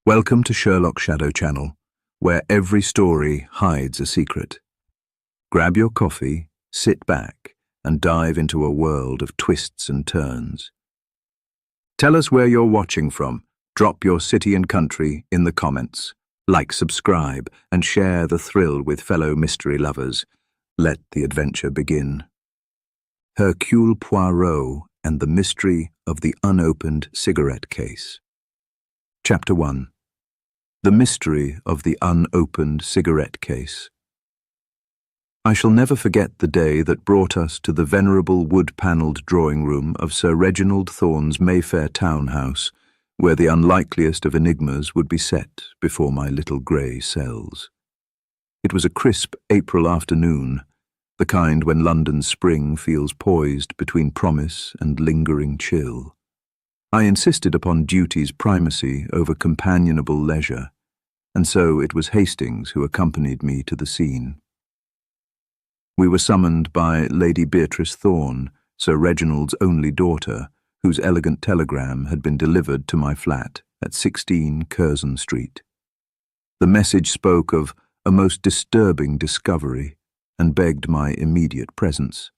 Welcome to Sherlock Shadow Channel, where every story hides a secret. Grab your coffee, sit back, and dive into a world of twists and turns. Tell us where you're watching from. Drop your city and country in the comments. Like, subscribe, and share the thrill with fellow mystery lovers. Let the adventure begin. Hercule Poirot and the Mystery of the Unopened Cigarette Case. Chapter 1. The Mystery of the Unopened Cigarette Case. I shall never forget the day that brought us to the venerable wood-panelled drawing-room of Sir Reginald Thorne's Mayfair townhouse, where the unlikeliest of enigmas would be set before my little grey cells. It was a crisp April afternoon, the kind when London's spring feels poised between promise and lingering chill. I insisted upon duty's primacy over companionable leisure, and so it was Hastings who accompanied me to the scene. We were summoned by Lady Beatrice Thorne, Sir Reginald's only daughter, whose elegant telegram had been delivered to my flat at 16 Curzon Street. The message spoke of a most disturbing discovery and begged my immediate presence.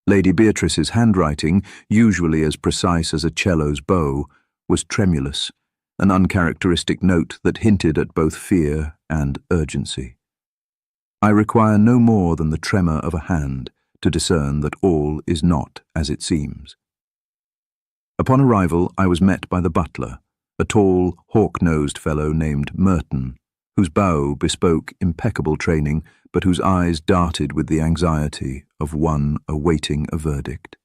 Lady Beatrice's handwriting, usually as precise as a cello's bow, was tremulous, an uncharacteristic note that hinted at both fear and urgency. I require no more than the tremor of a hand to discern that all is not as it seems. Upon arrival, I was met by the butler, a tall, hawk-nosed fellow named Merton, whose bow bespoke impeccable training, but whose eyes darted with the anxiety of one awaiting a verdict.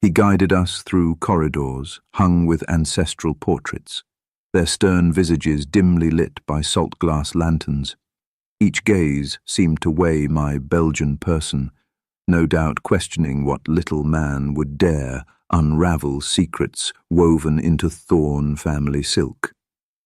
He guided us through corridors hung with ancestral portraits, their stern visages dimly lit by salt-glass lanterns. Each gaze seemed to weigh my Belgian person, no doubt questioning what little man would dare unravel secrets woven into Thorne family silk.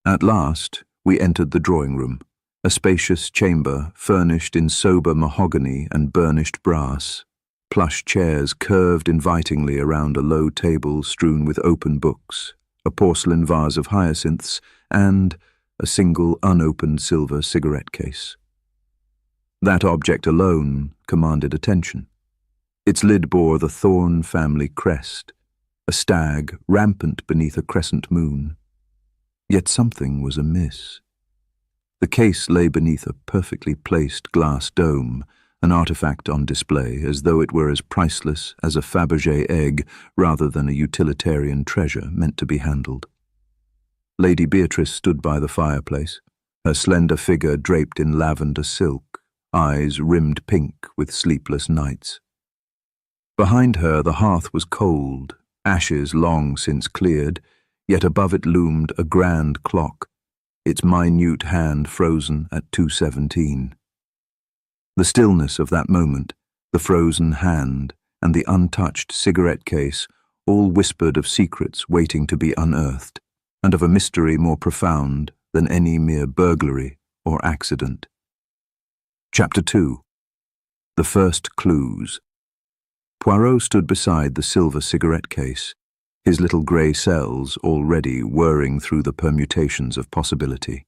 At last, we entered the drawing-room, a spacious chamber furnished in sober mahogany and burnished brass. Plush chairs curved invitingly around a low table strewn with open books, a porcelain vase of hyacinths, and a single unopened silver cigarette case. That object alone commanded attention. Its lid bore the Thorne family crest, a stag rampant beneath a crescent moon. Yet something was amiss. The case lay beneath a perfectly placed glass dome, an artifact on display as though it were as priceless as a Fabergé egg rather than a utilitarian treasure meant to be handled. Lady Beatrice stood by the fireplace, her slender figure draped in lavender silk, eyes rimmed pink with sleepless nights. Behind her the hearth was cold, ashes long since cleared, yet above it loomed a grand clock, its minute hand frozen at 2:17. The stillness of that moment, the frozen hand, and the untouched cigarette case all whispered of secrets waiting to be unearthed, and of a mystery more profound than any mere burglary or accident. Chapter 2. The First Clues. Poirot stood beside the silver cigarette case, his little grey cells already whirring through the permutations of possibility.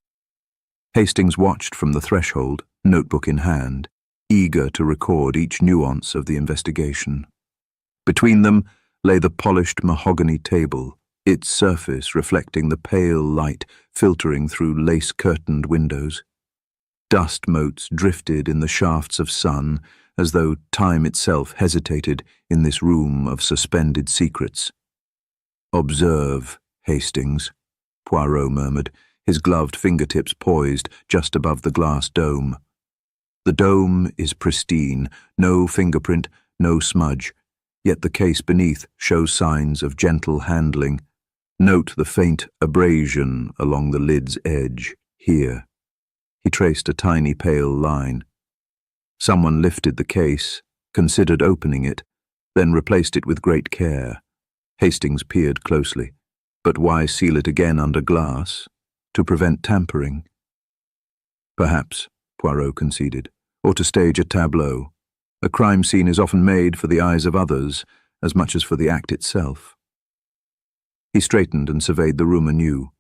Hastings watched from the threshold, notebook in hand, eager to record each nuance of the investigation. Between them lay the polished mahogany table, its surface reflecting the pale light filtering through lace-curtained windows. Dust motes drifted in the shafts of sun, as though time itself hesitated in this room of suspended secrets. "Observe, Hastings," Poirot murmured, his gloved fingertips poised just above the glass dome. The dome is pristine, no fingerprint, no smudge, yet the case beneath shows signs of gentle handling. Note the faint abrasion along the lid's edge, here. He traced a tiny pale line. Someone lifted the case, considered opening it, then replaced it with great care. Hastings peered closely. But why seal it again under glass? To prevent tampering? Perhaps, Poirot conceded, or to stage a tableau. A crime scene is often made for the eyes of others, as much as for the act itself. He straightened and surveyed the room anew.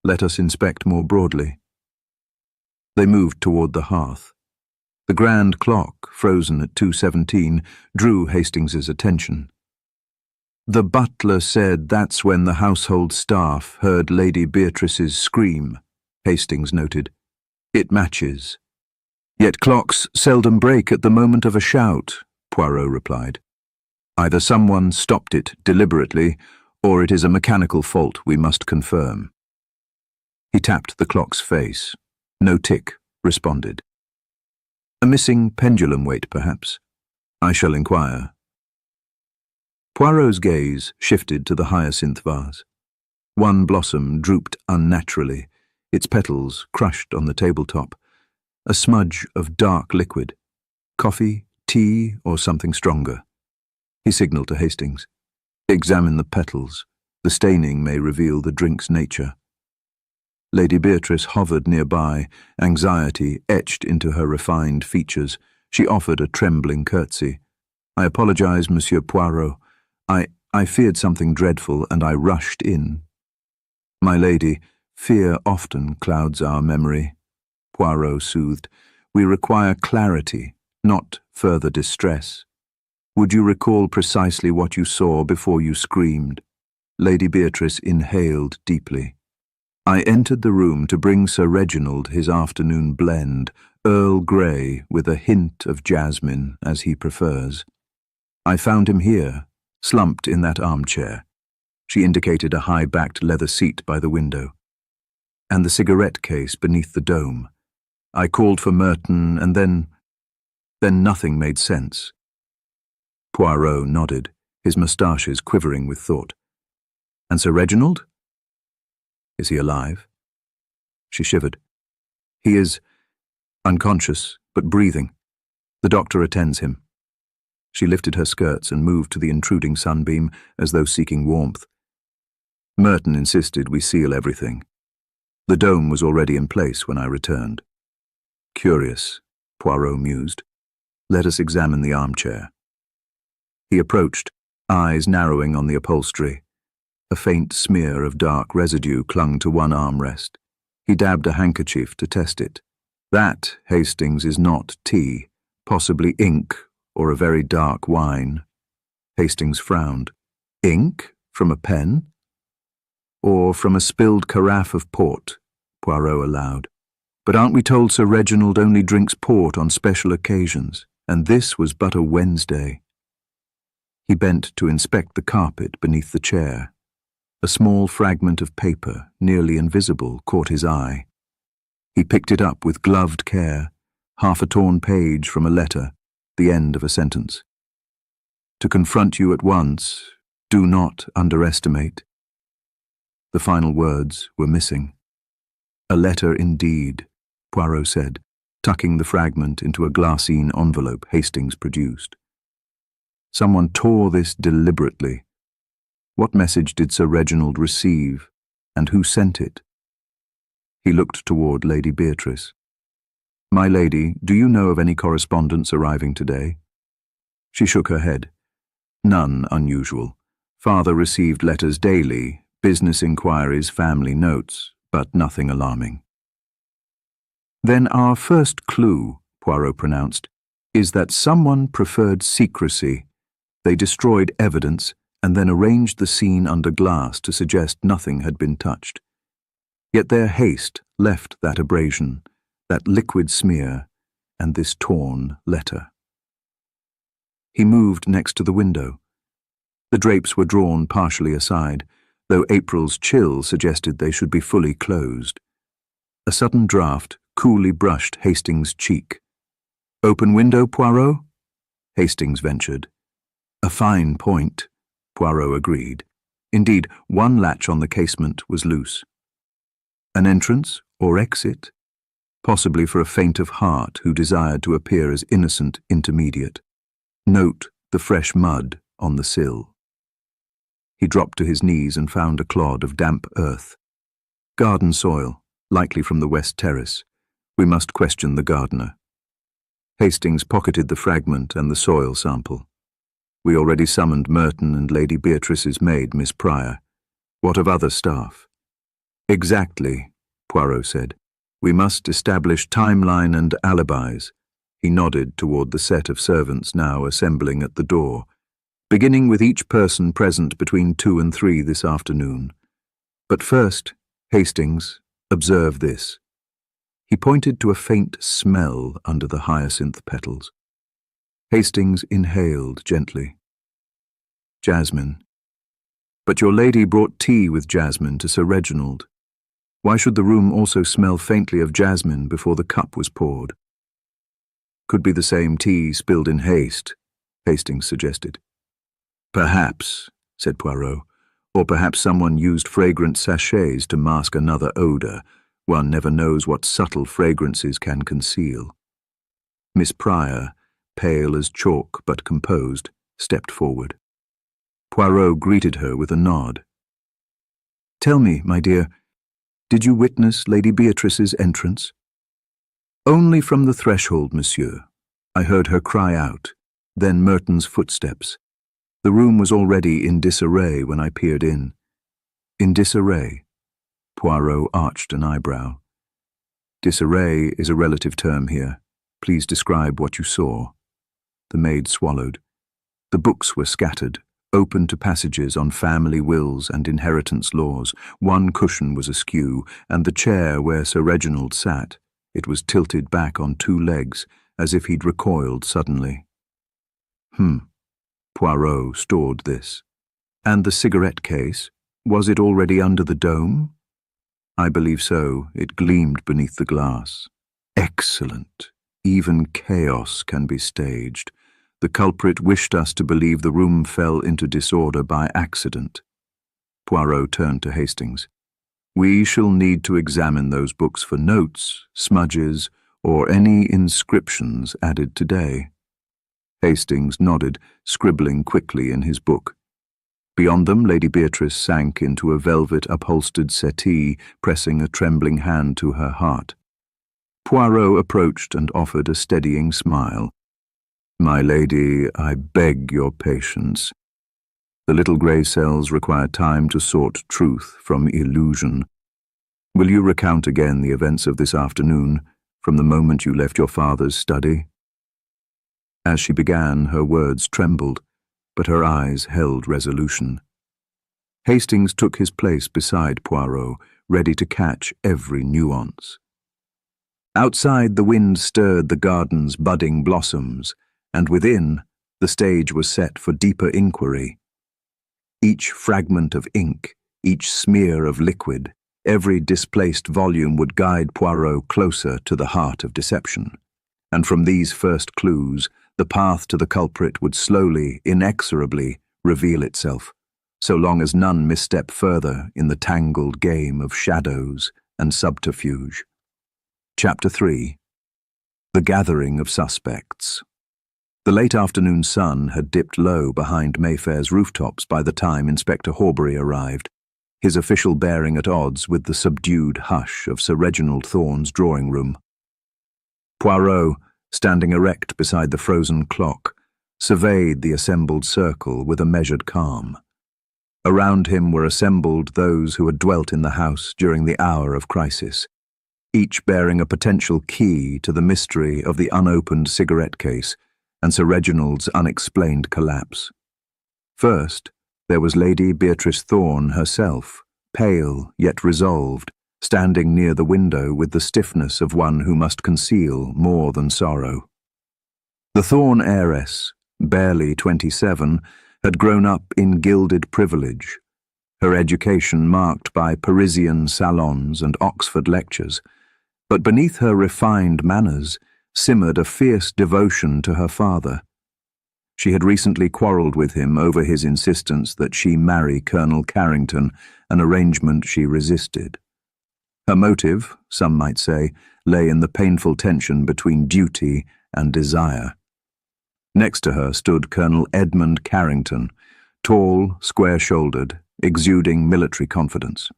Let us inspect more broadly. They moved toward the hearth. The grand clock, frozen at 2:17, drew Hastings's attention. The butler said that's when the household staff heard Lady Beatrice's scream, Hastings noted. It matches. Yet clocks seldom break at the moment of a shout, Poirot replied. Either someone stopped it deliberately, or it is a mechanical fault we must confirm. He tapped the clock's face. No tick responded. A missing pendulum weight, perhaps? I shall inquire. Poirot's gaze shifted to the hyacinth vase. One blossom drooped unnaturally, its petals crushed on the tabletop. A smudge of dark liquid. Coffee, tea, or something stronger. He signaled to Hastings. Examine the petals. The staining may reveal the drink's nature. Lady Beatrice hovered nearby, anxiety etched into her refined features. She offered a trembling curtsy. I apologize, Monsieur Poirot. I feared something dreadful, and I rushed in. My lady, fear often clouds our memory, Poirot soothed. We require clarity, not further distress. Would you recall precisely what you saw before you screamed? Lady Beatrice inhaled deeply. I entered the room to bring Sir Reginald his afternoon blend, Earl Grey with a hint of jasmine, as he prefers. I found him here, slumped in that armchair. She indicated a high-backed leather seat by the window. And the cigarette case beneath the dome. I called for Merton, and then nothing made sense. Poirot nodded, his moustaches quivering with thought. And Sir Reginald? Is he alive? She shivered. He is unconscious, but breathing. The doctor attends him. She lifted her skirts and moved to the intruding sunbeam as though seeking warmth. Merton insisted we seal everything. The dome was already in place when I returned. Curious, Poirot mused. Let us examine the armchair. He approached, eyes narrowing on the upholstery. A faint smear of dark residue clung to one armrest. He dabbed a handkerchief to test it. That, Hastings, is not tea, possibly ink or a very dark wine. Hastings frowned. Ink? From a pen? Or from a spilled carafe of port, Poirot allowed. But aren't we told Sir Reginald only drinks port on special occasions, and this was but a Wednesday? He bent to inspect the carpet beneath the chair. A small fragment of paper, nearly invisible, caught his eye. He picked it up with gloved care, half a torn page from a letter, the end of a sentence. To confront you at once, do not underestimate. The final words were missing. A letter indeed, Poirot said, tucking the fragment into a glassine envelope Hastings produced. Someone tore this deliberately. What message did Sir Reginald receive, and who sent it? He looked toward Lady Beatrice. My lady, do you know of any correspondence arriving today? She shook her head. None unusual. Father received letters daily, business inquiries, family notes, but nothing alarming. Then our first clue, Poirot pronounced, is that someone preferred secrecy. They destroyed evidence and then arranged the scene under glass to suggest nothing had been touched. Yet their haste left that abrasion, that liquid smear, and this torn letter. He moved next to the window. The drapes were drawn partially aside, though April's chill suggested they should be fully closed. A sudden draught coolly brushed Hastings' cheek. Open window, Poirot? Hastings ventured. A fine point, Poirot agreed. Indeed, one latch on the casement was loose. An entrance or exit? Possibly for a faint of heart who desired to appear as innocent intermediate. Note the fresh mud on the sill. He dropped to his knees and found a clod of damp earth. Garden soil, likely from the west terrace. We must question the gardener. Hastings pocketed the fragment and the soil sample. We already summoned Merton and Lady Beatrice's maid, Miss Pryor. What of other staff? Exactly, Poirot said. We must establish timeline and alibis. He nodded toward the set of servants now assembling at the door, beginning with each person present between 2 and 3 this afternoon. But first, Hastings, observe this. He pointed to a faint smell under the hyacinth petals. Hastings inhaled gently. Jasmine. But your lady brought tea with jasmine to Sir Reginald. Why should the room also smell faintly of jasmine before the cup was poured? Could be the same tea spilled in haste, Hastings suggested. Perhaps, said Poirot, or perhaps someone used fragrant sachets to mask another odour. One never knows what subtle fragrances can conceal. Miss Pryor, pale as chalk but composed, stepped forward. Poirot greeted her with a nod. Tell me, my dear, did you witness Lady Beatrice's entrance? Only from the threshold, monsieur. I heard her cry out, then Merton's footsteps. The room was already in disarray when I peered in. In disarray? Poirot arched an eyebrow. Disarray is a relative term here. Please describe what you saw. The maid swallowed. The books were scattered, open to passages on family wills and inheritance laws. One cushion was askew, and the chair where Sir Reginald sat, it was tilted back on 2 legs, as if he'd recoiled suddenly. Poirot stored this. And the cigarette case, was it already under the dome? I believe so. It gleamed beneath the glass. Excellent. Even chaos can be staged. The culprit wished us to believe the room fell into disorder by accident. Poirot turned to Hastings. We shall need to examine those books for notes, smudges, or any inscriptions added today. Hastings nodded, scribbling quickly in his book. Beyond them, Lady Beatrice sank into a velvet-upholstered settee, pressing a trembling hand to her heart. Poirot approached and offered a steadying smile. My lady, I beg your patience. The little grey cells require time to sort truth from illusion. Will you recount again the events of this afternoon, from the moment you left your father's study? As she began, her words trembled, but her eyes held resolution. Hastings took his place beside Poirot, ready to catch every nuance. Outside, the wind stirred the garden's budding blossoms, and within, the stage was set for deeper inquiry. Each fragment of ink, each smear of liquid, every displaced volume would guide Poirot closer to the heart of deception. And from these first clues, the path to the culprit would slowly, inexorably reveal itself, so long as none misstep further in the tangled game of shadows and subterfuge. Chapter 3. The Gathering of Suspects. The late afternoon sun had dipped low behind Mayfair's rooftops by the time Inspector Horbury arrived, his official bearing at odds with the subdued hush of Sir Reginald Thorne's drawing room. Poirot, standing erect beside the frozen clock, surveyed the assembled circle with a measured calm. Around him were assembled those who had dwelt in the house during the hour of crisis, each bearing a potential key to the mystery of the unopened cigarette case and Sir Reginald's unexplained collapse. First, there was Lady Beatrice Thorne herself, pale yet resolved, standing near the window with the stiffness of one who must conceal more than sorrow. The Thorne heiress, barely 27, had grown up in gilded privilege, her education marked by Parisian salons and Oxford lectures, but beneath her refined manners simmered a fierce devotion to her father. She had recently quarrelled with him over his insistence that she marry Colonel Carrington, an arrangement she resisted. Her motive, some might say, lay in the painful tension between duty and desire. Next to her stood Colonel Edmund Carrington, tall, square-shouldered, exuding military confidence.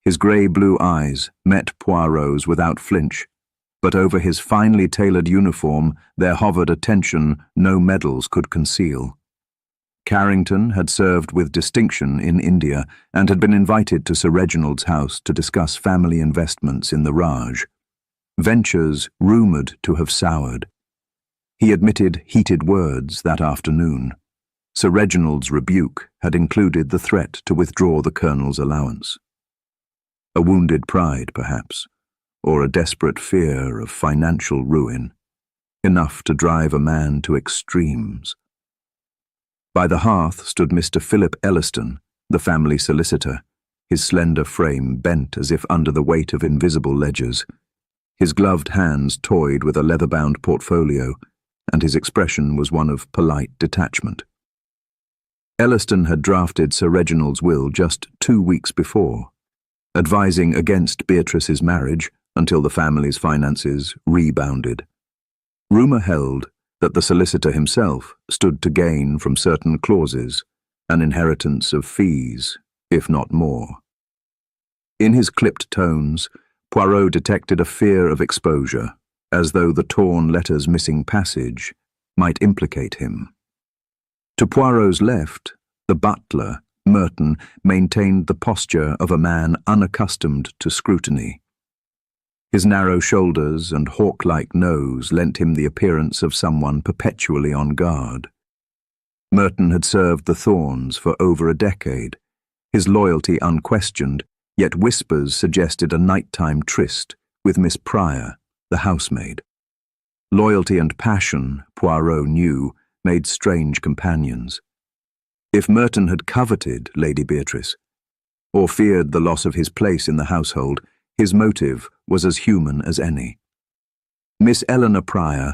His grey-blue eyes met Poirot's without flinch, but over his finely tailored uniform there hovered a tension no medals could conceal. Carrington had served with distinction in India and had been invited to Sir Reginald's house to discuss family investments in the Raj. Ventures rumoured to have soured. He admitted heated words that afternoon. Sir Reginald's rebuke had included the threat to withdraw the Colonel's allowance. A wounded pride, perhaps, or a desperate fear of financial ruin, enough to drive a man to extremes. By the hearth stood Mr. Philip Elliston, the family solicitor, his slender frame bent as if under the weight of invisible ledgers. His gloved hands toyed with a leather-bound portfolio, and his expression was one of polite detachment. Elliston had drafted Sir Reginald's will just 2 weeks before, advising against Beatrice's marriage until the family's finances rebounded. Rumour held that the solicitor himself stood to gain from certain clauses, an inheritance of fees, if not more. In his clipped tones, Poirot detected a fear of exposure, as though the torn letter's missing passage might implicate him. To Poirot's left, the butler, Merton, maintained the posture of a man unaccustomed to scrutiny. His narrow shoulders and hawk-like nose lent him the appearance of someone perpetually on guard. Merton had served the Thorns for over a decade, his loyalty unquestioned, yet whispers suggested a nighttime tryst with Miss Pryor, the housemaid. Loyalty and passion, Poirot knew, made strange companions. If Merton had coveted Lady Beatrice, or feared the loss of his place in the household, his motive was as human as any. Miss Eleanor Pryor,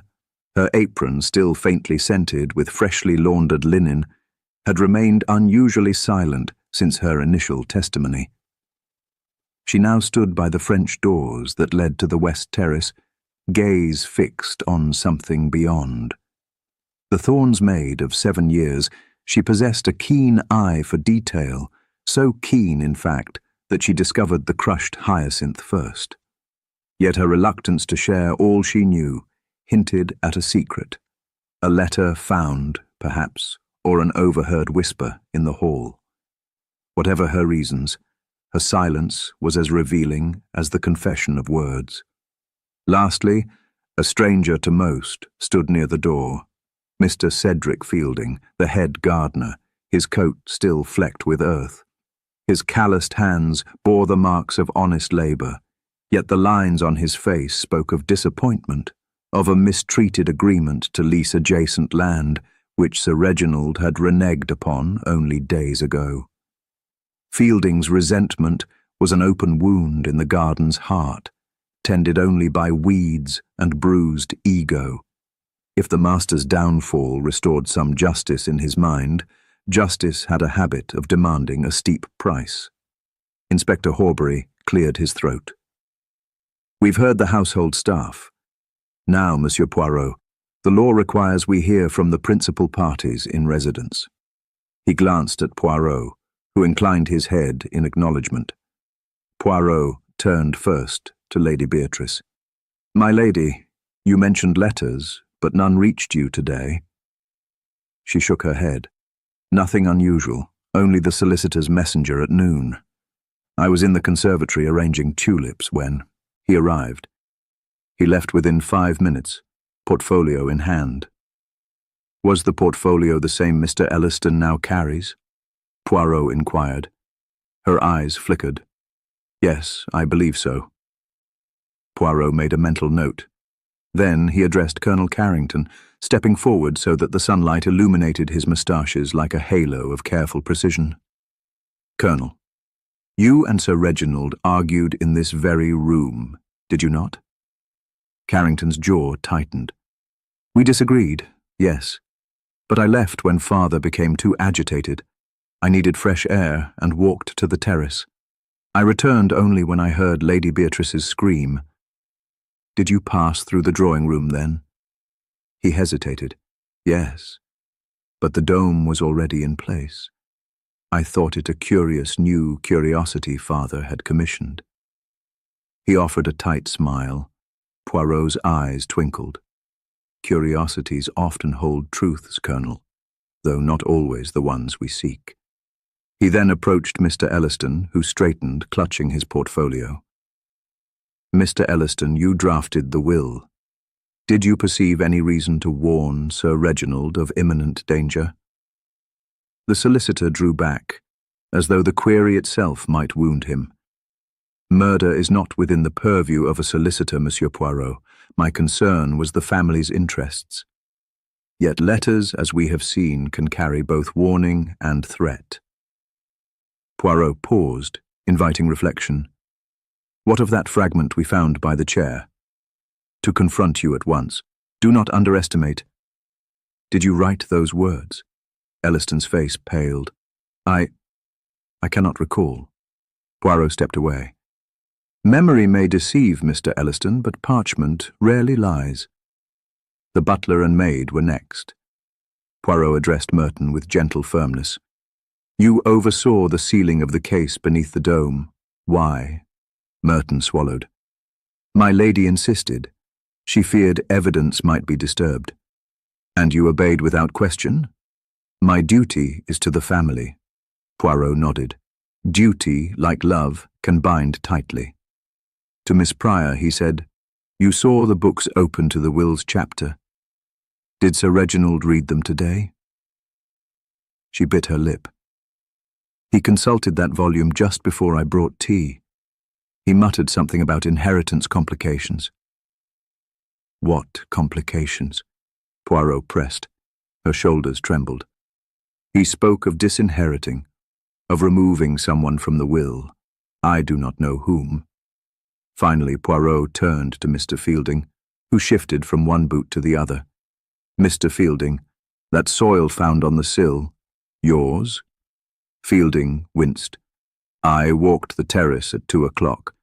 her apron still faintly scented with freshly laundered linen, had remained unusually silent since her initial testimony. She now stood by the French doors that led to the west terrace, gaze fixed on something beyond. The Thorns' maid of 7 years, she possessed a keen eye for detail, so keen, in fact, that she discovered the crushed hyacinth first. Yet her reluctance to share all she knew hinted at a secret, a letter found, perhaps, or an overheard whisper in the hall. Whatever her reasons, her silence was as revealing as the confession of words. Lastly, a stranger to most stood near the door, Mr. Cedric Fielding, the head gardener, his coat still flecked with earth. His calloused hands bore the marks of honest labour, yet the lines on his face spoke of disappointment, of a mistreated agreement to lease adjacent land, which Sir Reginald had reneged upon only days ago. Fielding's resentment was an open wound in the garden's heart, tended only by weeds and bruised ego. If the master's downfall restored some justice in his mind, justice had a habit of demanding a steep price. Inspector Horbury cleared his throat. "We've heard the household staff. Now, Monsieur Poirot, the law requires we hear from the principal parties in residence." He glanced at Poirot, who inclined his head in acknowledgement. Poirot turned first to Lady Beatrice. "My lady, you mentioned letters, but none reached you today." She shook her head. "Nothing unusual, only the solicitor's messenger at noon. I was in the conservatory arranging tulips when he arrived. He left within 5 minutes, portfolio in hand." "Was the portfolio the same Mr. Elliston now carries?" Poirot inquired. Her eyes flickered. "Yes, I believe so." Poirot made a mental note. Then he addressed Colonel Carrington, stepping forward so that the sunlight illuminated his moustaches like a halo of careful precision. "Colonel, you and Sir Reginald argued in this very room, did you not?" Carrington's jaw tightened. "We disagreed, yes, but I left when father became too agitated. I needed fresh air and walked to the terrace. I returned only when I heard Lady Beatrice's scream." "Did you pass through the drawing-room then?" He hesitated. "Yes, but the dome was already in place. I thought it a curious new curiosity father had commissioned." He offered a tight smile. Poirot's eyes twinkled. "Curiosities often hold truths, Colonel. though not always the ones we seek. He then approached Mr. Elliston, who straightened, clutching his portfolio. "Mr. Elliston, you drafted the will. Did you perceive any reason to warn Sir Reginald of imminent danger?" The solicitor drew back, as though the query itself might wound him. "Murder is not within the purview of a solicitor, Monsieur Poirot. My concern was the family's interests. Yet letters, as we have seen, can carry both warning and threat." Poirot paused, inviting reflection. "What of that fragment we found by the chair?" "To confront you at once. Do not underestimate." "Did you write those words?" Elliston's face paled. I cannot recall." Poirot stepped away. "Memory may deceive, Mr. Elliston, but parchment rarely lies." The butler and maid were next. Poirot addressed Merton with gentle firmness. "You oversaw the sealing of the case beneath the dome. Why?" Merton swallowed. "My lady insisted. She feared evidence might be disturbed." "And you obeyed without question?" "My duty is to the family." Poirot nodded. Duty, like love, can bind tightly. To Miss Pryor he said, "You saw the books open to the will's chapter. Did Sir Reginald read them today?" She bit her lip. "He consulted that volume just before I brought tea. He muttered something about inheritance complications." "What complications?" Poirot pressed. Her shoulders trembled. "He spoke of disinheriting, of removing someone from the will. I do not know whom." Finally, Poirot turned to Mr. Fielding, who shifted from one boot to the other. "Mr. Fielding, that soil found on the sill, yours?" Fielding winced. "I walked the terrace at 2 o'clock.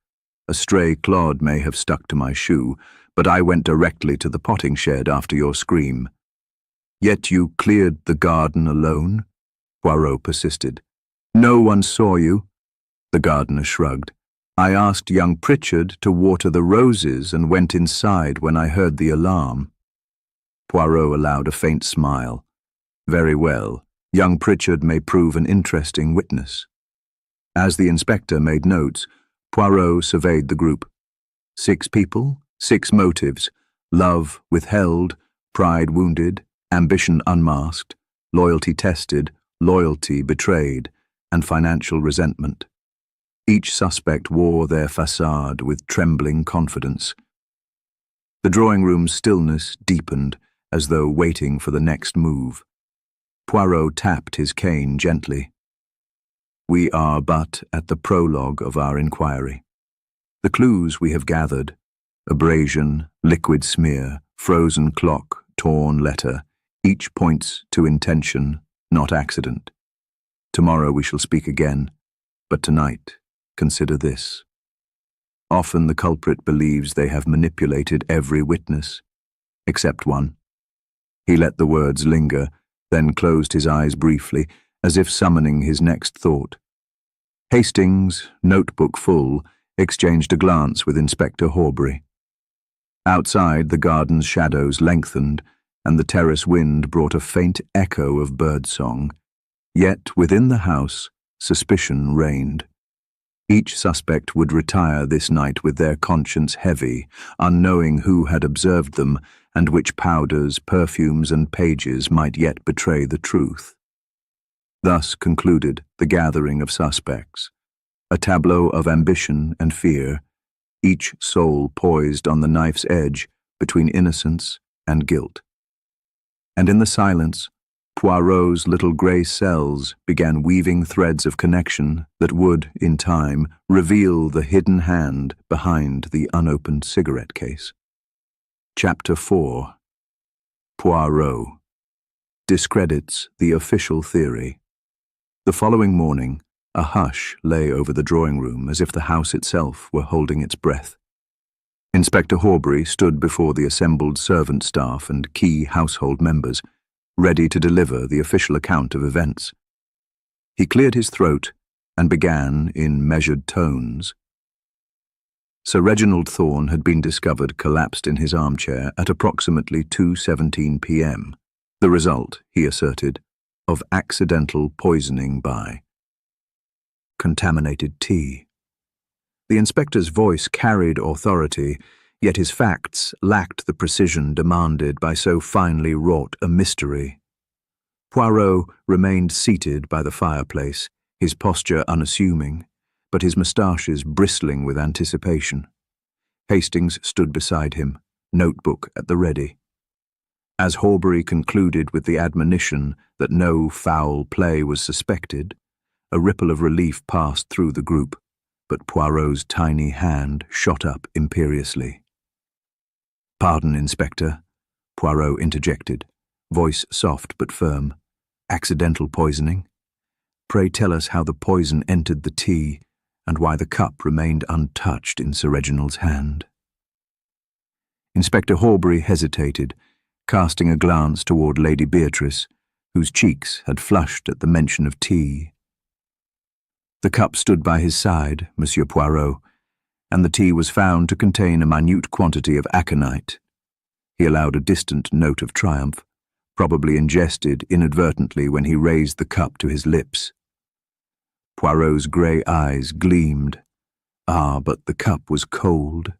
A stray clod may have stuck to my shoe, but I went directly to the potting shed after your scream." "Yet you cleared the garden alone?" Poirot persisted. "No one saw you?" The gardener shrugged. "I asked young Pritchard to water the roses and went inside when I heard the alarm." Poirot allowed a faint smile. "Very well. Young Pritchard may prove an interesting witness." As the inspector made notes, Poirot surveyed the group. 6 people, 6 motives: love withheld, pride wounded, ambition unmasked, loyalty tested, loyalty betrayed, and financial resentment. Each suspect wore their facade with trembling confidence. The drawing room's stillness deepened, as though waiting for the next move. Poirot tapped his cane gently. "We are but at the prologue of our inquiry. The clues we have gathered, abrasion, liquid smear, frozen clock, torn letter, each points to intention, not accident. Tomorrow we shall speak again, but tonight, consider this. Often the culprit believes they have manipulated every witness, except one." He let the words linger, then closed his eyes briefly, as if summoning his next thought. Hastings, notebook full, exchanged a glance with Inspector Horbury. Outside, the garden's shadows lengthened, and the terrace wind brought a faint echo of birdsong. Yet within the house, suspicion reigned. Each suspect would retire this night with their conscience heavy, unknowing who had observed them, and which powders, perfumes, and pages might yet betray the truth. Thus concluded the gathering of suspects, a tableau of ambition and fear, each soul poised on the knife's edge between innocence and guilt. And in the silence, Poirot's little grey cells began weaving threads of connection that would, in time, reveal the hidden hand behind the unopened cigarette case. Chapter 4. Poirot discredits the official theory. The following morning, a hush lay over the drawing room as if the house itself were holding its breath. Inspector Horbury stood before the assembled servant staff and key household members, ready to deliver the official account of events. He cleared his throat and began in measured tones. Sir Reginald Thorne had been discovered collapsed in his armchair at approximately 2:17 p.m. The result, he asserted, of accidental poisoning by contaminated tea. The inspector's voice carried authority, yet his facts lacked the precision demanded by so finely wrought a mystery. Poirot remained seated by the fireplace, his posture unassuming, but his moustaches bristling with anticipation. Hastings stood beside him, notebook at the ready. As Horbury concluded with the admonition that no foul play was suspected, a ripple of relief passed through the group, but Poirot's tiny hand shot up imperiously. "Pardon, Inspector," Poirot interjected, voice soft but firm. "Accidental poisoning? Pray tell us how the poison entered the tea, and why the cup remained untouched in Sir Reginald's hand." Inspector Horbury hesitated, casting a glance toward Lady Beatrice, whose cheeks had flushed at the mention of tea. The cup stood by his side, Monsieur Poirot, and the tea was found to contain a minute quantity of aconite. He allowed a distant note of triumph, probably ingested inadvertently when he raised the cup to his lips. Poirot's grey eyes gleamed. Ah, but the cup was cold.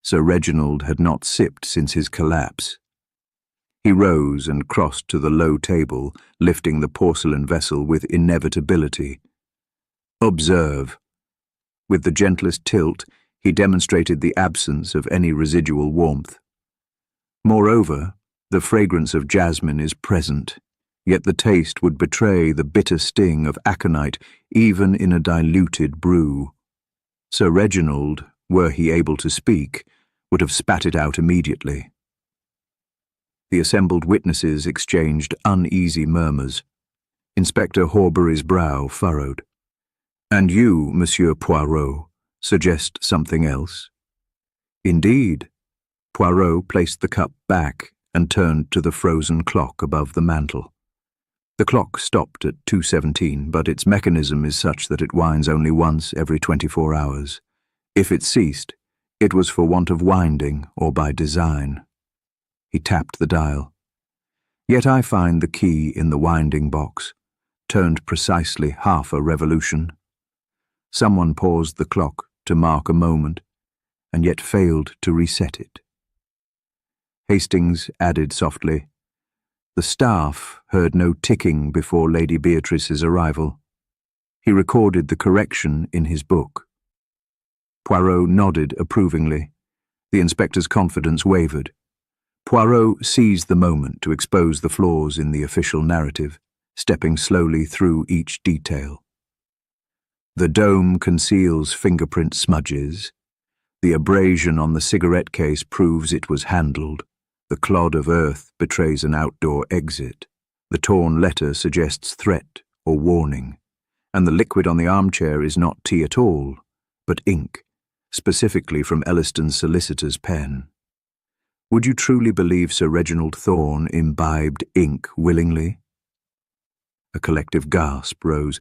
Sir Reginald had not sipped since his collapse. He rose and crossed to the low table, lifting the porcelain vessel with inevitability. "Observe." With the gentlest tilt, he demonstrated the absence of any residual warmth. "Moreover, the fragrance of jasmine is present, yet the taste would betray the bitter sting of aconite even in a diluted brew. Sir Reginald, were he able to speak, would have spat it out immediately." The assembled witnesses exchanged uneasy murmurs. Inspector Horbury's brow furrowed. "And you, Monsieur Poirot, suggest something else?" "Indeed." Poirot placed the cup back and turned to the frozen clock above the mantel. The clock stopped at 2:17, but its mechanism is such that it winds only once every 24 hours. If it ceased, it was for want of winding or by design. He tapped the dial. "Yet I find the key in the winding box, turned precisely half a revolution." Someone paused the clock to mark a moment, and yet failed to reset it. Hastings added softly, "The staff heard no ticking before Lady Beatrice's arrival." He recorded the correction in his book. Poirot nodded approvingly. The inspector's confidence wavered. Poirot seized the moment to expose the flaws in the official narrative, stepping slowly through each detail. The dome conceals fingerprint smudges. The abrasion on the cigarette case proves it was handled. The clod of earth betrays an outdoor exit. The torn letter suggests threat or warning. And the liquid on the armchair is not tea at all, but ink, specifically from Elliston's solicitor's pen. Would you truly believe Sir Reginald Thorne imbibed ink willingly? A collective gasp rose.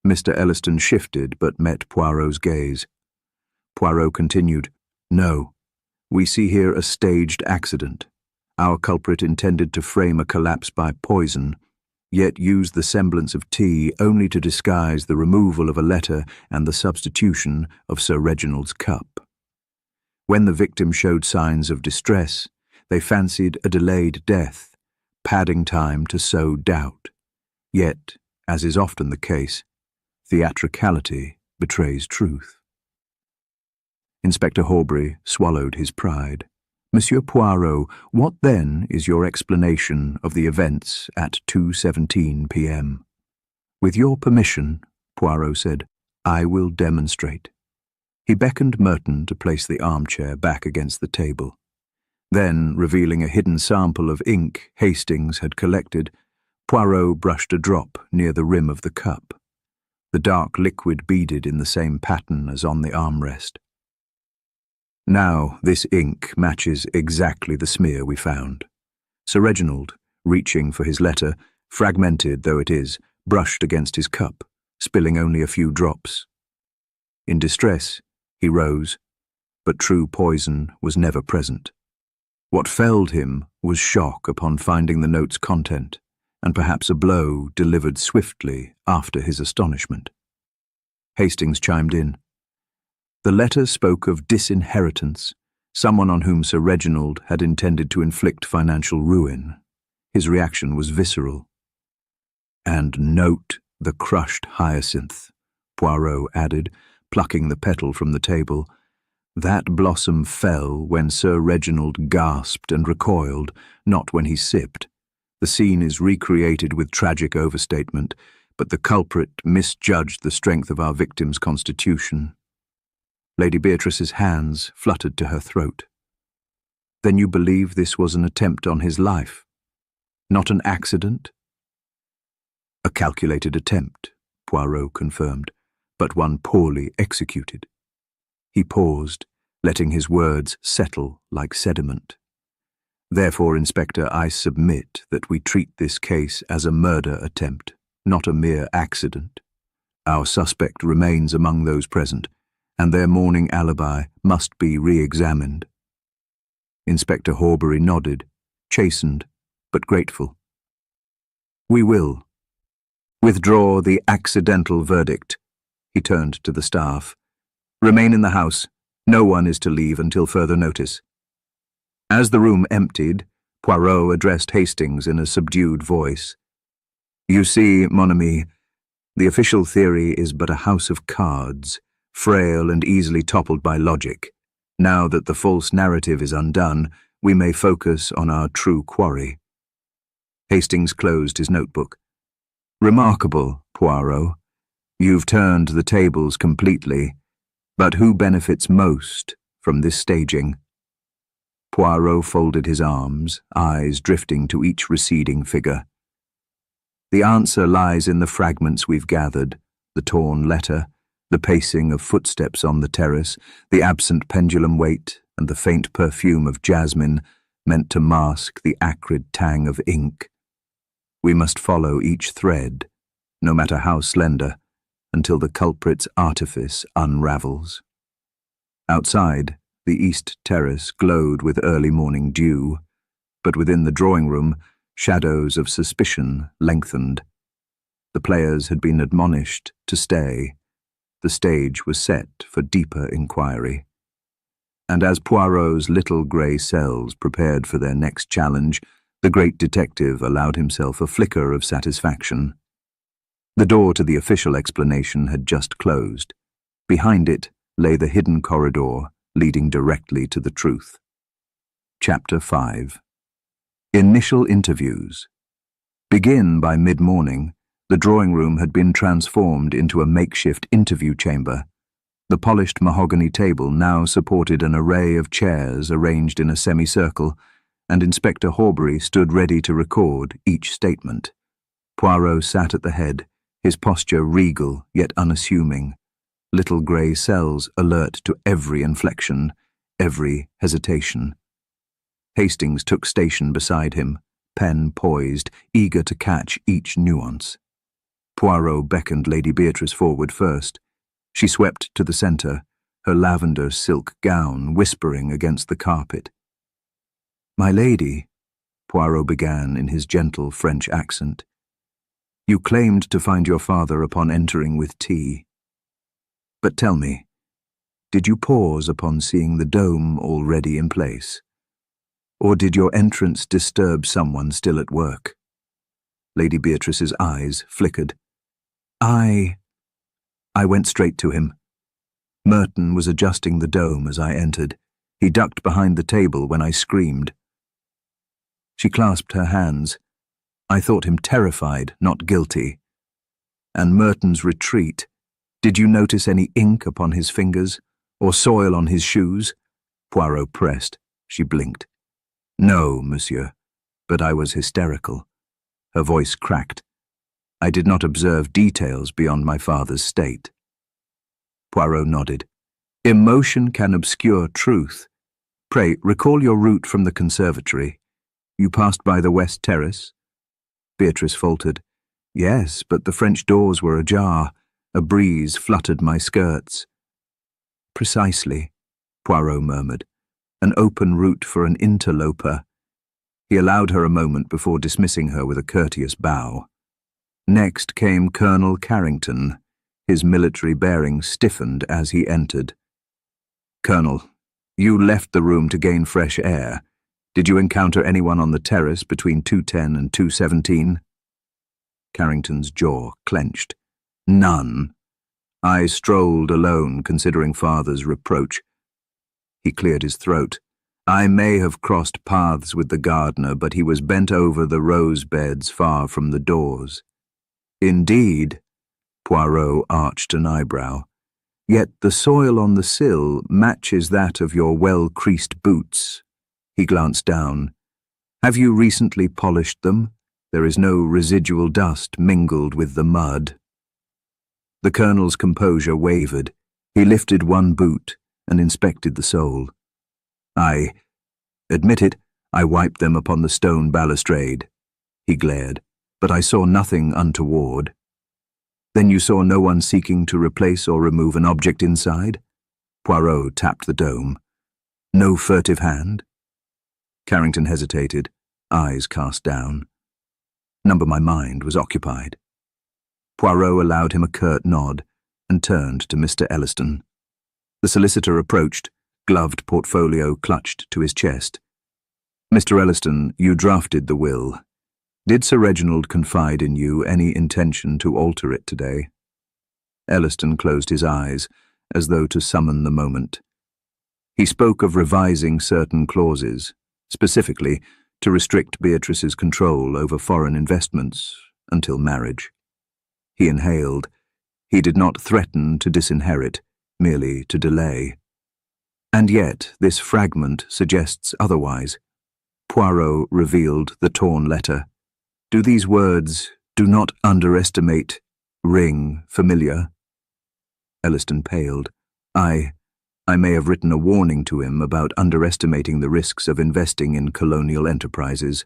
Mr. Elliston shifted but met Poirot's gaze. Poirot continued, "No, we see here a staged accident. Our culprit intended to frame a collapse by poison, yet used the semblance of tea only to disguise the removal of a letter and the substitution of Sir Reginald's cup. When the victim showed signs of distress, they fancied a delayed death, padding time to sow doubt. Yet, as is often the case, theatricality betrays truth." Inspector Horbury swallowed his pride. "Monsieur Poirot, what then is your explanation of the events at 2:17 p.m. "With your permission," Poirot said, "I will demonstrate." He beckoned Merton to place the armchair back against the table. Then, revealing a hidden sample of ink Hastings had collected, Poirot brushed a drop near the rim of the cup. The dark liquid beaded in the same pattern as on the armrest. "Now, this ink matches exactly the smear we found." Sir Reginald, reaching for his letter, fragmented though it is, brushed against his cup, spilling only a few drops. In distress, he rose, but true poison was never present. What felled him was shock upon finding the note's content, and perhaps a blow delivered swiftly after his astonishment. Hastings chimed in. The letter spoke of disinheritance, someone on whom Sir Reginald had intended to inflict financial ruin. His reaction was visceral. And note the crushed hyacinth, Poirot added, plucking the petal from the table. That blossom fell when Sir Reginald gasped and recoiled, not when he sipped. The scene is recreated with tragic overstatement, but the culprit misjudged the strength of our victim's constitution. Lady Beatrice's hands fluttered to her throat. Then you believe this was an attempt on his life? Not an accident? A calculated attempt, Poirot confirmed, but one poorly executed. He paused, letting his words settle like sediment. Therefore, Inspector, I submit that we treat this case as a murder attempt, not a mere accident. Our suspect remains among those present, and their morning alibi must be re-examined. Inspector Horbury nodded, chastened, but grateful. We will. Withdraw the accidental verdict. He turned to the staff. Remain in the house. No one is to leave until further notice. As the room emptied, Poirot addressed Hastings in a subdued voice. You see, mon ami, the official theory is but a house of cards, frail and easily toppled by logic. Now that the false narrative is undone, we may focus on our true quarry. Hastings closed his notebook. Remarkable, Poirot. You've turned the tables completely. But who benefits most from this staging? Poirot folded his arms, eyes drifting to each receding figure. The answer lies in the fragments we've gathered, the torn letter, the pacing of footsteps on the terrace, the absent pendulum weight, and the faint perfume of jasmine meant to mask the acrid tang of ink. We must follow each thread, no matter how slender, until the culprit's artifice unravels. Outside, the east terrace glowed with early morning dew, but within the drawing-room, shadows of suspicion lengthened. The players had been admonished to stay. The stage was set for deeper inquiry. And as Poirot's little grey cells prepared for their next challenge, the great detective allowed himself a flicker of satisfaction. The door to the official explanation had just closed. Behind it lay the hidden corridor leading directly to the truth. Chapter 5. Initial interviews. Begin by mid-morning, the drawing-room had been transformed into a makeshift interview chamber. The polished mahogany table now supported an array of chairs arranged in a semicircle, and Inspector Horbury stood ready to record each statement. Poirot sat at the head, his posture regal yet unassuming, little grey cells alert to every inflection, every hesitation. Hastings took station beside him, pen poised, eager to catch each nuance. Poirot beckoned Lady Beatrice forward first. She swept to the centre, her lavender silk gown whispering against the carpet. "My lady," Poirot began in his gentle French accent, "you claimed to find your father upon entering with tea. But tell me, did you pause upon seeing the dome already in place? Or did your entrance disturb someone still at work?" Lady Beatrice's eyes flickered. I went straight to him. Merton was adjusting the dome as I entered. He ducked behind the table when I screamed. She clasped her hands. I thought him terrified, not guilty. And Merton's retreat. Did you notice any ink upon his fingers, or soil on his shoes? Poirot pressed. She blinked. No, monsieur, but I was hysterical. Her voice cracked. I did not observe details beyond my father's state. Poirot nodded. Emotion can obscure truth. Pray, recall your route from the conservatory. You passed by the west terrace? Beatrice faltered. Yes, but the French doors were ajar. A breeze fluttered my skirts. Precisely, Poirot murmured. An open route for an interloper. He allowed her a moment before dismissing her with a courteous bow. Next came Colonel Carrington. His military bearing stiffened as he entered. "Colonel, you left the room to gain fresh air. Did you encounter anyone on the terrace between 2:10 and 2:17? Carrington's jaw clenched. "None. I strolled alone, considering Father's reproach." He cleared his throat. "I may have crossed paths with the gardener, but he was bent over the rose beds far from the doors." "Indeed?" Poirot arched an eyebrow. "Yet the soil on the sill matches that of your well-creased boots." He glanced down. "Have you recently polished them? There is no residual dust mingled with the mud." The Colonel's composure wavered. He lifted one boot and inspected the sole. "I admit it, I wiped them upon the stone balustrade." He glared. "But I saw nothing untoward." "Then you saw no one seeking to replace or remove an object inside?" Poirot tapped the dome. "No furtive hand?" Carrington hesitated, eyes cast down. My mind was occupied." Poirot allowed him a curt nod and turned to Mr. Elliston. The solicitor approached, gloved portfolio clutched to his chest. "Mr. Elliston, you drafted the will. Did Sir Reginald confide in you any intention to alter it today?" Elliston closed his eyes, as though to summon the moment. He spoke of revising certain clauses, specifically to restrict Beatrice's control over foreign investments until marriage. He inhaled. He did not threaten to disinherit, merely to delay. And yet this fragment suggests otherwise. Poirot revealed the torn letter. "Do these words, 'do not underestimate,' ring familiar?" Elliston paled. I may have written a warning to him about underestimating the risks of investing in colonial enterprises,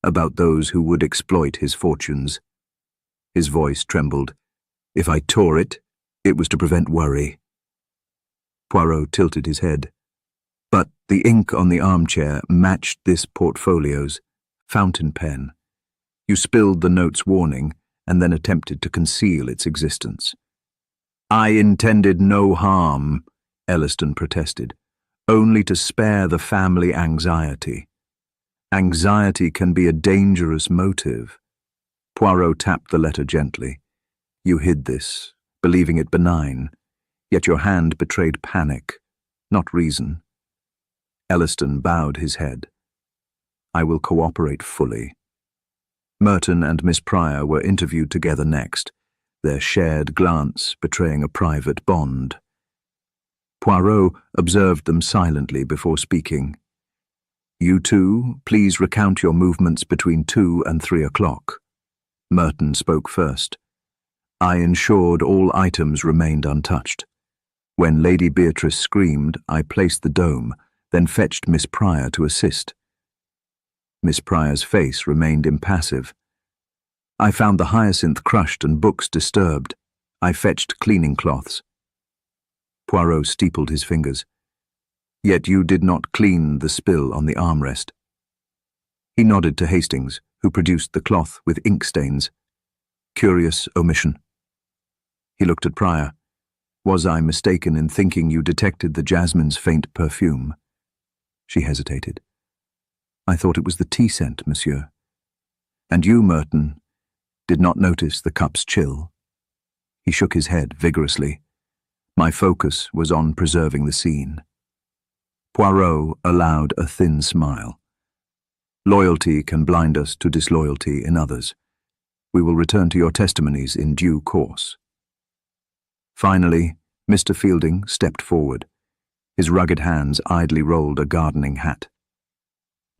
about those who would exploit his fortunes." His voice trembled. "If I tore it, it was to prevent worry." Poirot tilted his head. "But the ink on the armchair matched this portfolio's fountain pen. You spilled the note's warning and then attempted to conceal its existence." "I intended no harm," Elliston protested, "only to spare the family anxiety." "Anxiety can be a dangerous motive." Poirot tapped the letter gently. "You hid this, believing it benign, yet your hand betrayed panic, not reason." Elliston bowed his head. "I will cooperate fully." Merton and Miss Pryor were interviewed together next, their shared glance betraying a private bond. Poirot observed them silently before speaking. "You two, please recount your movements between 2 and 3 o'clock. Merton spoke first. "I ensured all items remained untouched. When Lady Beatrice screamed, I placed the dome, then fetched Miss Pryor to assist." Miss Pryor's face remained impassive. "I found the hyacinth crushed and books disturbed. I fetched cleaning cloths." Poirot steepled his fingers. "Yet you did not clean the spill on the armrest." He nodded to Hastings, who produced the cloth with ink stains. "Curious omission." He looked at Pryor. "Was I mistaken in thinking you detected the jasmine's faint perfume?" She hesitated. "I thought it was the tea scent, monsieur." "And you, Merton, did not notice the cup's chill?" He shook his head vigorously. "My focus was on preserving the scene." Poirot allowed a thin smile. "Loyalty can blind us to disloyalty in others. We will return to your testimonies in due course." Finally, Mr. Fielding stepped forward. His rugged hands idly rolled a gardening hat.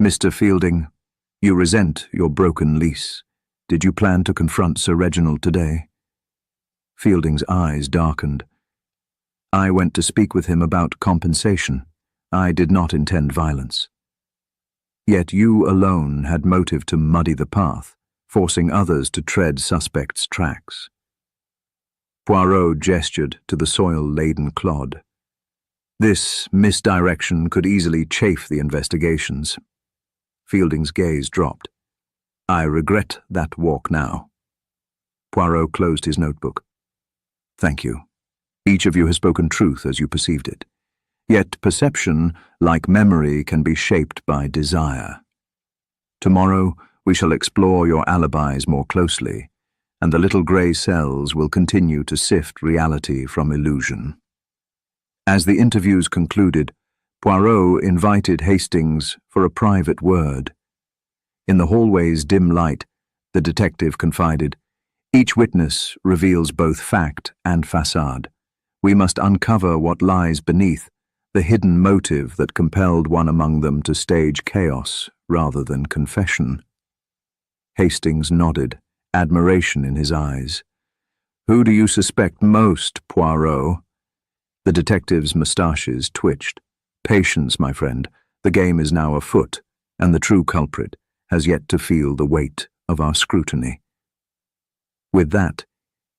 "Mr. Fielding, you resent your broken lease. Did you plan to confront Sir Reginald today?" Fielding's eyes darkened. "I went to speak with him about compensation. I did not intend violence." "Yet you alone had motive to muddy the path, forcing others to tread suspects' tracks." Poirot gestured to the soil-laden clod. "This misdirection could easily chafe the investigations. Fielding's gaze dropped. "I regret that walk now." Poirot closed his notebook. "Thank you. Each of you has spoken truth as you perceived it. Yet perception, like memory, can be shaped by desire. Tomorrow we shall explore your alibis more closely, and the little grey cells will continue to sift reality from illusion." As the interviews concluded, Poirot invited Hastings for a private word. In the hallway's dim light, the detective confided, "Each witness reveals both fact and facade. We must uncover what lies beneath, the hidden motive that compelled one among them to stage chaos rather than confession." Hastings nodded, admiration in his eyes. "Who do you suspect most, Poirot?" The detective's moustaches twitched. "Patience, my friend. The game is now afoot, and the true culprit has yet to feel the weight of our scrutiny." With that,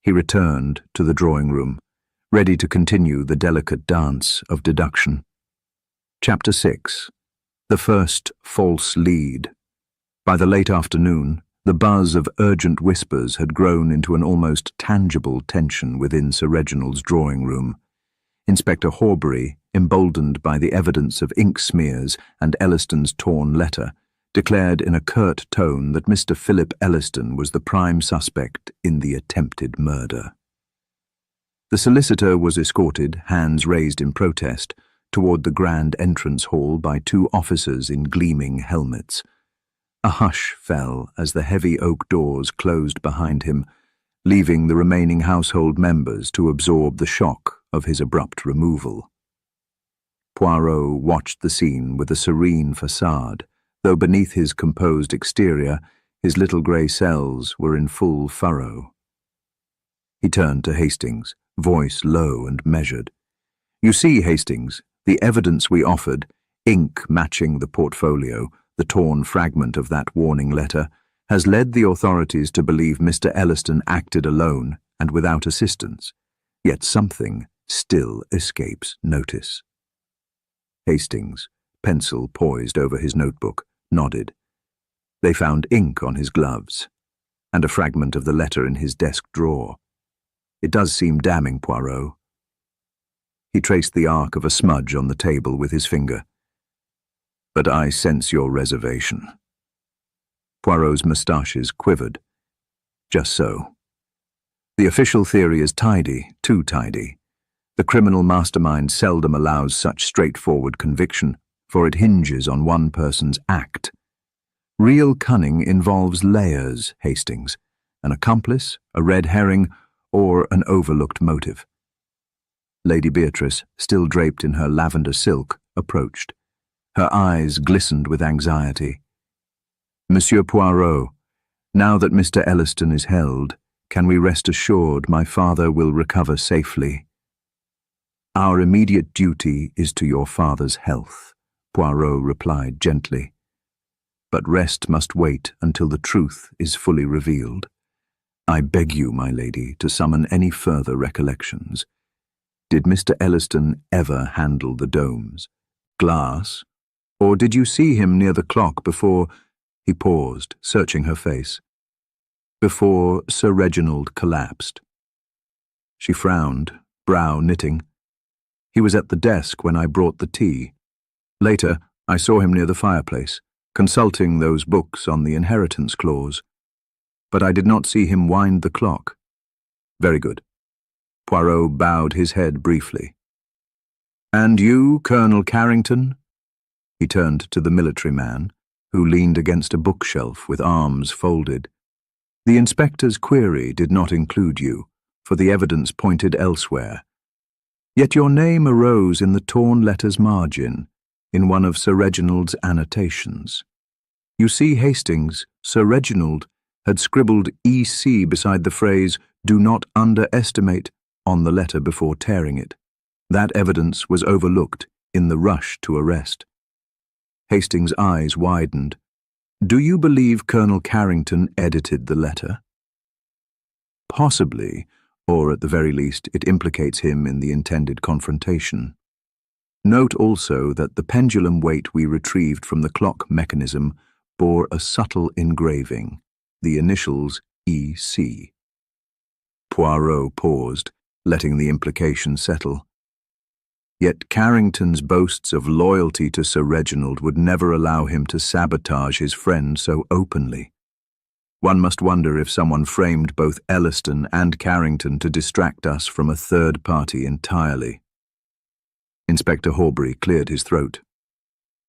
he returned to the drawing room, ready to continue the delicate dance of deduction. Chapter 6. The First False Lead. By the late afternoon, the buzz of urgent whispers had grown into an almost tangible tension within Sir Reginald's drawing room. Inspector Horbury, emboldened by the evidence of ink smears and Elliston's torn letter, declared in a curt tone that Mr. Philip Elliston was the prime suspect in the attempted murder. The solicitor was escorted, hands raised in protest, toward the grand entrance hall by two officers in gleaming helmets. A hush fell as the heavy oak doors closed behind him, leaving the remaining household members to absorb the shock of his abrupt removal. Poirot watched the scene with a serene facade, though beneath his composed exterior, his little grey cells were in full furrow. He turned to Hastings, voice low and measured. "You see, Hastings, the evidence we offered, ink matching the portfolio, the torn fragment of that warning letter, has led the authorities to believe Mr. Elliston acted alone and without assistance. Yet something still escapes notice." Hastings, pencil poised over his notebook, nodded. They found ink on his gloves, and a fragment of the letter in his desk drawer. "It does seem damning, Poirot." He traced the arc of a smudge on the table with his finger. "But I sense your reservation." Poirot's moustaches quivered. "Just so. The official theory is tidy, too tidy. The criminal mastermind seldom allows such straightforward conviction, for it hinges on one person's act. Real cunning involves layers, Hastings, an accomplice, a red herring, or an overlooked motive." Lady Beatrice, still draped in her lavender silk, approached. Her eyes glistened with anxiety. "Monsieur Poirot, now that Mr. Elliston is held, can we rest assured my father will recover safely?" "Our immediate duty is to your father's health," Poirot replied gently. "But rest must wait until the truth is fully revealed. I beg you, my lady, to summon any further recollections. Did Mr. Elliston ever handle the domes? Glass? Or did you see him near the clock before—" He paused, searching her face. "Before Sir Reginald collapsed?" She frowned, brow knitting. "He was at the desk when I brought the tea. Later, I saw him near the fireplace, consulting those books on the inheritance clause. But I did not see him wind the clock." "Very good." Poirot bowed his head briefly. "And you, Colonel Carrington?" He turned to the military man, who leaned against a bookshelf with arms folded. "The inspector's query did not include you, for the evidence pointed elsewhere. Yet your name arose in the torn letter's margin, in one of Sir Reginald's annotations. You see, Hastings, Sir Reginald had scribbled EC beside the phrase, 'Do not underestimate,' on the letter before tearing it. That evidence was overlooked in the rush to arrest." Hastings' eyes widened. "Do you believe Colonel Carrington edited the letter?" "Possibly, or at the very least it implicates him in the intended confrontation. Note also that the pendulum weight we retrieved from the clock mechanism bore a subtle engraving, the initials E.C. Poirot paused, letting the implication settle. Yet Carrington's boasts of loyalty to Sir Reginald would never allow him to sabotage his friend so openly. One must wonder if someone framed both Elliston and Carrington to distract us from a third party entirely. Inspector Horbury cleared his throat.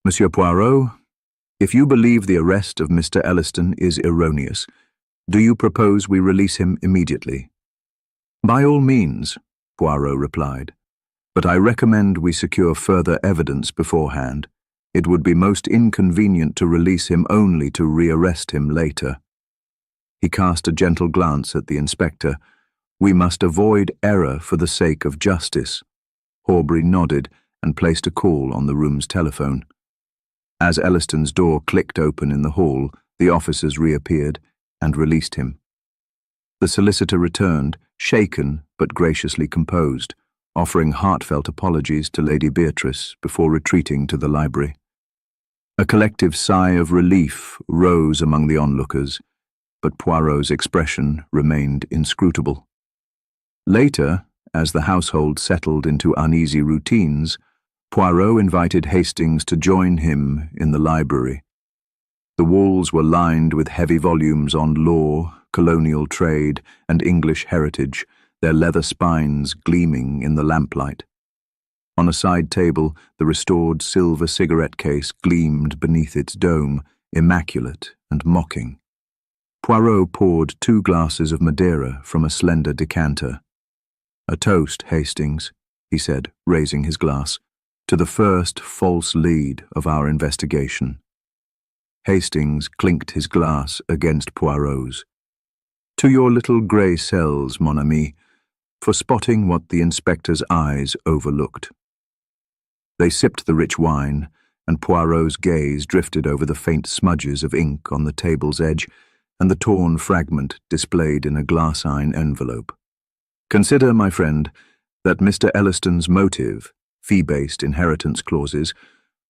Monsieur Poirot, if you believe the arrest of Mr. Elliston is erroneous, do you propose we release him immediately? By all means, Poirot replied, but I recommend we secure further evidence beforehand. It would be most inconvenient to release him only to rearrest him later. He cast a gentle glance at the inspector. We must avoid error for the sake of justice. Horbury nodded and placed a call on the room's telephone. As Elliston's door clicked open in the hall, the officers reappeared and released him. The solicitor returned, shaken but graciously composed, offering heartfelt apologies to Lady Beatrice before retreating to the library. A collective sigh of relief rose among the onlookers, but Poirot's expression remained inscrutable. Later, as the household settled into uneasy routines, Poirot invited Hastings to join him in the library. The walls were lined with heavy volumes on law, colonial trade, and English heritage, their leather spines gleaming in the lamplight. On a side table, the restored silver cigarette case gleamed beneath its dome, immaculate and mocking. Poirot poured 2 glasses of Madeira from a slender decanter. A toast, Hastings, he said, raising his glass, to the first false lead of our investigation. Hastings clinked his glass against Poirot's. To your little grey cells, mon ami, for spotting what the inspector's eyes overlooked. They sipped the rich wine, and Poirot's gaze drifted over the faint smudges of ink on the table's edge and the torn fragment displayed in a glassine envelope. Consider, my friend, that Mr. Elliston's motive, fee-based inheritance clauses,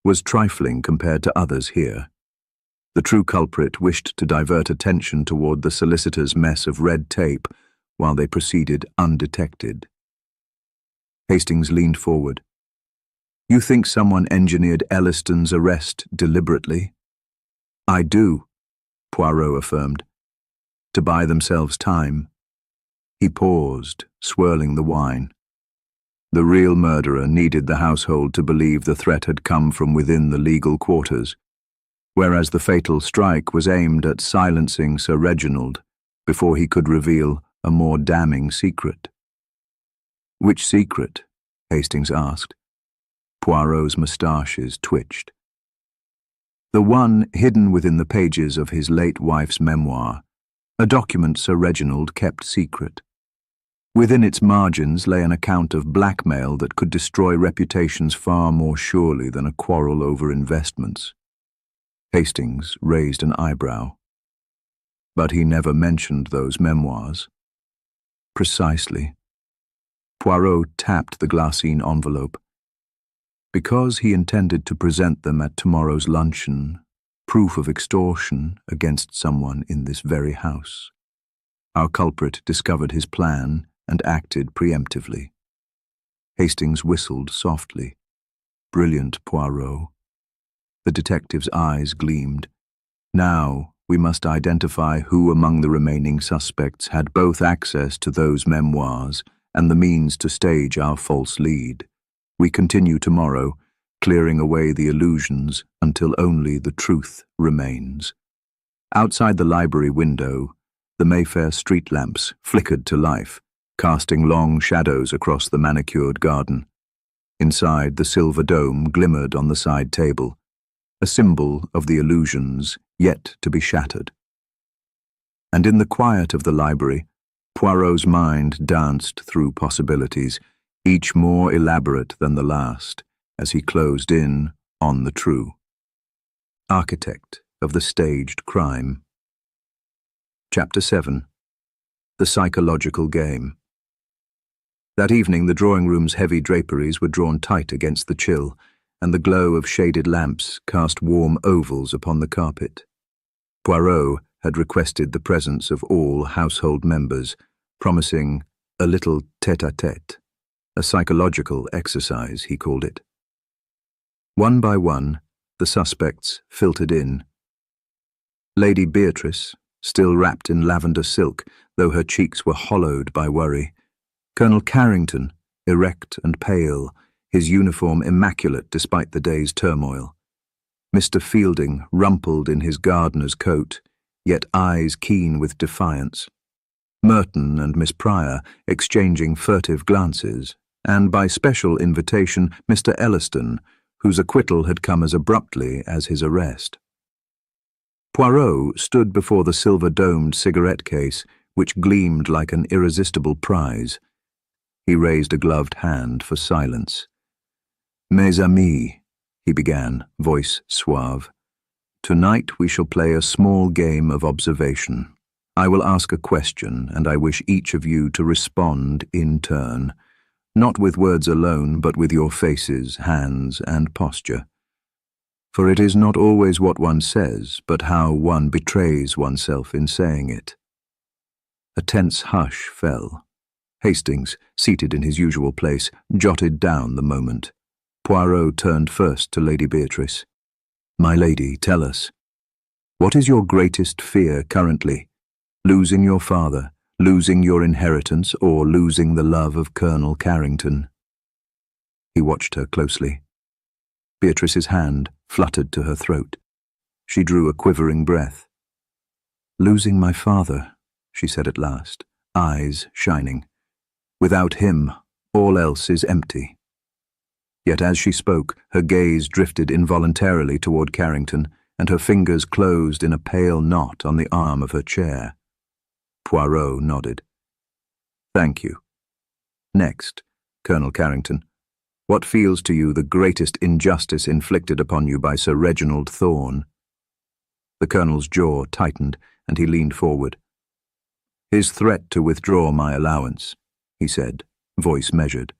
was trifling compared to others here. The true culprit wished to divert attention toward the solicitor's mess of red tape while they proceeded undetected. Hastings leaned forward. You think someone engineered Elliston's arrest deliberately? I do, Poirot affirmed. To buy themselves time. He paused, swirling the wine. The real murderer needed the household to believe the threat had come from within the legal quarters, whereas the fatal strike was aimed at silencing Sir Reginald before he could reveal a more damning secret. Which secret? Hastings asked. Poirot's moustaches twitched. The one hidden within the pages of his late wife's memoir, a document Sir Reginald kept secret. Within its margins lay an account of blackmail that could destroy reputations far more surely than a quarrel over investments. Hastings raised an eyebrow. But he never mentioned those memoirs. Precisely. Poirot tapped the glassine envelope. Because he intended to present them at tomorrow's luncheon, proof of extortion against someone in this very house. Our culprit discovered his plan and acted preemptively. Hastings whistled softly. Brilliant, Poirot. The detective's eyes gleamed. Now we must identify who among the remaining suspects had both access to those memoirs and the means to stage our false lead. We continue tomorrow, clearing away the illusions until only the truth remains. Outside the library window, the Mayfair street lamps flickered to life, casting long shadows across the manicured garden. Inside, the silver dome glimmered on the side table, a symbol of the illusions yet to be shattered. And in the quiet of the library, Poirot's mind danced through possibilities, each more elaborate than the last, as he closed in on the true architect of the staged crime. Chapter 7. The Psychological Game. That evening the drawing-room's heavy draperies were drawn tight against the chill, and the glow of shaded lamps cast warm ovals upon the carpet. Poirot had requested the presence of all household members, promising a little tête-à-tête, a psychological exercise, he called it. One by one, the suspects filtered in. Lady Beatrice, still wrapped in lavender silk, though her cheeks were hollowed by worry. Colonel Carrington, erect and pale, his uniform immaculate despite the day's turmoil. Mr. Fielding, rumpled in his gardener's coat, yet eyes keen with defiance. Merton and Miss Pryor exchanging furtive glances, and by special invitation Mr. Elliston, whose acquittal had come as abruptly as his arrest. Poirot stood before the silver-domed cigarette case, which gleamed like an irresistible prize. He raised a gloved hand for silence. "Mes amis," he began, voice suave. "Tonight we shall play a small game of observation. I will ask a question, and I wish each of you to respond in turn, not with words alone, but with your faces, hands, and posture. For it is not always what one says, but how one betrays oneself in saying it." A tense hush fell. Hastings, seated in his usual place, jotted down the moment. Poirot turned first to Lady Beatrice. "My lady, tell us, what is your greatest fear currently? Losing your father, losing your inheritance, or losing the love of Colonel Carrington?" He watched her closely. Beatrice's hand fluttered to her throat. She drew a quivering breath. "Losing my father," she said at last, eyes shining. "Without him, all else is empty." Yet as she spoke, her gaze drifted involuntarily toward Carrington, and her fingers closed in a pale knot on the arm of her chair. Poirot nodded. "Thank you. Next, Colonel Carrington, what feels to you the greatest injustice inflicted upon you by Sir Reginald Thorn?" The Colonel's jaw tightened, and he leaned forward. "His threat to withdraw my allowance," he said, voice measured.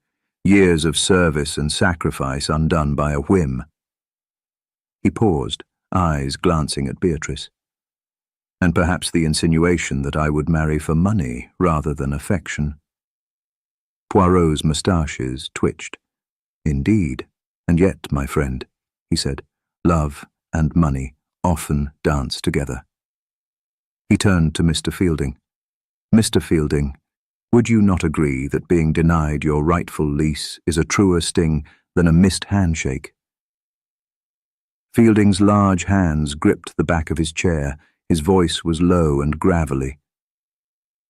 "Years of service and sacrifice undone by a whim." He paused, eyes glancing at Beatrice. "And perhaps the insinuation that I would marry for money rather than affection." Poirot's moustaches twitched. "Indeed, and yet, my friend," he said, "love and money often dance together." He turned to Mr. Fielding. "Mr. Fielding, would you not agree that being denied your rightful lease is a truer sting than a missed handshake?" Fielding's large hands gripped the back of his chair. His voice was low and gravelly.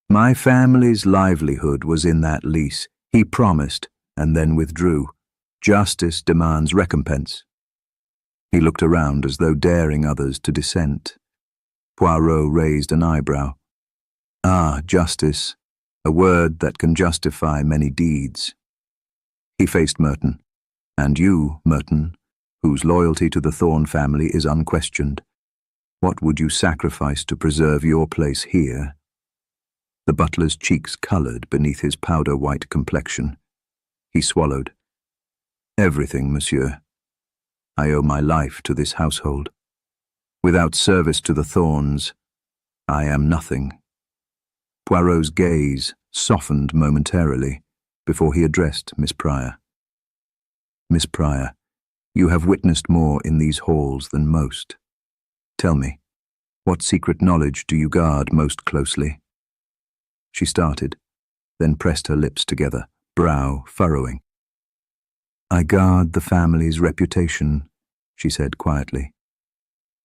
"My family's livelihood was in that lease. He promised, and then withdrew. Justice demands recompense." He looked around as though daring others to dissent. Poirot raised an eyebrow. "Ah, justice, a word that can justify many deeds." He faced Merton. "And you, Merton, whose loyalty to the Thorn family is unquestioned. What would you sacrifice to preserve your place here?" The butler's cheeks coloured beneath his powder-white complexion. He swallowed. "Everything, monsieur. I owe my life to this household. Without service to the Thorns, I am nothing." Poirot's gaze softened momentarily before he addressed Miss Pryor. "Miss Pryor, you have witnessed more in these halls than most. Tell me, what secret knowledge do you guard most closely?" She started, then pressed her lips together, brow furrowing. "I guard the family's reputation," she said quietly.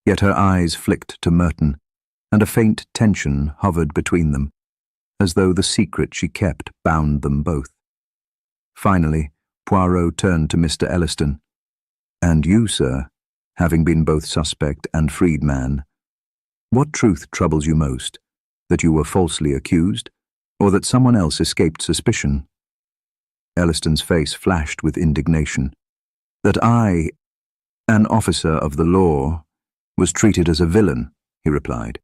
Yet her eyes flicked to Merton, and a faint tension hovered between them, as though the secret she kept bound them both. Finally, Poirot turned to Mr. Elliston. "And you, sir, having been both suspect and freedman, what truth troubles you most, that you were falsely accused, or that someone else escaped suspicion?" Elliston's face flashed with indignation. "That I, an officer of the law, was treated as a villain," he replied.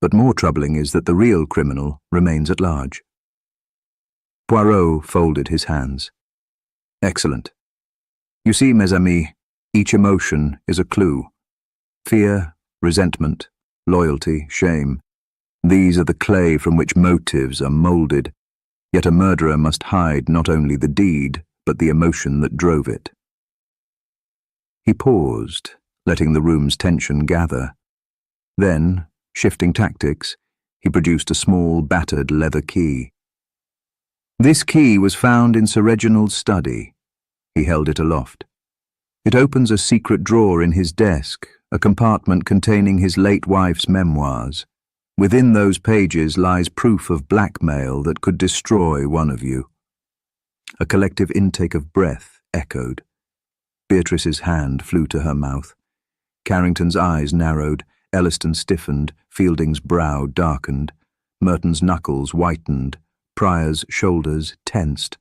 "But more troubling is that the real criminal remains at large." Poirot folded his hands. "Excellent. You see, mes amis, each emotion is a clue. Fear, resentment, loyalty, shame. These are the clay from which motives are moulded, yet a murderer must hide not only the deed, but the emotion that drove it. He paused, letting the room's tension gather. Then, shifting tactics, he produced a small, battered leather key. This key was found in Sir Reginald's study. He held it aloft. It opens a secret drawer in his desk, a compartment containing his late wife's memoirs. Within those pages lies proof of blackmail that could destroy one of you. A collective intake of breath echoed. Beatrice's hand flew to her mouth. Carrington's eyes narrowed, Elliston stiffened, Fielding's brow darkened, Merton's knuckles whitened, Prior's shoulders tensed.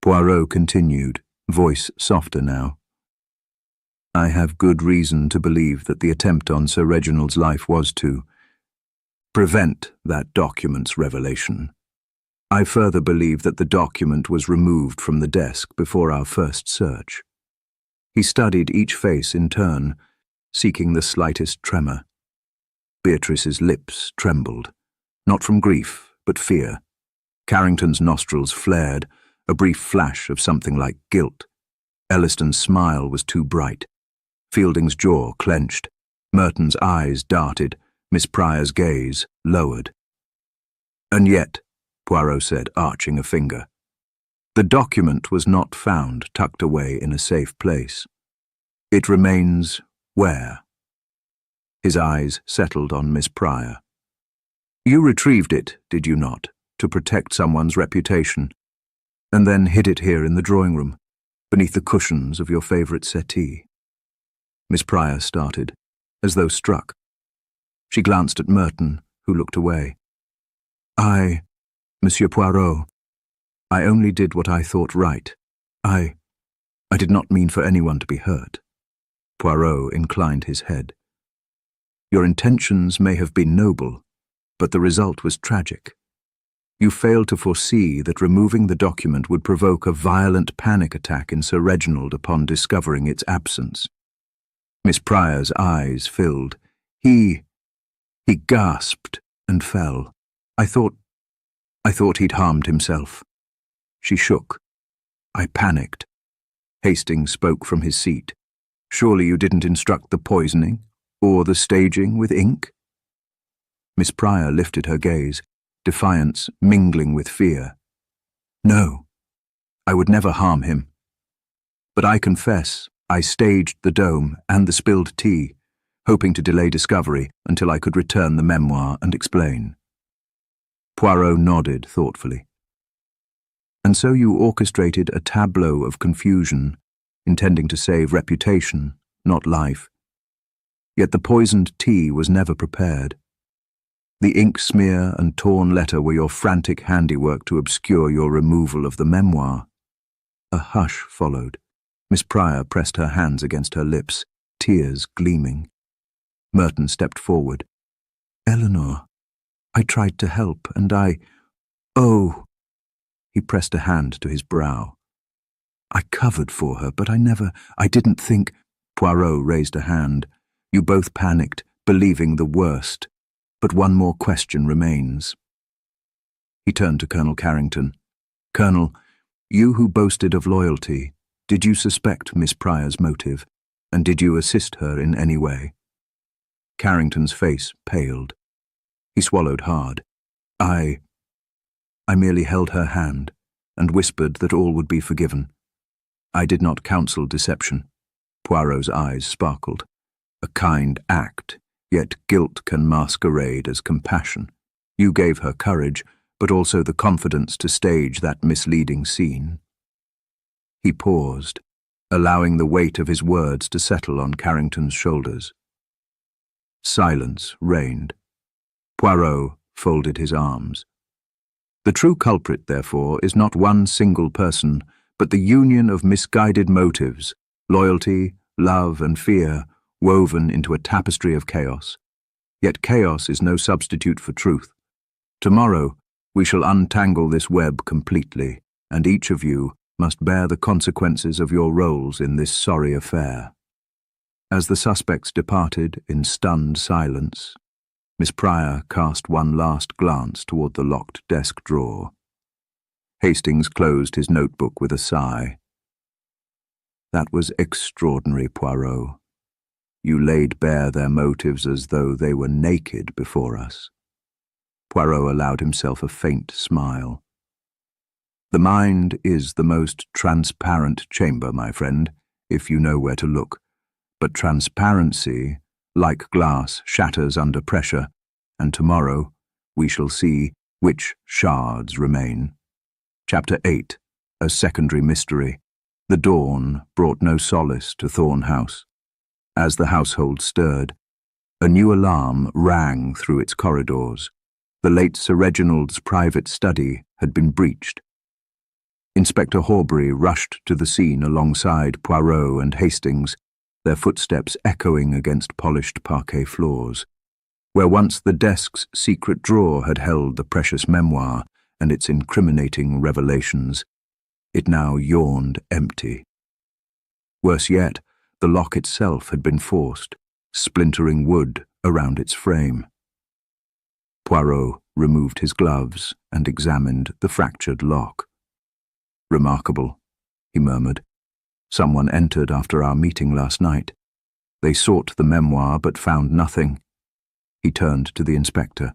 Poirot continued, voice softer now. I have good reason to believe that the attempt on Sir Reginald's life was to prevent that document's revelation. I further believe that the document was removed from the desk before our first search. He studied each face in turn, seeking the slightest tremor. Beatrice's lips trembled, not from grief, but fear. Carrington's nostrils flared, a brief flash of something like guilt. Elliston's smile was too bright. Fielding's jaw clenched. Merton's eyes darted. Miss Prior's gaze lowered. And yet, Poirot said, arching a finger, the document was not found tucked away in a safe place. It remains where? His eyes settled on Miss Prior. You retrieved it, did you not, to protect someone's reputation, and then hid it here in the drawing room, beneath the cushions of your favourite settee? Miss Prior started, as though struck. She glanced at Merton, who looked away. Monsieur Poirot, I only did what I thought right. I did not mean for anyone to be hurt. Poirot inclined his head. Your intentions may have been noble, but the result was tragic. You failed to foresee that removing the document would provoke a violent panic attack in Sir Reginald upon discovering its absence. Miss Prior's eyes filled. He gasped and fell. I thought he'd harmed himself. She shook. I panicked. Hastings spoke from his seat. Surely you didn't instruct the poisoning, or the staging with ink? Miss Prior lifted her gaze, defiance mingling with fear. No, I would never harm him. But I confess, I staged the dome and the spilled tea, hoping to delay discovery until I could return the memoir and explain. Poirot nodded thoughtfully. And so you orchestrated a tableau of confusion, intending to save reputation, not life. Yet the poisoned tea was never prepared. The ink smear and torn letter were your frantic handiwork to obscure your removal of the memoir. A hush followed. Miss Prior pressed her hands against her lips, tears gleaming. Merton stepped forward. Eleanor, I tried to help, and oh! He pressed a hand to his brow. I covered for her, but I didn't think. Poirot raised a hand. You both panicked, believing the worst. But one more question remains. He turned to Colonel Carrington. Colonel, you who boasted of loyalty, did you suspect Miss Prior's motive, and did you assist her in any way? Carrington's face paled. He swallowed hard. I merely held her hand and whispered that all would be forgiven. I did not counsel deception. Poirot's eyes sparkled. A kind act, yet guilt can masquerade as compassion. You gave her courage, but also the confidence to stage that misleading scene. He paused, allowing the weight of his words to settle on Carrington's shoulders. Silence reigned. Poirot folded his arms. The true culprit, therefore, is not one single person, but the union of misguided motives, loyalty, love, and fear, woven into a tapestry of chaos. Yet chaos is no substitute for truth. Tomorrow, we shall untangle this web completely, and each of you must bear the consequences of your roles in this sorry affair. As the suspects departed in stunned silence, Miss Pryor cast one last glance toward the locked desk drawer. Hastings closed his notebook with a sigh. That was extraordinary, Poirot. You laid bare their motives as though they were naked before us. Poirot allowed himself a faint smile. The mind is the most transparent chamber, my friend, if you know where to look. But transparency, like glass, shatters under pressure, and tomorrow we shall see which shards remain. Chapter 8. A Secondary Mystery. The dawn brought no solace to Thorn House. As the household stirred, a new alarm rang through its corridors. The late Sir Reginald's private study had been breached. Inspector Horbury rushed to the scene alongside Poirot and Hastings, their footsteps echoing against polished parquet floors. Where once the desk's secret drawer had held the precious memoir and its incriminating revelations, it now yawned empty. Worse yet, the lock itself had been forced, splintering wood around its frame. Poirot removed his gloves and examined the fractured lock. Remarkable, he murmured. Someone entered after our meeting last night. They sought the memoir but found nothing. He turned to the inspector.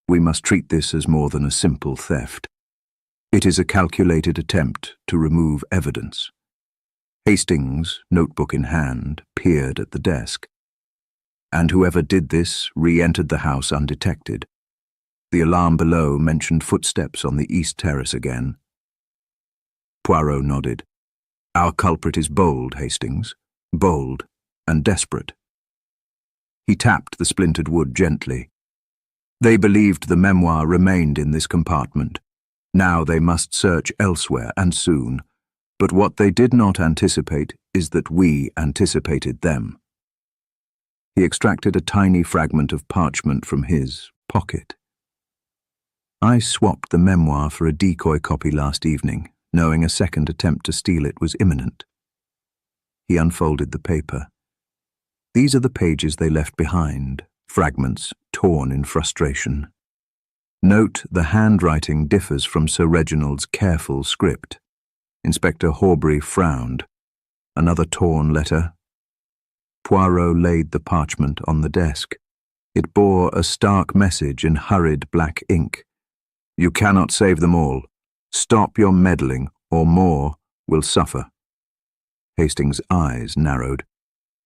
We must treat this as more than a simple theft. It is a calculated attempt to remove evidence. Hastings, notebook in hand, peered at the desk. And whoever did this re-entered the house undetected. The alarm below mentioned footsteps on the east terrace again. Poirot nodded. Our culprit is bold, Hastings. Bold and desperate. He tapped the splintered wood gently. They believed the memoir remained in this compartment. Now they must search elsewhere, and soon. But what they did not anticipate is that we anticipated them. He extracted a tiny fragment of parchment from his pocket. I swapped the memoir for a decoy copy last evening, knowing a second attempt to steal it was imminent. He unfolded the paper. These are the pages they left behind, fragments torn in frustration. Note the handwriting differs from Sir Reginald's careful script. Inspector Horbury frowned. Another torn letter. Poirot laid the parchment on the desk. It bore a stark message in hurried black ink. You cannot save them all. Stop your meddling, or more will suffer. Hastings' eyes narrowed.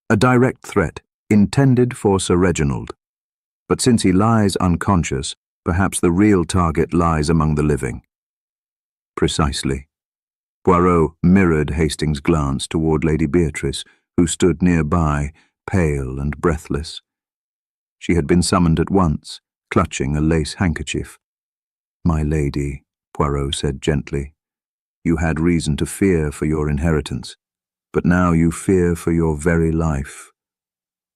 A direct threat, intended for Sir Reginald. But since he lies unconscious, perhaps the real target lies among the living. Precisely. Poirot mirrored Hastings' glance toward Lady Beatrice, who stood nearby, pale and breathless. She had been summoned at once, clutching a lace handkerchief. My lady, Poirot said gently, you had reason to fear for your inheritance, but now you fear for your very life.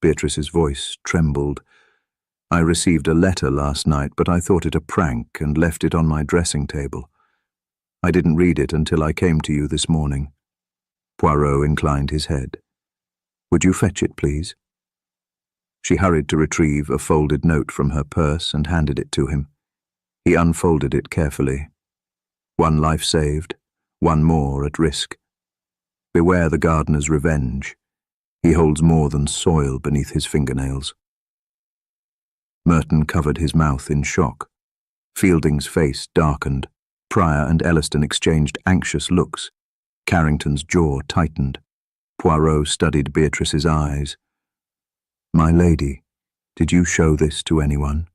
Beatrice's voice trembled. I received a letter last night, but I thought it a prank and left it on my dressing table. I didn't read it until I came to you this morning. Poirot inclined his head. Would you fetch it, please? She hurried to retrieve a folded note from her purse and handed it to him. He unfolded it carefully. One life saved, one more at risk. Beware the gardener's revenge. He holds more than soil beneath his fingernails. Merton covered his mouth in shock. Fielding's face darkened. Pryor and Elliston exchanged anxious looks. Carrington's jaw tightened. Poirot studied Beatrice's eyes. My lady, did you show this to anyone?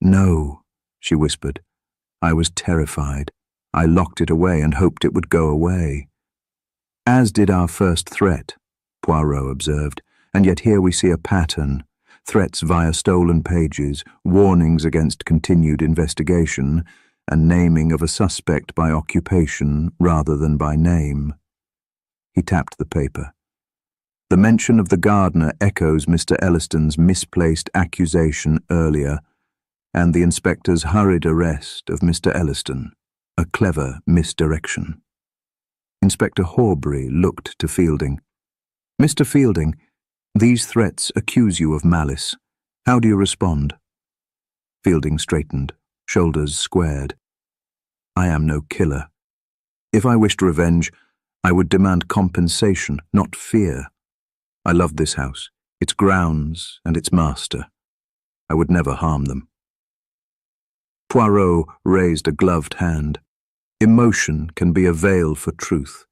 No, she whispered. I was terrified. I locked it away and hoped it would go away. As did our first threat, Poirot observed, and yet here we see a pattern. Threats via stolen pages, warnings against continued investigation, and naming of a suspect by occupation rather than by name. He tapped the paper. The mention of the gardener echoes Mr. Elliston's misplaced accusation earlier, and the inspector's hurried arrest of Mr. Elliston, a clever misdirection. Inspector Horbury looked to Fielding. Mr. Fielding, These threats accuse you of malice. How do you respond? Fielding straightened, shoulders squared. I am no killer. If I wished revenge, I would demand compensation, not fear. I love this house, its grounds, and its master. I would never harm them. Poirot raised a gloved hand. Emotion can be a veil for truth,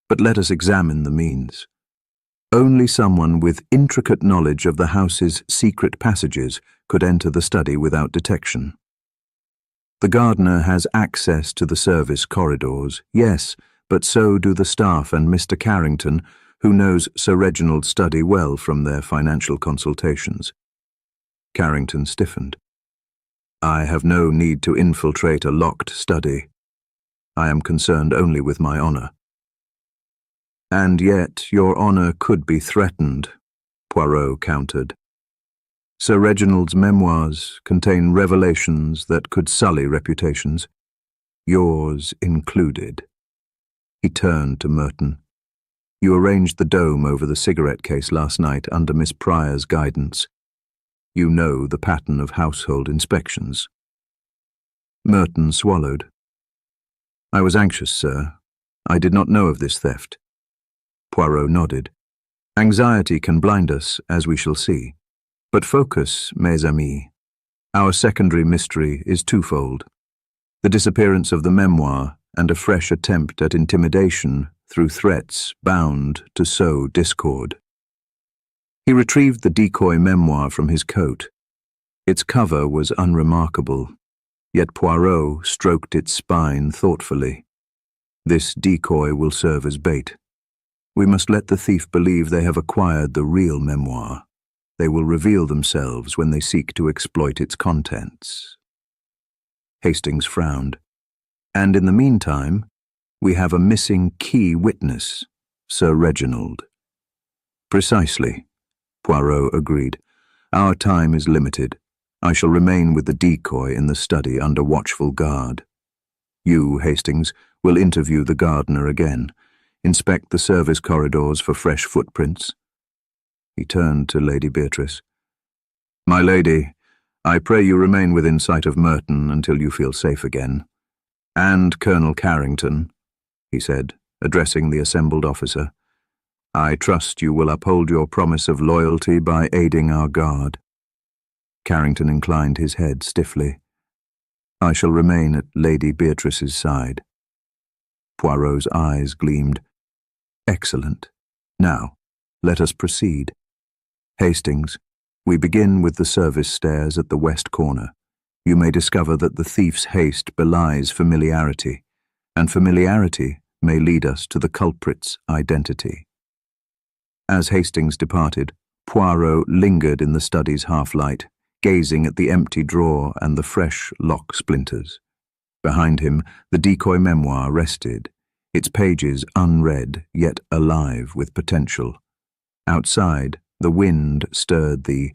but let us examine the means. Only someone with intricate knowledge of the house's secret passages could enter the study without detection. The gardener has access to the service corridors, yes, but so do the staff and Mr. Carrington, who knows Sir Reginald's study well from their financial consultations. Carrington stiffened. I have no need to infiltrate a locked study. I am concerned only with my honor. And yet your honor could be threatened, Poirot countered. Sir Reginald's memoirs contain revelations that could sully reputations, yours included. He turned to Merton. You arranged the dome over the cigarette case last night under Miss Pryor's guidance. You know the pattern of household inspections. Merton swallowed. I was anxious, sir. I did not know of this theft. Poirot nodded. Anxiety can blind us, as we shall see. But focus, mes amis. Our secondary mystery is twofold. The disappearance of the memoir and a fresh attempt at intimidation through threats bound to sow discord. He retrieved the decoy memoir from his coat. Its cover was unremarkable, yet Poirot stroked its spine thoughtfully. This decoy will serve as bait. We must let the thief believe they have acquired the real memoir. They will reveal themselves when they seek to exploit its contents. Hastings frowned. And in the meantime, we have a missing key witness, Sir Reginald. Precisely, Poirot agreed. Our time is limited. I shall remain with the decoy in the study under watchful guard. You, Hastings, will interview the gardener again. Inspect the service corridors for fresh footprints. He turned to Lady Beatrice. My lady, I pray you remain within sight of Merton until you feel safe again. And Colonel Carrington, he said, addressing the assembled officer, I trust you will uphold your promise of loyalty by aiding our guard. Carrington inclined his head stiffly. I shall remain at Lady Beatrice's side. Poirot's eyes gleamed. Excellent. Now, let us proceed. Hastings, we begin with the service stairs at the west corner. You may discover that the thief's haste belies familiarity, and familiarity may lead us to the culprit's identity. As Hastings departed, Poirot lingered in the study's half-light, gazing at the empty drawer and the fresh lock splinters. Behind him, the decoy memoir rested, its pages unread yet alive with potential. Outside, the wind stirred the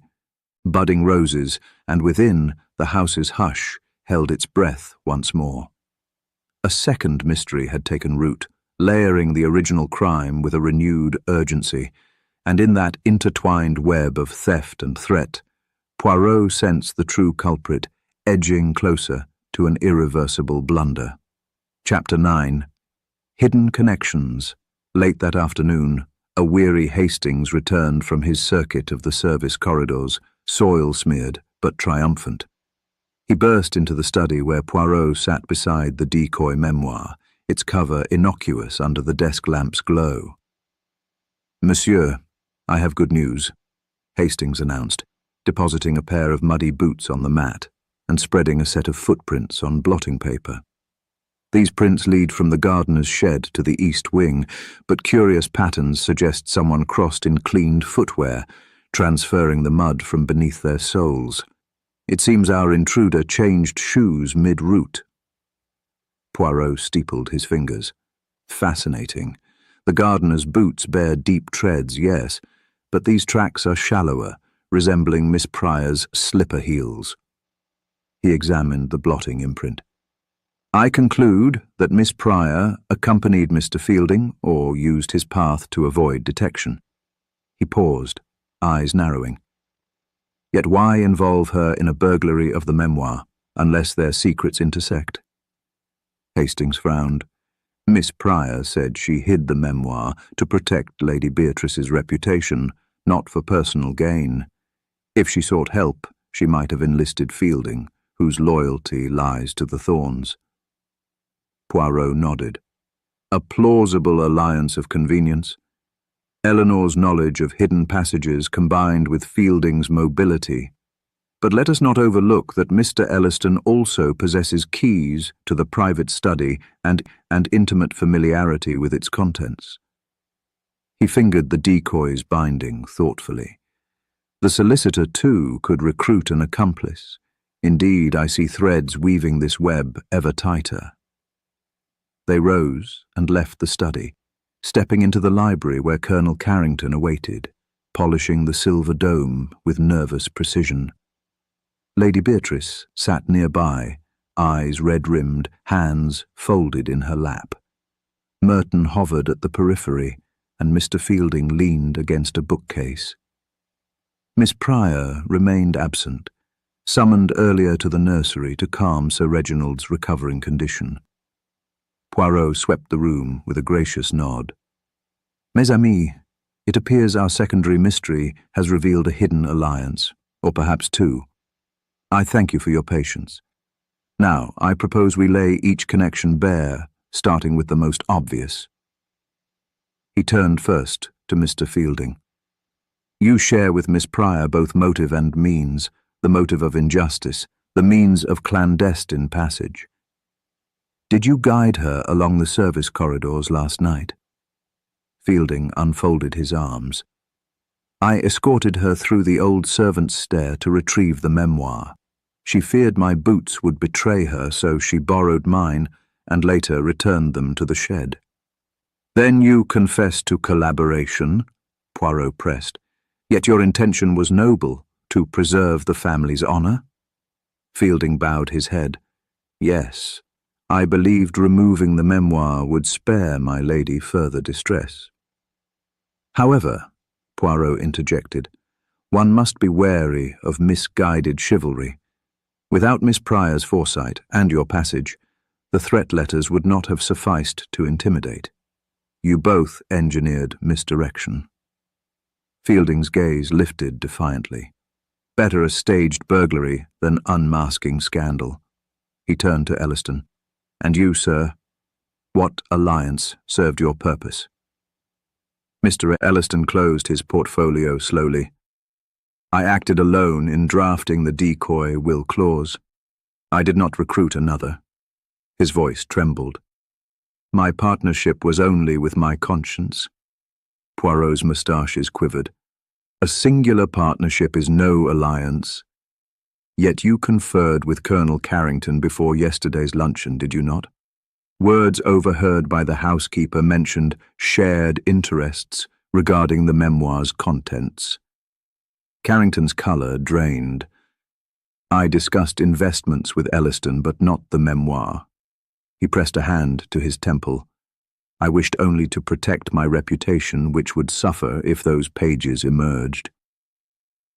budding roses, and within, the house's hush held its breath once more. A second mystery had taken root, layering the original crime with a renewed urgency, and in that intertwined web of theft and threat, Poirot sensed the true culprit edging closer to an irreversible blunder. Chapter 9. Hidden Connections. Late that afternoon, a weary Hastings returned from his circuit of the service corridors, soil-smeared but triumphant. He burst into the study where Poirot sat beside the decoy memoir, its cover innocuous under the desk lamp's glow. Monsieur, I have good news, Hastings announced, depositing a pair of muddy boots on the mat and spreading a set of footprints on blotting paper. These prints lead from the gardener's shed to the east wing, but curious patterns suggest someone crossed in cleaned footwear, transferring the mud from beneath their soles. It seems our intruder changed shoes mid-route. Poirot steepled his fingers. Fascinating. The gardener's boots bear deep treads, yes, but these tracks are shallower, resembling Miss Pryor's slipper heels. He examined the blotting imprint. I conclude that Miss Pryor accompanied Mr. Fielding or used his path to avoid detection. He paused. eyes narrowing. Yet why involve her in a burglary of the memoir, unless their secrets intersect? Hastings frowned. Miss Pryor said she hid the memoir to protect Lady Beatrice's reputation, not for personal gain. If she sought help, she might have enlisted Fielding, whose loyalty lies to the Thorns. Poirot nodded. A plausible alliance of convenience. Eleanor's knowledge of hidden passages combined with Fielding's mobility. But let us not overlook that Mr. Elliston also possesses keys to the private study and intimate familiarity with its contents. He fingered the decoy's binding thoughtfully. The solicitor, too, could recruit an accomplice. Indeed, I see threads weaving this web ever tighter. They rose and left the study, stepping into the library where Colonel Carrington awaited, polishing the silver dome with nervous precision. Lady Beatrice sat nearby, eyes red-rimmed, hands folded in her lap. Merton hovered at the periphery, and Mr. Fielding leaned against a bookcase. Miss Pryor remained absent, summoned earlier to the nursery to calm Sir Reginald's recovering condition. Poirot swept the room with a gracious nod. Mes amis, it appears our secondary mystery has revealed a hidden alliance, or perhaps two. I thank you for your patience. Now, I propose we lay each connection bare, starting with the most obvious. He turned first to Mr. Fielding. You share with Miss Pryor both motive and means, the motive of injustice, the means of clandestine passage. Did you guide her along the service corridors last night? Fielding unfolded his arms. I escorted her through the old servant's stair to retrieve the memoir. She feared my boots would betray her, so she borrowed mine and later returned them to the shed. Then you confessed to collaboration, Poirot pressed. Yet your intention was noble, to preserve the family's honor? Fielding bowed his head. Yes. I believed removing the memoir would spare my lady further distress. However, Poirot interjected, one must be wary of misguided chivalry. Without Miss Pryor's foresight and your passage, the threat letters would not have sufficed to intimidate. You both engineered misdirection. Fielding's gaze lifted defiantly. Better a staged burglary than unmasking scandal. He turned to Elliston. And you, sir, what alliance served your purpose? Mr. Elliston closed his portfolio slowly. I acted alone in drafting the decoy will clause. I did not recruit another. His voice trembled. My partnership was only with my conscience. Poirot's moustaches quivered. A singular partnership is no alliance. Yet you conferred with Colonel Carrington before yesterday's luncheon, did you not? Words overheard by the housekeeper mentioned shared interests regarding the memoir's contents. Carrington's colour drained. I discussed investments with Elliston, but not the memoir. He pressed a hand to his temple. I wished only to protect my reputation, which would suffer if those pages emerged.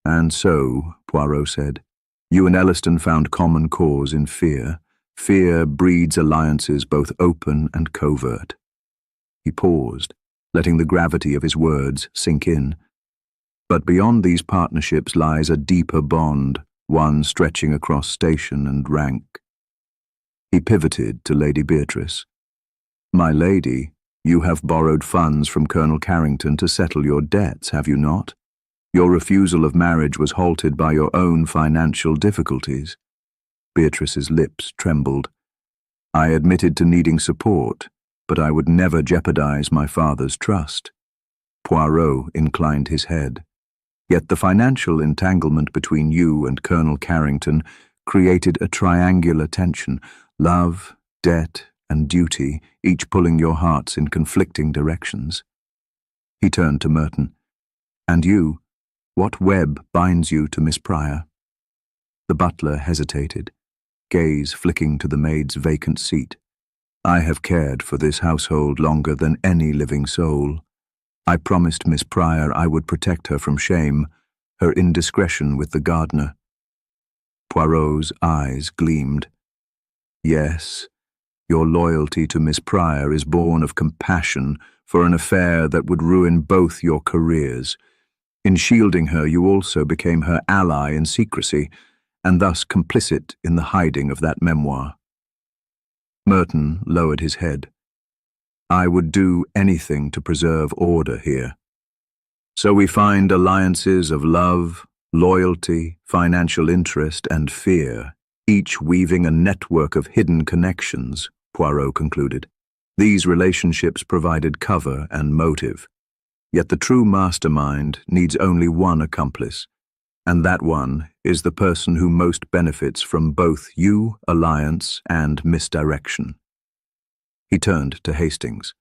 And so, Poirot said, you and Elliston found common cause in fear. Fear breeds alliances both open and covert. He paused, letting the gravity of his words sink in. But beyond these partnerships lies a deeper bond, one stretching across station and rank. He pivoted to Lady Beatrice. My lady, you have borrowed funds from Colonel Carrington to settle your debts, have you not? Your refusal of marriage was halted by your own financial difficulties. Beatrice's lips trembled. I admitted to needing support, but I would never jeopardize my father's trust. Poirot inclined his head. Yet the financial entanglement between you and Colonel Carrington created a triangular tension, love, debt, and duty, each pulling your hearts in conflicting directions. He turned to Merton. And you? What web binds you to Miss Pryor? The butler hesitated, gaze flicking to the maid's vacant seat. I have cared for this household longer than any living soul. I promised Miss Pryor I would protect her from shame, her indiscretion with the gardener. Poirot's eyes gleamed. Yes, your loyalty to Miss Pryor is born of compassion for an affair that would ruin both your careers. In shielding her, you also became her ally in secrecy, and thus complicit in the hiding of that memoir. Merton lowered his head. I would do anything to preserve order here. So we find alliances of love, loyalty, financial interest, and fear, each weaving a network of hidden connections, Poirot concluded. These relationships provided cover and motive. Yet the true mastermind needs only one accomplice, and that one is the person who most benefits from both alliance and misdirection. He turned to Hastings.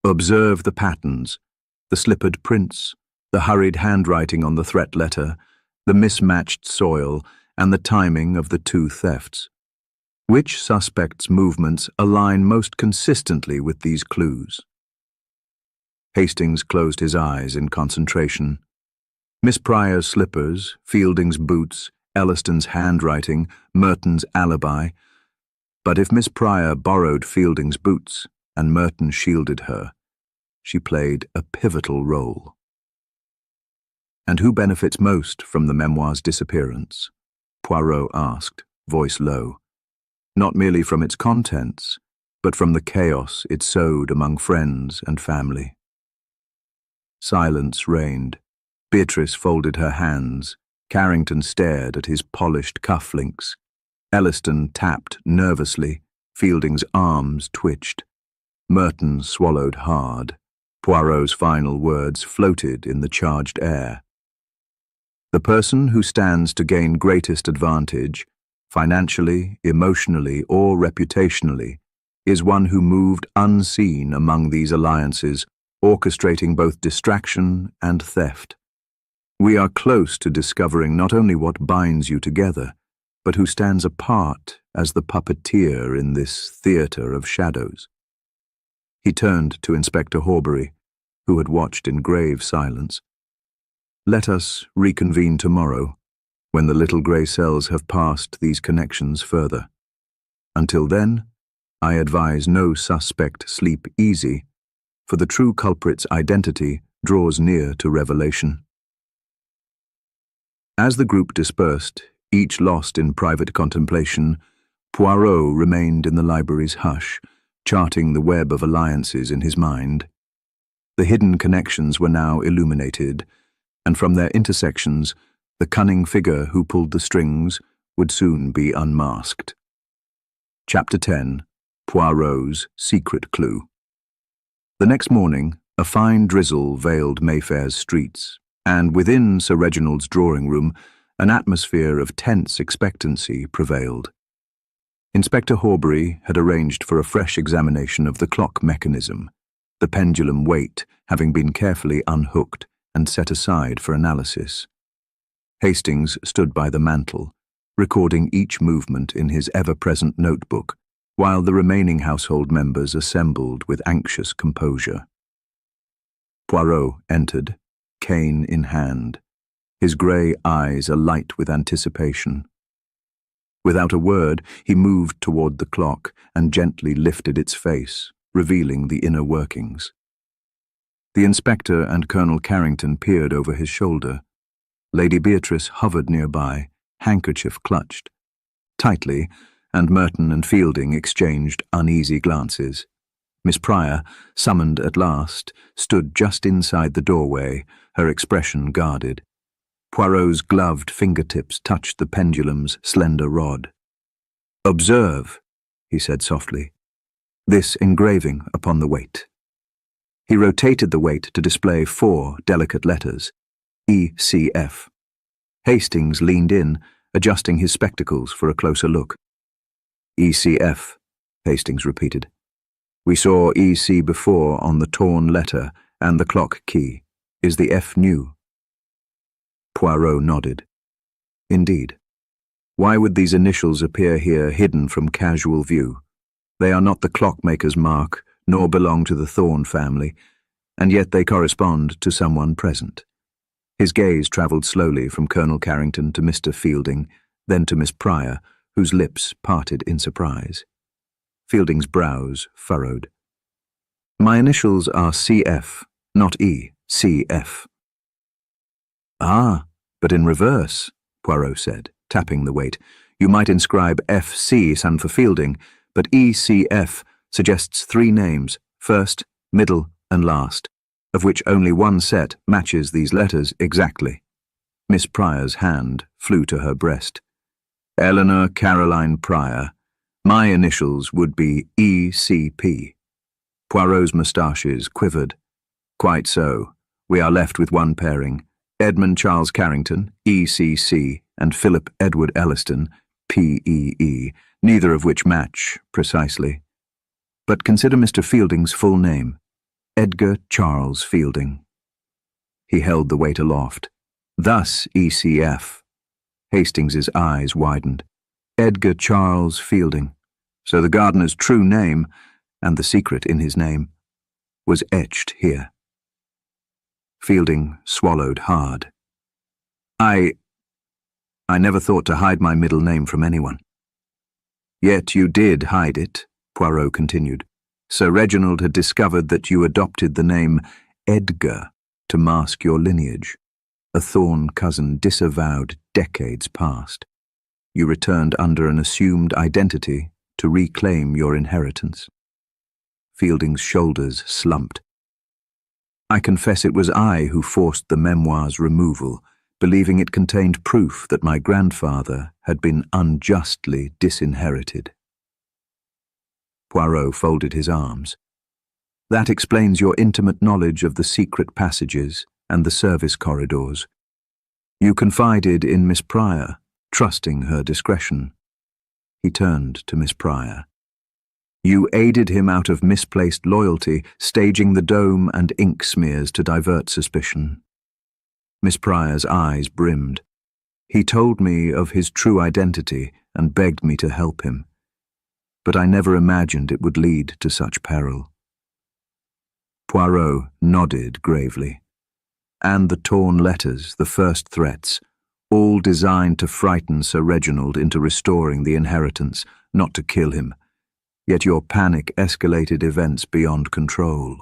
Observe the patterns, the slippered prints, the hurried handwriting on the threat letter, the mismatched soil, and the timing of the two thefts. Which suspect's movements align most consistently with these clues? Hastings closed his eyes in concentration. Miss Pryor's slippers, Fielding's boots, Elliston's handwriting, Merton's alibi. But if Miss Pryor borrowed Fielding's boots and Merton shielded her, she played a pivotal role. And who benefits most from the memoir's disappearance? Poirot asked, voice low. Not merely from its contents, but from the chaos it sowed among friends and family. Silence reigned. Beatrice folded her hands. Carrington stared at his polished cufflinks. Elliston tapped nervously. Fielding's arms twitched. Merton swallowed hard. Poirot's final words floated in the charged air. The person who stands to gain greatest advantage, financially, emotionally, or reputationally, is one who moved unseen among these alliances, orchestrating both distraction and theft. We are close to discovering not only what binds you together, but who stands apart as the puppeteer in this theatre of shadows. He turned to Inspector Horbury, who had watched in grave silence. Let us reconvene tomorrow, when the little grey cells have passed these connections further. Until then, I advise no suspect sleep easy, for the true culprit's identity draws near to revelation. As the group dispersed, each lost in private contemplation, Poirot remained in the library's hush, charting the web of alliances in his mind. The hidden connections were now illuminated, and from their intersections, the cunning figure who pulled the strings would soon be unmasked. Chapter 10. Poirot's Secret Clue. The next morning, a fine drizzle veiled Mayfair's streets, and within Sir Reginald's drawing-room, an atmosphere of tense expectancy prevailed. Inspector Horbury had arranged for a fresh examination of the clock mechanism, the pendulum weight having been carefully unhooked and set aside for analysis. Hastings stood by the mantel, recording each movement in his ever-present notebook, while the remaining household members assembled with anxious composure. Poirot entered, cane in hand, his grey eyes alight with anticipation. Without a word, he moved toward the clock and gently lifted its face, revealing the inner workings. The inspector and Colonel Carrington peered over his shoulder. Lady Beatrice hovered nearby, handkerchief clutched tightly, and Merton and Fielding exchanged uneasy glances. Miss Pryor, summoned at last, stood just inside the doorway, her expression guarded. Poirot's gloved fingertips touched the pendulum's slender rod. "Observe," he said softly, "this engraving upon the weight." He rotated the weight to display 4 delicate letters, ECF. Hastings leaned in, adjusting his spectacles for a closer look. ECF, Hastings repeated. "We saw EC before on the torn letter and the clock key. Is the F new?" Poirot nodded. "Indeed. Why would these initials appear here hidden from casual view? They are not the clockmaker's mark, nor belong to the Thorne family, and yet they correspond to someone present. His gaze travelled slowly from Colonel Carrington to Mr. Fielding, then to Miss Pryor, whose lips parted in surprise. Fielding's brows furrowed. My initials are CF, not E, CF. Ah, but in reverse, Poirot said, tapping the weight. You might inscribe FC, stand for Fielding, but ECF suggests 3 names, first, middle, and last, of which only one set matches these letters exactly. Miss Pryor's hand flew to her breast. Eleanor Caroline Pryor. My initials would be ECP. Poirot's moustaches quivered. Quite so. We are left with one pairing. Edmund Charles Carrington, ECC, and Philip Edward Elliston, PEE, neither of which match precisely. But consider Mr. Fielding's full name, Edgar Charles Fielding. He held the weight aloft. Thus ECF. Hastings's eyes widened. Edgar Charles Fielding. So the gardener's true name, and the secret in his name, was etched here. Fielding swallowed hard. I never thought to hide my middle name from anyone. Yet you did hide it, Poirot continued. Sir Reginald had discovered that you adopted the name Edgar to mask your lineage, a Thorne cousin disavowed decades past. You returned under an assumed identity to reclaim your inheritance. Fielding's shoulders slumped. I confess it was I who forced the memoir's removal, believing it contained proof that my grandfather had been unjustly disinherited. Poirot folded his arms. That explains your intimate knowledge of the secret passages and the service corridors. You confided in Miss Pryor, trusting her discretion. He turned to Miss Pryor. You aided him out of misplaced loyalty, staging the dome and ink smears to divert suspicion. Miss Pryor's eyes brimmed. He told me of his true identity and begged me to help him. But I never imagined it would lead to such peril. Poirot nodded gravely. And the torn letters, the first threats, all designed to frighten Sir Reginald into restoring the inheritance, not to kill him. Yet your panic escalated events beyond control.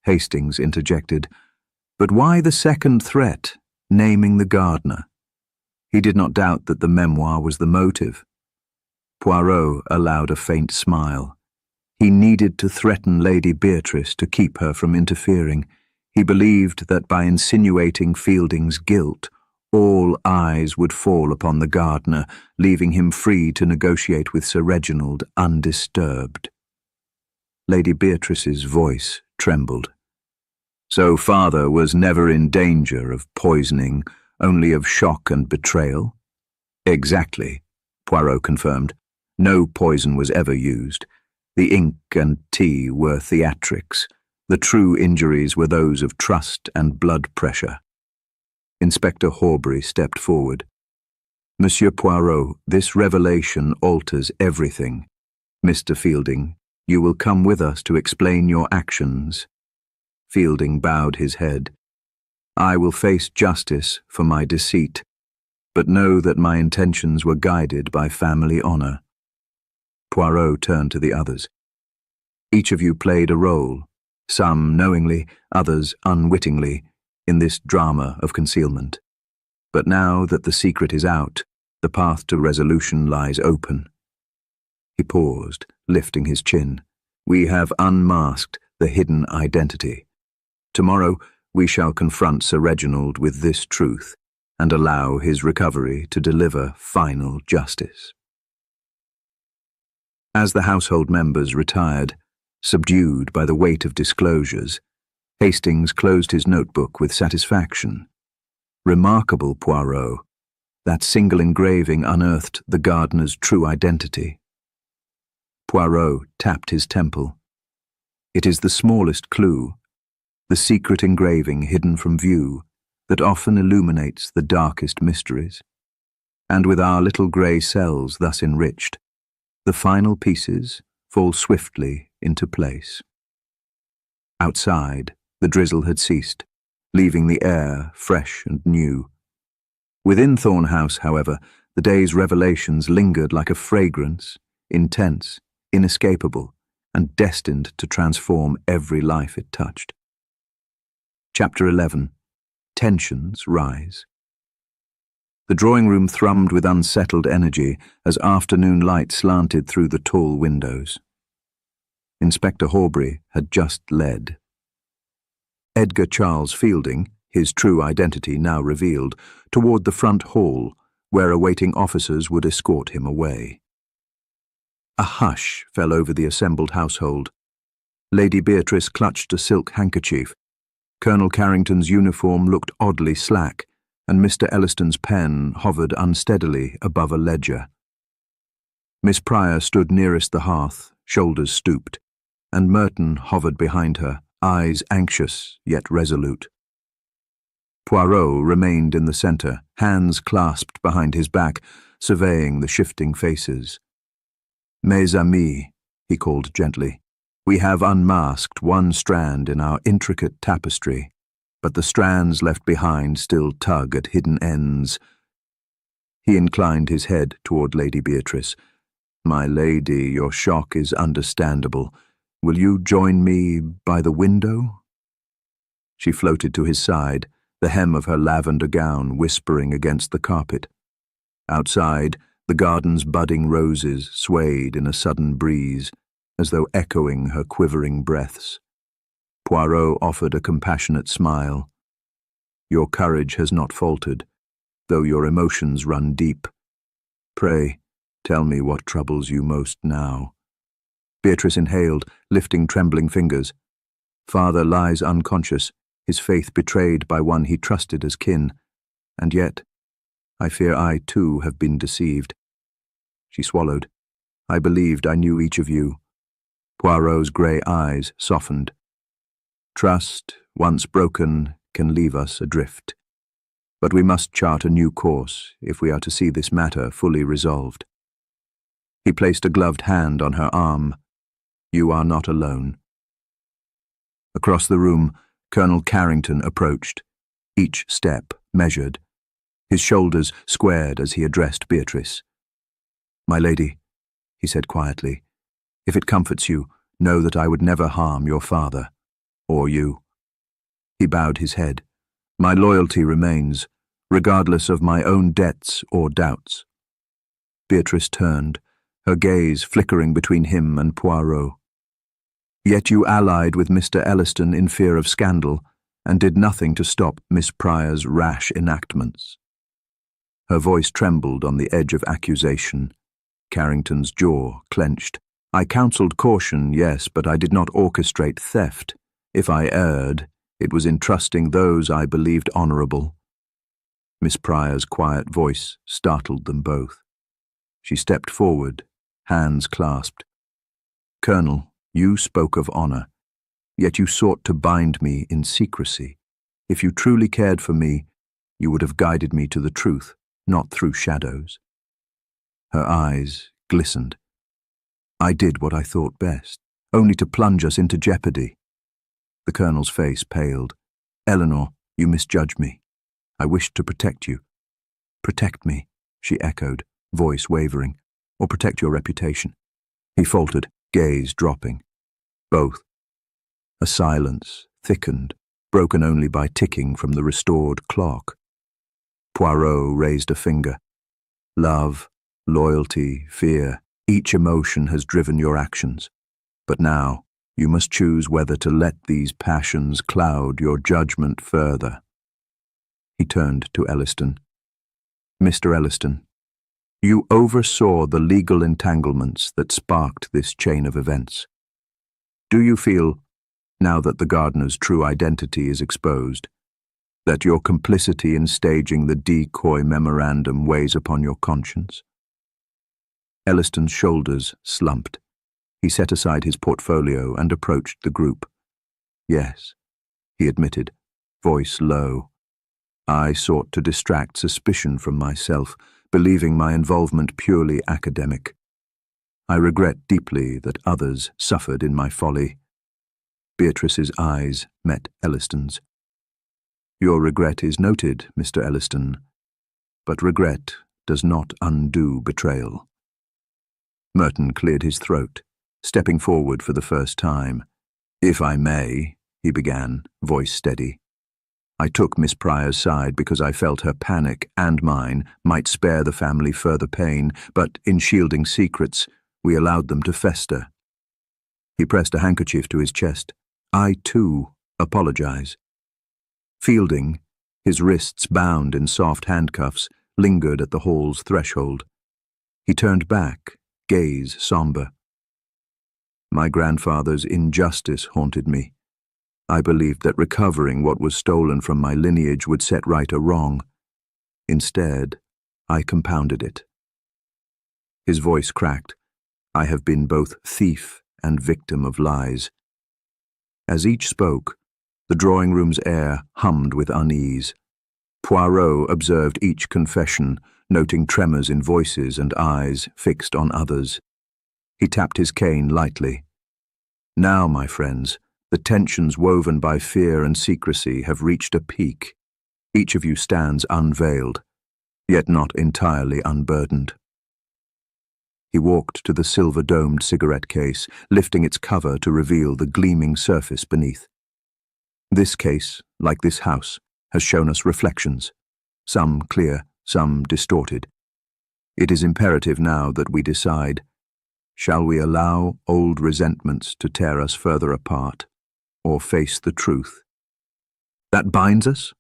Hastings interjected, but why the second threat, naming the gardener? He did not doubt that the memoir was the motive. Poirot allowed a faint smile. He needed to threaten Lady Beatrice to keep her from interfering. He believed that by insinuating Fielding's guilt, all eyes would fall upon the gardener, leaving him free to negotiate with Sir Reginald undisturbed. Lady Beatrice's voice trembled. So father was never in danger of poisoning, only of shock and betrayal? Exactly, Poirot confirmed. No poison was ever used. The ink and tea were theatrics. The true injuries were those of trust and blood pressure. Inspector Horbury stepped forward. Monsieur Poirot, this revelation alters everything. Mr. Fielding, you will come with us to explain your actions. Fielding bowed his head. I will face justice for my deceit, but know that my intentions were guided by family honor. Poirot turned to the others. Each of you played a role, some knowingly, others unwittingly, in this drama of concealment. But now that the secret is out, the path to resolution lies open. He paused, lifting his chin. We have unmasked the hidden identity. Tomorrow we shall confront Sir Reginald with this truth and allow his recovery to deliver final justice. As the household members retired, subdued by the weight of disclosures, Hastings closed his notebook with satisfaction. Remarkable, Poirot. That single engraving unearthed the gardener's true identity. Poirot tapped his temple. It is the smallest clue, the secret engraving hidden from view, that often illuminates the darkest mysteries. And with our little grey cells thus enriched, the final pieces fall swiftly into place. Outside, The drizzle had ceased, leaving the air fresh and new. Within Thornhouse, however, the day's revelations lingered like a fragrance, intense, inescapable, and destined to transform every life it touched. Chapter 11. Tensions Rise. The drawing-room thrummed with unsettled energy as afternoon light slanted through the tall windows. Inspector Horbury had just led. Edgar Charles Fielding, his true identity now revealed, toward the front hall, where awaiting officers would escort him away. A hush fell over the assembled household. Lady Beatrice clutched a silk handkerchief. Colonel Carrington's uniform looked oddly slack, and Mr. Elliston's pen hovered unsteadily above a ledger. Miss Pryor stood nearest the hearth, shoulders stooped, and Merton hovered behind her, eyes anxious yet resolute. Poirot remained in the centre, hands clasped behind his back, surveying the shifting faces. "Mes amis," he called gently, "we have unmasked one strand in our intricate tapestry, but the strands left behind still tug at hidden ends." He inclined his head toward Lady Beatrice. "My lady, your shock is understandable. Will you join me by the window?" She floated to his side, the hem of her lavender gown whispering against the carpet. Outside, the garden's budding roses swayed in a sudden breeze, as though echoing her quivering breaths. Poirot offered a compassionate smile. "Your courage has not faltered, though your emotions run deep. Pray, tell me what troubles you most now." Beatrice inhaled, lifting trembling fingers. "Father lies unconscious, his faith betrayed by one he trusted as kin, and yet, I fear I too have been deceived." She swallowed. "I believed I knew each of you." Poirot's grey eyes softened. "Trust, once broken, can leave us adrift. But we must chart a new course if we are to see this matter fully resolved." He placed a gloved hand on her arm. "You are not alone." Across the room, Colonel Carrington approached, each step measured, his shoulders squared as he addressed Beatrice. "My lady," he said quietly, "if it comforts you, know that I would never harm your father, or you." He bowed his head. "My loyalty remains, regardless of my own debts or doubts." Beatrice turned, her gaze flickering between him and Poirot. "Yet you allied with Mr. Elliston in fear of scandal, and did nothing to stop Miss Pryor's rash enactments." Her voice trembled on the edge of accusation. Carrington's jaw clenched. "I counselled caution, yes, but I did not orchestrate theft. If I erred, it was in trusting those I believed honourable." Miss Pryor's quiet voice startled them both. She stepped forward, hands clasped. "Colonel, you spoke of honour, yet you sought to bind me in secrecy. If you truly cared for me, you would have guided me to the truth, not through shadows." Her eyes glistened. "I did what I thought best, only to plunge us into jeopardy." The Colonel's face paled. "Eleanor, you misjudged me. I wished to protect you." "Protect me," she echoed, voice wavering, "or protect your reputation?" He faltered, gaze dropping. "Both." A silence thickened, broken only by ticking from the restored clock. Poirot raised a finger. "Love, loyalty, fear, each emotion has driven your actions. But now, you must choose whether to let these passions cloud your judgment further." He turned to Elliston. "Mr. Elliston, you oversaw the legal entanglements that sparked this chain of events. Do you feel, now that the gardener's true identity is exposed, that your complicity in staging the decoy memorandum weighs upon your conscience?" Elliston's shoulders slumped. He set aside his portfolio and approached the group. "Yes," he admitted, voice low. "I sought to distract suspicion from myself, believing my involvement purely academic. I regret deeply that others suffered in my folly." Beatrice's eyes met Elliston's. "Your regret is noted, Mr. Elliston, but regret does not undo betrayal." Merton cleared his throat, stepping forward for the first time. "If I may," he began, voice steady. "I took Miss Pryor's side because I felt her panic and mine might spare the family further pain, but in shielding secrets, we allowed them to fester." He pressed a handkerchief to his chest. "I, too, apologize." Fielding, his wrists bound in soft handcuffs, lingered at the hall's threshold. He turned back, gaze somber. "My grandfather's injustice haunted me. I believed that recovering what was stolen from my lineage would set right a wrong. Instead, I compounded it." His voice cracked. "I have been both thief and victim of lies." As each spoke, the drawing-room's air hummed with unease. Poirot observed each confession, noting tremors in voices and eyes fixed on others. He tapped his cane lightly. "Now, my friends, the tensions woven by fear and secrecy have reached a peak. Each of you stands unveiled, yet not entirely unburdened." He walked to the silver-domed cigarette case, lifting its cover to reveal the gleaming surface beneath. "This case, like this house, has shown us reflections, some clear, some distorted. It is imperative now that we decide, shall we allow old resentments to tear us further apart, or face the truth that binds us?"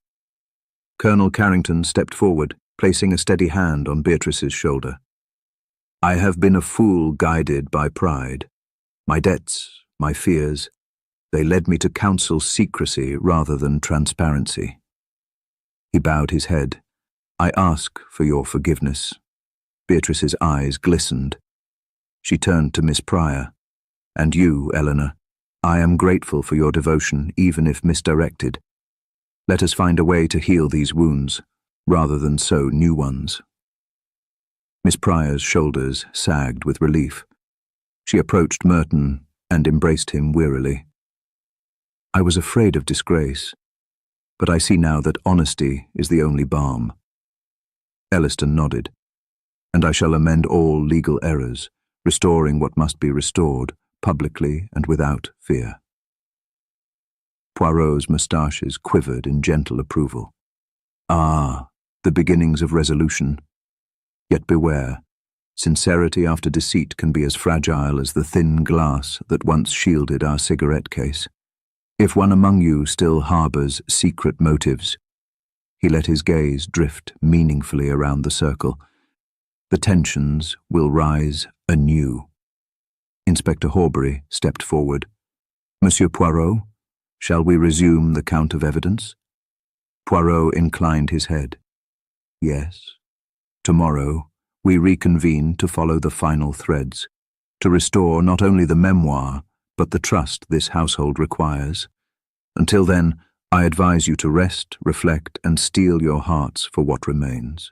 Colonel Carrington stepped forward, placing a steady hand on Beatrice's shoulder. "I have been a fool guided by pride. My debts, my fears, they led me to counsel secrecy rather than transparency." He bowed his head. "I ask for your forgiveness." Beatrice's eyes glistened. She turned to Miss Pryor. "And you, Eleanor, I am grateful for your devotion, even if misdirected. Let us find a way to heal these wounds, rather than sow new ones." Miss Pryor's shoulders sagged with relief. She approached Merton and embraced him wearily. "I was afraid of disgrace, but I see now that honesty is the only balm." Elliston nodded. "And I shall amend all legal errors, restoring what must be restored, publicly and without fear." Poirot's moustaches quivered in gentle approval. "Ah, the beginnings of resolution. Yet beware, sincerity after deceit can be as fragile as the thin glass that once shielded our cigarette case. If one among you still harbors secret motives," he let his gaze drift meaningfully around the circle, "the tensions will rise anew." Inspector Horbury stepped forward. "Monsieur Poirot, shall we resume the count of evidence?" Poirot inclined his head. "Yes. Tomorrow, we reconvene to follow the final threads, to restore not only the memoir, but the trust this household requires. Until then, I advise you to rest, reflect, and steel your hearts for what remains."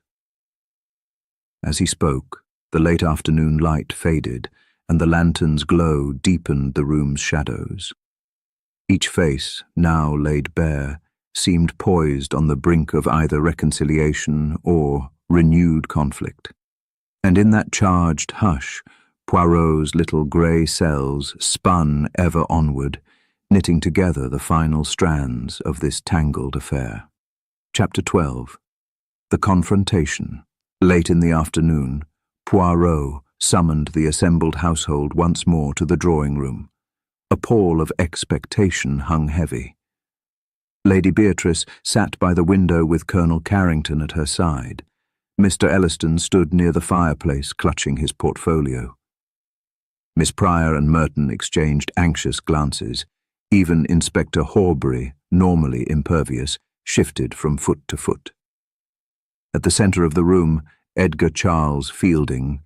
As he spoke, the late afternoon light faded, and the lantern's glow deepened the room's shadows. Each face, now laid bare, seemed poised on the brink of either reconciliation or renewed conflict. And in that charged hush, Poirot's little grey cells spun ever onward, knitting together the final strands of this tangled affair. Chapter 12. The Confrontation. Late in the afternoon, Poirot summoned the assembled household once more to the drawing-room. A pall of expectation hung heavy. Lady Beatrice sat by the window with Colonel Carrington at her side. Mr. Elliston stood near the fireplace, clutching his portfolio. Miss Pryor and Merton exchanged anxious glances. Even Inspector Horbury, normally impervious, shifted from foot to foot. At the center of the room, Edgar Charles Fielding,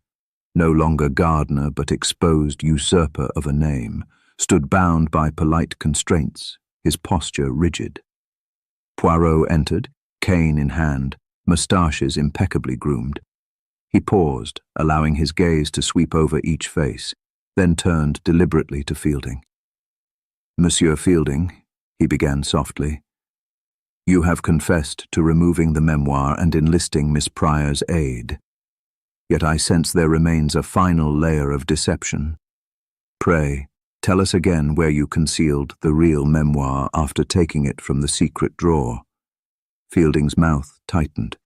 no longer gardener but exposed usurper of a name, stood bound by polite constraints, his posture rigid. Poirot entered, cane in hand, moustaches impeccably groomed. He paused, allowing his gaze to sweep over each face, then turned deliberately to Fielding. Monsieur Fielding, he began softly, you have confessed to removing the memoir and enlisting Miss Pryor's aid. Yet I sense there remains a final layer of deception. Pray, tell us again where you concealed the real memoir after taking it from the secret drawer. Fielding's mouth tightened.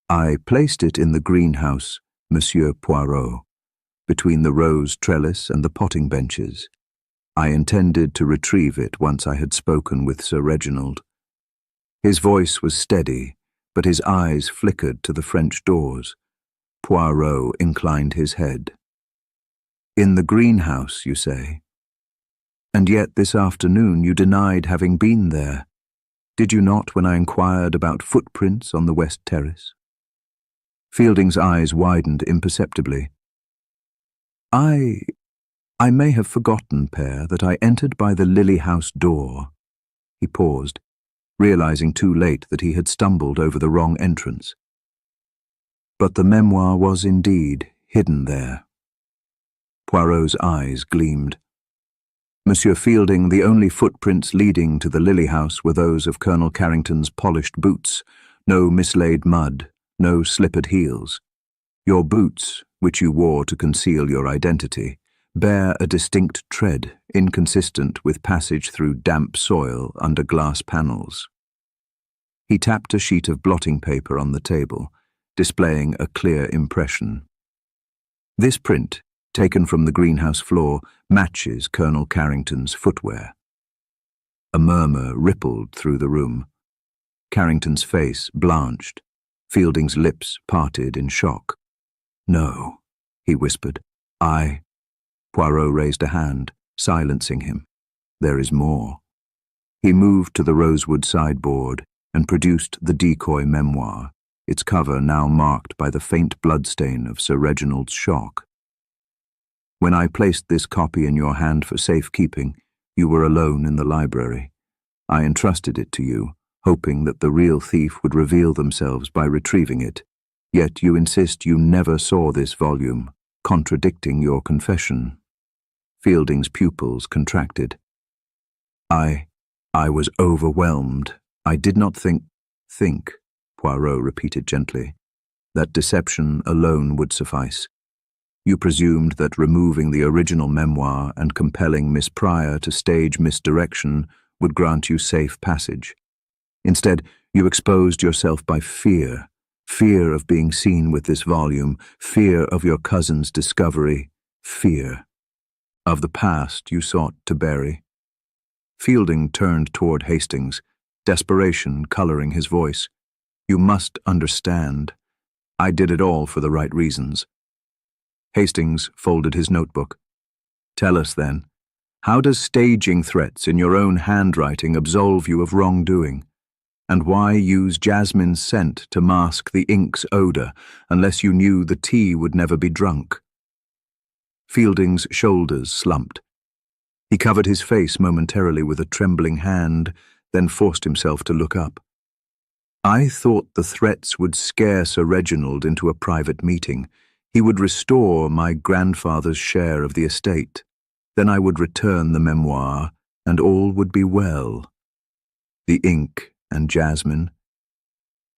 I placed it in the greenhouse, Monsieur Poirot, between the rose trellis and the potting benches. I intended to retrieve it once I had spoken with Sir Reginald. His voice was steady, but his eyes flickered to the French doors. Poirot inclined his head. In the greenhouse, you say? And yet this afternoon you denied having been there. Did you not when I inquired about footprints on the west terrace? Fielding's eyes widened imperceptibly. I may have forgotten, Père, that I entered by the lily house door. He paused, realizing too late that he had stumbled over the wrong entrance. But the memoir was indeed hidden there. Poirot's eyes gleamed. Monsieur Fielding, the only footprints leading to the lily house were those of Colonel Carrington's polished boots, no mislaid mud, no slippered heels. Your boots, which you wore to conceal your identity, bear a distinct tread, inconsistent with passage through damp soil under glass panels. He tapped a sheet of blotting paper on the table, displaying a clear impression. This print, taken from the greenhouse floor, matches Colonel Carrington's footwear. A murmur rippled through the room. Carrington's face blanched. Fielding's lips parted in shock. No, he whispered. Poirot raised a hand, silencing him. There is more. He moved to the rosewood sideboard and produced the decoy memoir, its cover now marked by the faint bloodstain of Sir Reginald's shock. When I placed this copy in your hand for safekeeping, you were alone in the library. I entrusted it to you, hoping that the real thief would reveal themselves by retrieving it. Yet you insist you never saw this volume, contradicting your confession. Fielding's pupils contracted. I was overwhelmed. I did not think, Poirot repeated gently. That deception alone would suffice. You presumed that removing the original memoir and compelling Miss Pryor to stage misdirection would grant you safe passage. Instead, you exposed yourself by fear of being seen with this volume, fear of your cousin's discovery, fear of the past you sought to bury. Fielding turned toward Hastings, desperation coloring his voice. You must understand. I did it all for the right reasons. Hastings folded his notebook. Tell us then, how does staging threats in your own handwriting absolve you of wrongdoing? And why use jasmine's scent to mask the ink's odor unless you knew the tea would never be drunk? Fielding's shoulders slumped. He covered his face momentarily with a trembling hand, then forced himself to look up. I thought the threats would scare Sir Reginald into a private meeting. He would restore my grandfather's share of the estate. Then I would return the memoir, and all would be well. The ink and jasmine.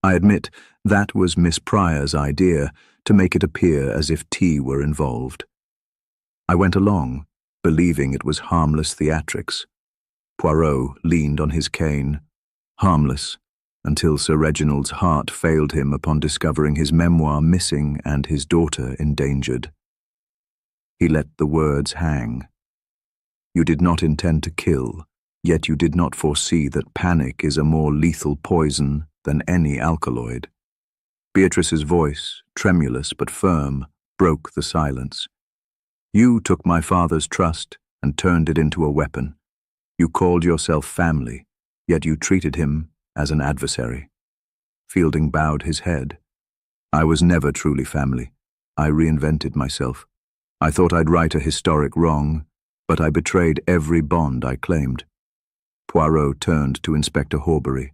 I admit that was Miss Pryor's idea, to make it appear as if tea were involved. I went along, believing it was harmless theatrics. Poirot leaned on his cane. Harmless, until Sir Reginald's heart failed him upon discovering his memoir missing and his daughter endangered. He let the words hang. You did not intend to kill, yet you did not foresee that panic is a more lethal poison than any alkaloid. Beatrice's voice, tremulous but firm, broke the silence. You took my father's trust and turned it into a weapon. You called yourself family, yet you treated him as an adversary. Fielding bowed his head. I was never truly family. I reinvented myself. I thought I'd right a historic wrong, but I betrayed every bond I claimed. Poirot turned to Inspector Horbury.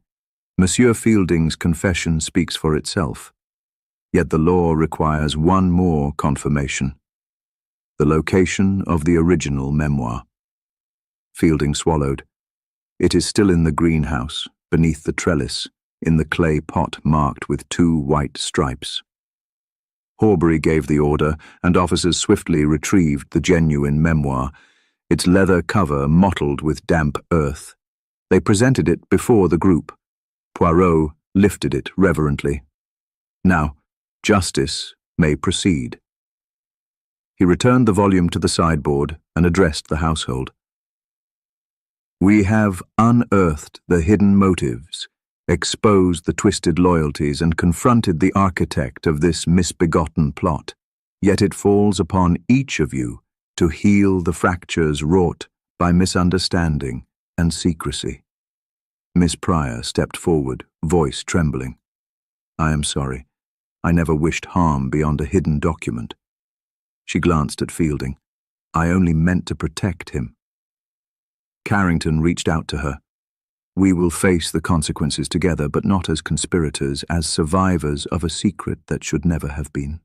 Monsieur Fielding's confession speaks for itself. Yet the law requires one more confirmation. The location of the original memoir. Fielding swallowed. It is still in the greenhouse, beneath the trellis, in the clay pot marked with 2 white stripes. Horbury gave the order, and officers swiftly retrieved the genuine memoir, its leather cover mottled with damp earth. They presented it before the group. Poirot lifted it reverently. Now, justice may proceed. He returned the volume to the sideboard and addressed the household. We have unearthed the hidden motives, exposed the twisted loyalties, and confronted the architect of this misbegotten plot. Yet it falls upon each of you to heal the fractures wrought by misunderstanding and secrecy. Miss Pryor stepped forward, voice trembling. I am sorry. I never wished harm beyond a hidden document. She glanced at Fielding. I only meant to protect him. Carrington reached out to her. We will face the consequences together, but not as conspirators, as survivors of a secret that should never have been.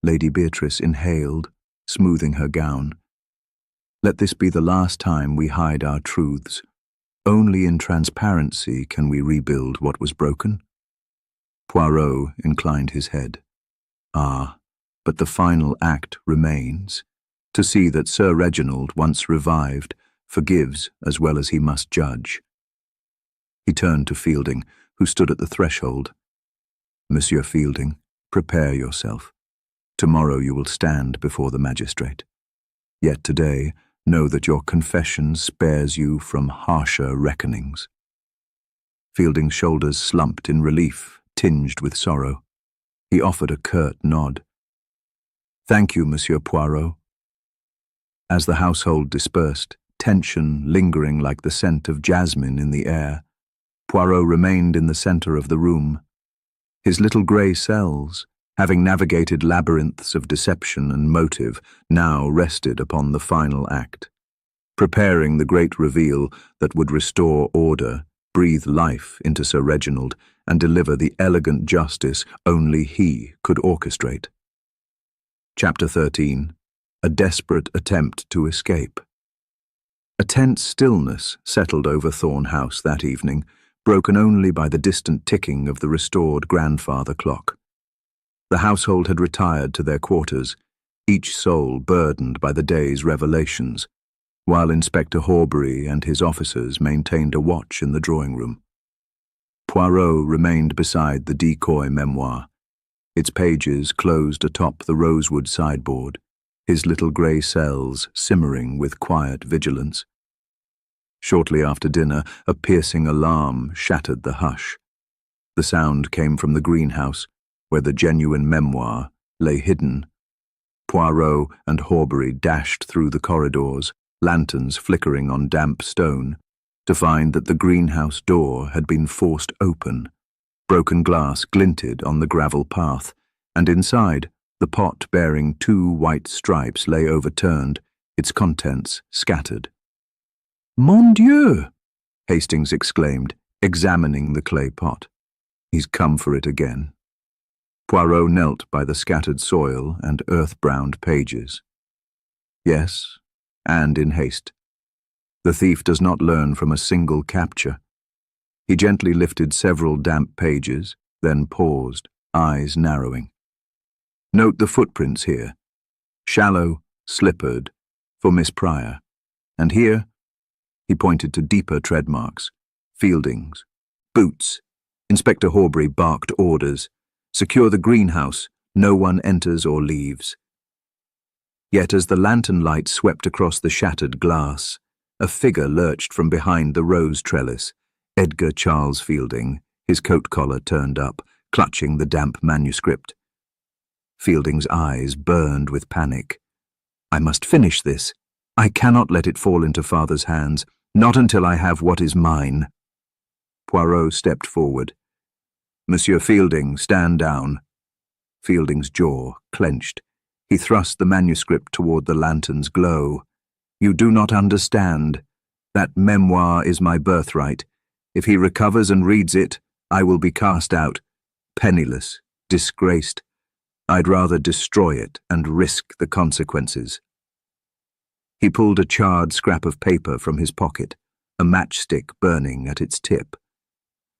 Lady Beatrice inhaled, smoothing her gown. Let this be the last time we hide our truths. Only in transparency can we rebuild what was broken. Poirot inclined his head. Ah, but the final act remains, to see that Sir Reginald, once revived, forgives as well as he must judge. He turned to Fielding, who stood at the threshold. Monsieur Fielding, prepare yourself. Tomorrow you will stand before the magistrate. Yet today, know that your confession spares you from harsher reckonings. Fielding's shoulders slumped in relief, tinged with sorrow. He offered a curt nod. Thank you, Monsieur Poirot. As the household dispersed, tension lingering like the scent of jasmine in the air, Poirot remained in the center of the room. His little grey cells, having navigated labyrinths of deception and motive, now rested upon the final act, preparing the great reveal that would restore order, breathe life into Sir Reginald, and deliver the elegant justice only he could orchestrate. Chapter 13. A desperate attempt to escape. A tense stillness settled over Thorn House that evening, broken only by the distant ticking of the restored grandfather clock. The household had retired to their quarters, each soul burdened by the day's revelations, while Inspector Horbury and his officers maintained a watch in the drawing-room. Poirot remained beside the decoy memoir, its pages closed atop the rosewood sideboard, his little grey cells simmering with quiet vigilance. Shortly after dinner, a piercing alarm shattered the hush. The sound came from the greenhouse, where the genuine memoir lay hidden. Poirot and Horbury dashed through the corridors, lanterns flickering on damp stone, to find that the greenhouse door had been forced open. Broken glass glinted on the gravel path, and inside, the pot bearing 2 white stripes lay overturned, its contents scattered. Mon Dieu! Hastings exclaimed, examining the clay pot. He's come for it again. Poirot knelt by the scattered soil and earth-browned pages. Yes, and in haste. The thief does not learn from a single capture. He gently lifted several damp pages, then paused, eyes narrowing. Note the footprints here. Shallow, slippered, for Miss Pryor. And here, he pointed to deeper tread marks. Fielding's. Boots. Inspector Horbury barked orders. Secure the greenhouse. No one enters or leaves. Yet as the lantern light swept across the shattered glass, a figure lurched from behind the rose trellis. Edgar Charles Fielding, his coat collar turned up, clutching the damp manuscript. Fielding's eyes burned with panic. I must finish this. I cannot let it fall into Father's hands, not until I have what is mine. Poirot stepped forward. Monsieur Fielding, stand down. Fielding's jaw clenched. He thrust the manuscript toward the lantern's glow. You do not understand. That memoir is my birthright. If he recovers and reads it, I will be cast out, penniless, disgraced. I'd rather destroy it and risk the consequences. He pulled a charred scrap of paper from his pocket, a matchstick burning at its tip.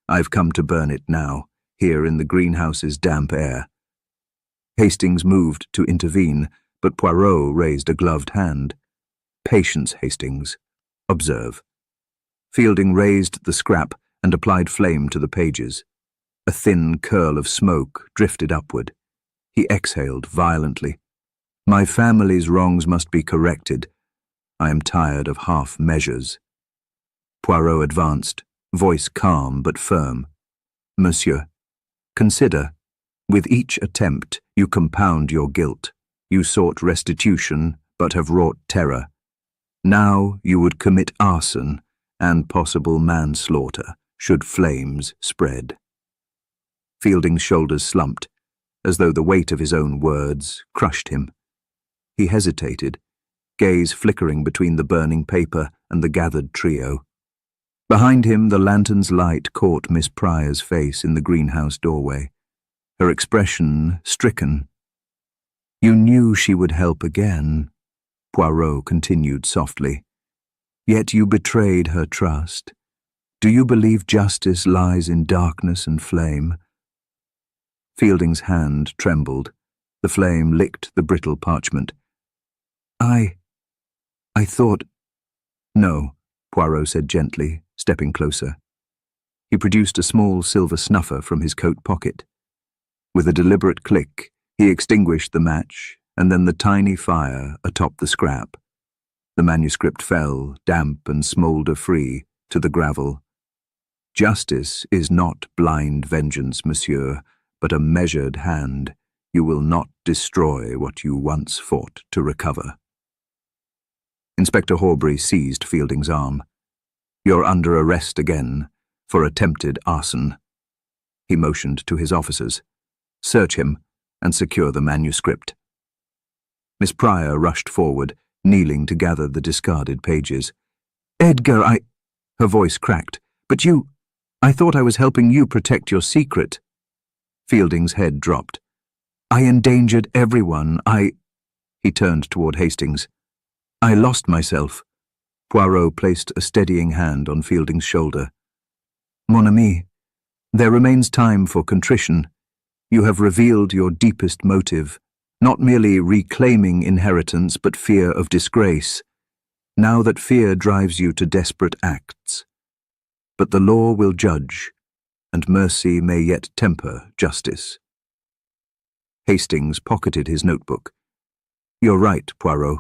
"I've come to burn it now, here in the greenhouse's damp air." Hastings moved to intervene, but Poirot raised a gloved hand. "Patience, Hastings. Observe." Fielding raised the scrap and applied flame to the pages. A thin curl of smoke drifted upward. He exhaled violently. "My family's wrongs must be corrected. I am tired of half measures." Poirot advanced, voice calm but firm. "Monsieur, consider, with each attempt you compound your guilt. You sought restitution but have wrought terror. Now you would commit arson and possible manslaughter should flames spread." Fielding's shoulders slumped, as though the weight of his own words crushed him. He hesitated, gaze flickering between the burning paper and the gathered trio. Behind him, the lantern's light caught Miss Pryor's face in the greenhouse doorway, her expression stricken. "You knew she would help again," Poirot continued softly. "Yet you betrayed her trust. Do you believe justice lies in darkness and flame?" Fielding's hand trembled. The flame licked the brittle parchment. I thought—" "No," Poirot said gently, stepping closer. He produced a small silver snuffer from his coat pocket. With a deliberate click, he extinguished the match and then the tiny fire atop the scrap. The manuscript fell, damp and smoulder-free, to the gravel. "Justice is not blind vengeance, monsieur, but a measured hand. You will not destroy what you once fought to recover." Inspector Horbury seized Fielding's arm. "You're under arrest again for attempted arson." He motioned to his officers. "Search him and secure the manuscript." Miss Pryor rushed forward, kneeling to gather the discarded pages. "Edgar, Her voice cracked. "But I thought I was helping you protect your secret." Fielding's head dropped. "I endangered everyone. He turned toward Hastings. "I lost myself." Poirot placed a steadying hand on Fielding's shoulder. "Mon ami, there remains time for contrition. You have revealed your deepest motive, not merely reclaiming inheritance but fear of disgrace. Now that fear drives you to desperate acts. But the law will judge, and mercy may yet temper justice." Hastings pocketed his notebook. "You're right, Poirot.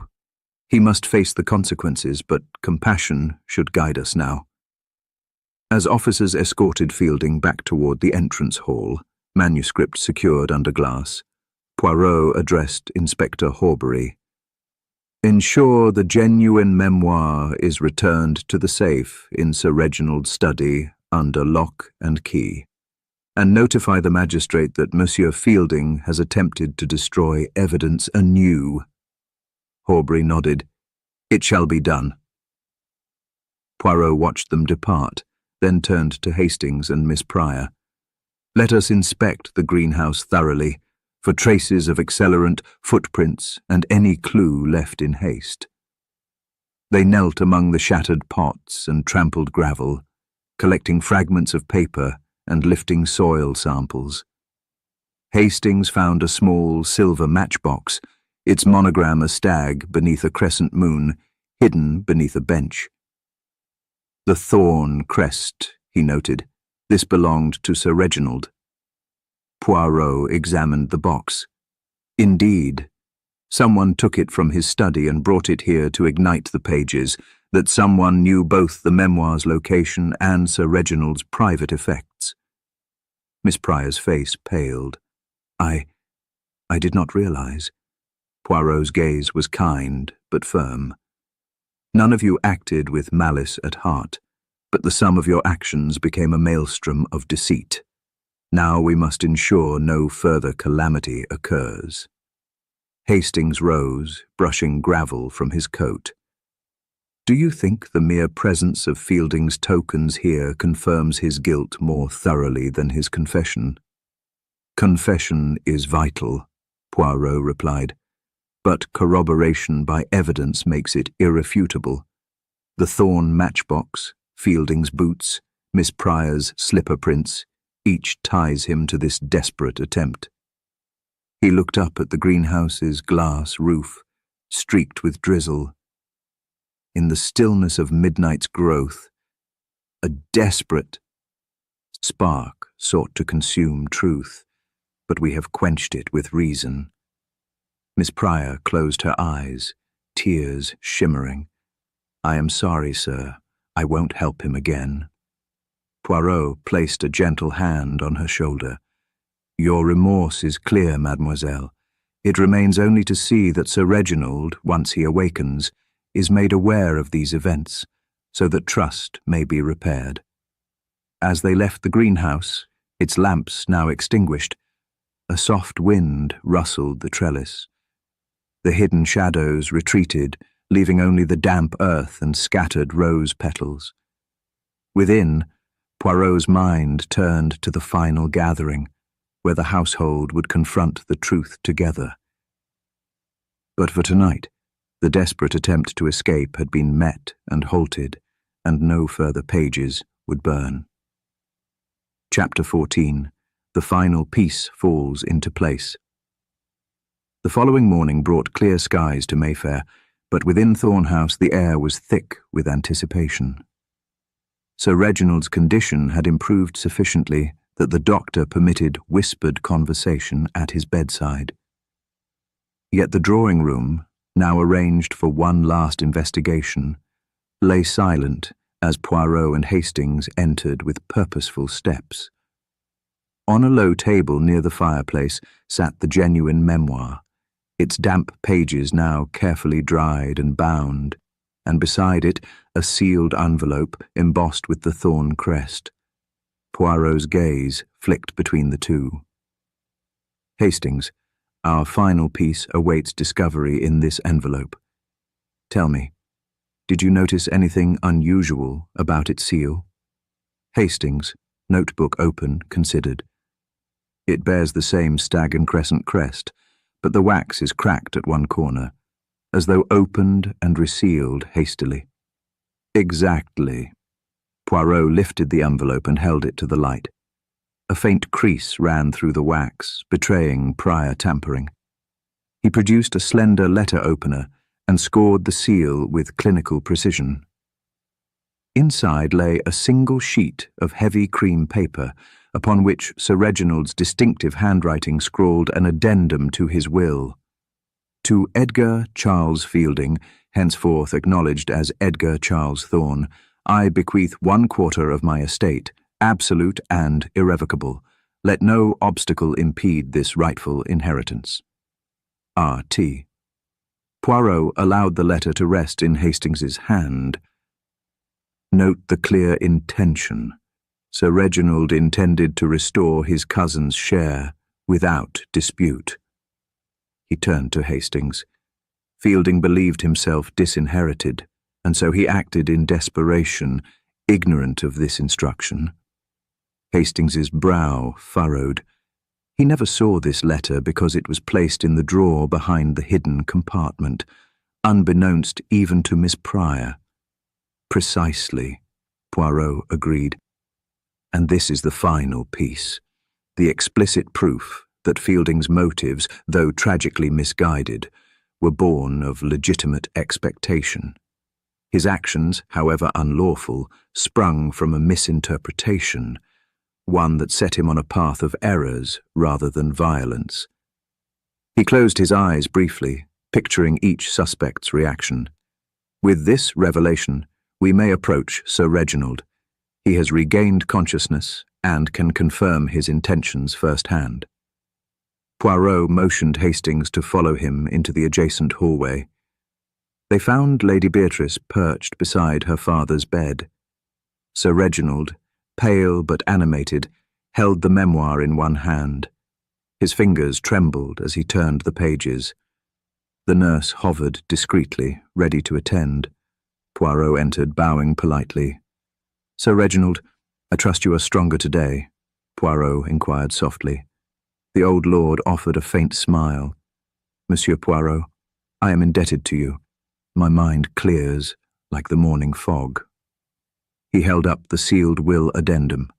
He must face the consequences, but compassion should guide us now." As officers escorted Fielding back toward the entrance hall, manuscript secured under glass, Poirot addressed Inspector Horbury. "Ensure the genuine memoir is returned to the safe in Sir Reginald's study under lock and key, and notify the magistrate that Monsieur Fielding has attempted to destroy evidence anew." Horbury nodded. "It shall be done." Poirot watched them depart, then turned to Hastings and Miss Pryor. "Let us inspect the greenhouse thoroughly, for traces of accelerant, footprints, and any clue left in haste." They knelt among the shattered pots and trampled gravel, collecting fragments of paper and lifting soil samples. Hastings found a small silver matchbox, its monogram a stag beneath a crescent moon, hidden beneath a bench. "The thorn crest," he noted. "This belonged to Sir Reginald." Poirot examined the box. Indeed, someone took it from his study and brought it here to ignite the pages, that someone knew both the memoir's location and Sir Reginald's private effects. Miss Pryor's face paled. I did not realize." Poirot's gaze was kind but firm. "None of you acted with malice at heart, but the sum of your actions became a maelstrom of deceit. Now we must ensure no further calamity occurs." Hastings rose, brushing gravel from his coat. "Do you think the mere presence of Fielding's tokens here confirms his guilt more thoroughly than his confession?" "Confession is vital," Poirot replied, but corroboration by evidence makes it irrefutable. The Thorn matchbox, Fielding's boots, Miss Pryor's slipper prints, each ties him to this desperate attempt. He looked up at the greenhouse's glass roof, streaked with drizzle. In the stillness of midnight's growth, a desperate spark sought to consume truth, but we have quenched it with reason. Miss Pryor closed her eyes, tears shimmering. "I am sorry, sir. I won't help him again." Poirot placed a gentle hand on her shoulder. "Your remorse is clear, mademoiselle. It remains only to see that Sir Reginald, once he awakens, is made aware of these events, so that trust may be repaired." As they left the greenhouse, its lamps now extinguished, a soft wind rustled the trellis. The hidden shadows retreated, leaving only the damp earth and scattered rose petals. Within, Poirot's mind turned to the final gathering, where the household would confront the truth together. But for tonight, the desperate attempt to escape had been met and halted, and no further pages would burn. Chapter 14. The final piece falls into place. The following morning brought clear skies to Mayfair, but within Thornhouse the air was thick with anticipation. Sir Reginald's condition had improved sufficiently that the doctor permitted whispered conversation at his bedside. Yet the drawing-room, now arranged for one last investigation, lay silent as Poirot and Hastings entered with purposeful steps. On a low table near the fireplace sat the genuine memoir, its damp pages now carefully dried and bound, and beside it a sealed envelope embossed with the thorn crest. Poirot's gaze flicked between the two. "Hastings, our final piece awaits discovery in this envelope. Tell me, did you notice anything unusual about its seal?" Hastings, notebook open, considered. "It bears the same stag and crescent crest, but the wax is cracked at one corner, as though opened and resealed hastily." "Exactly." Poirot lifted the envelope and held it to the light. A faint crease ran through the wax, betraying prior tampering. He produced a slender letter opener and scored the seal with clinical precision. Inside lay a single sheet of heavy cream paper, upon which Sir Reginald's distinctive handwriting scrawled an addendum to his will. "To Edgar Charles Fielding, henceforth acknowledged as Edgar Charles Thorn, I bequeath 1/4 of my estate, absolute and irrevocable. Let no obstacle impede this rightful inheritance. R.T." Poirot allowed the letter to rest in Hastings's hand. "Note the clear intention. Sir Reginald intended to restore his cousin's share without dispute." He turned to Hastings. Fielding believed himself disinherited, and so he acted in desperation, ignorant of this instruction. Hastings's brow furrowed. He never saw this letter because it was placed in the drawer behind the hidden compartment, unbeknownst even to Miss Pryor. "Precisely," Poirot agreed. "And this is the final piece, the explicit proof that Fielding's motives, though tragically misguided, were born of legitimate expectation. His actions, however unlawful, sprung from a misinterpretation, one that set him on a path of errors rather than violence." He closed his eyes briefly, picturing each suspect's reaction. "With this revelation, we may approach Sir Reginald. He has regained consciousness and can confirm his intentions firsthand." Poirot motioned Hastings to follow him into the adjacent hallway. They found Lady Beatrice perched beside her father's bed. Sir Reginald, pale but animated, held the memoir in one hand. His fingers trembled as he turned the pages. The nurse hovered discreetly, ready to attend. Poirot entered, bowing politely. "Sir Reginald, I trust you are stronger today?" Poirot inquired softly. The old lord offered a faint smile. "Monsieur Poirot, I am indebted to you. My mind clears like the morning fog. He held up the sealed will addendum.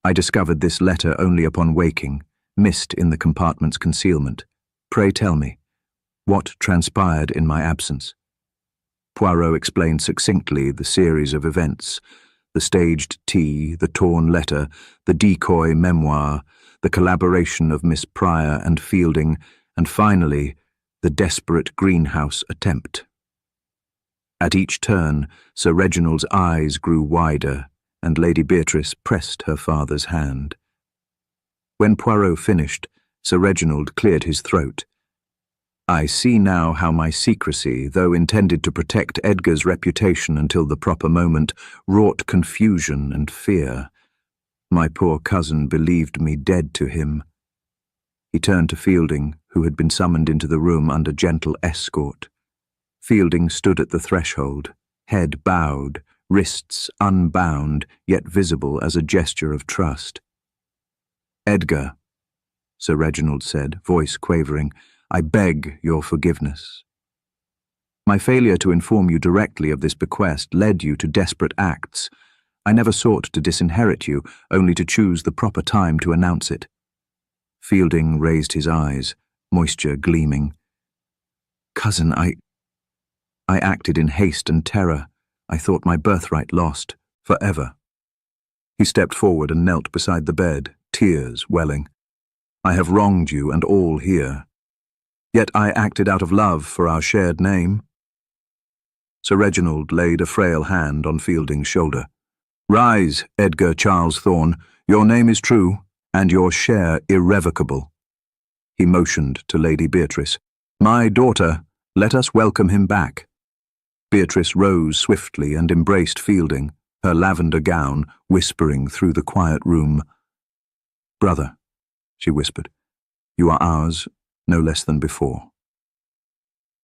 I discovered this letter only upon waking, missed in the compartment's concealment. Pray tell me, what transpired in my absence? Poirot explained succinctly the series of events, the staged tea, the torn letter, the decoy memoir, the collaboration of Miss Pryor and Fielding, and finally, the desperate greenhouse attempt. At each turn, Sir Reginald's eyes grew wider, and Lady Beatrice pressed her father's hand. When Poirot finished, Sir Reginald cleared his throat. I see now how my secrecy, though intended to protect Edgar's reputation until the proper moment, wrought confusion and fear. My poor cousin believed me dead to him. He turned to Fielding, who had been summoned into the room under gentle escort. Fielding stood at the threshold, head bowed, wrists unbound, yet visible as a gesture of trust. "Edgar," Sir Reginald said, voice quavering, "I beg your forgiveness. My failure to inform you directly of this bequest led you to desperate acts. I never sought to disinherit you, only to choose the proper time to announce it." Fielding raised his eyes, moisture gleaming. "Cousin, I acted in haste and terror. I thought my birthright lost, forever." He stepped forward and knelt beside the bed, tears welling. "I have wronged you and all here. Yet I acted out of love for our shared name." Sir Reginald laid a frail hand on Fielding's shoulder. "Rise, Edgar Charles Thorne. Your name is true, and your share irrevocable." He motioned to Lady Beatrice. "My daughter, let us welcome him back." Beatrice rose swiftly and embraced Fielding, her lavender gown whispering through the quiet room. "Brother," she whispered, "you are ours no less than before."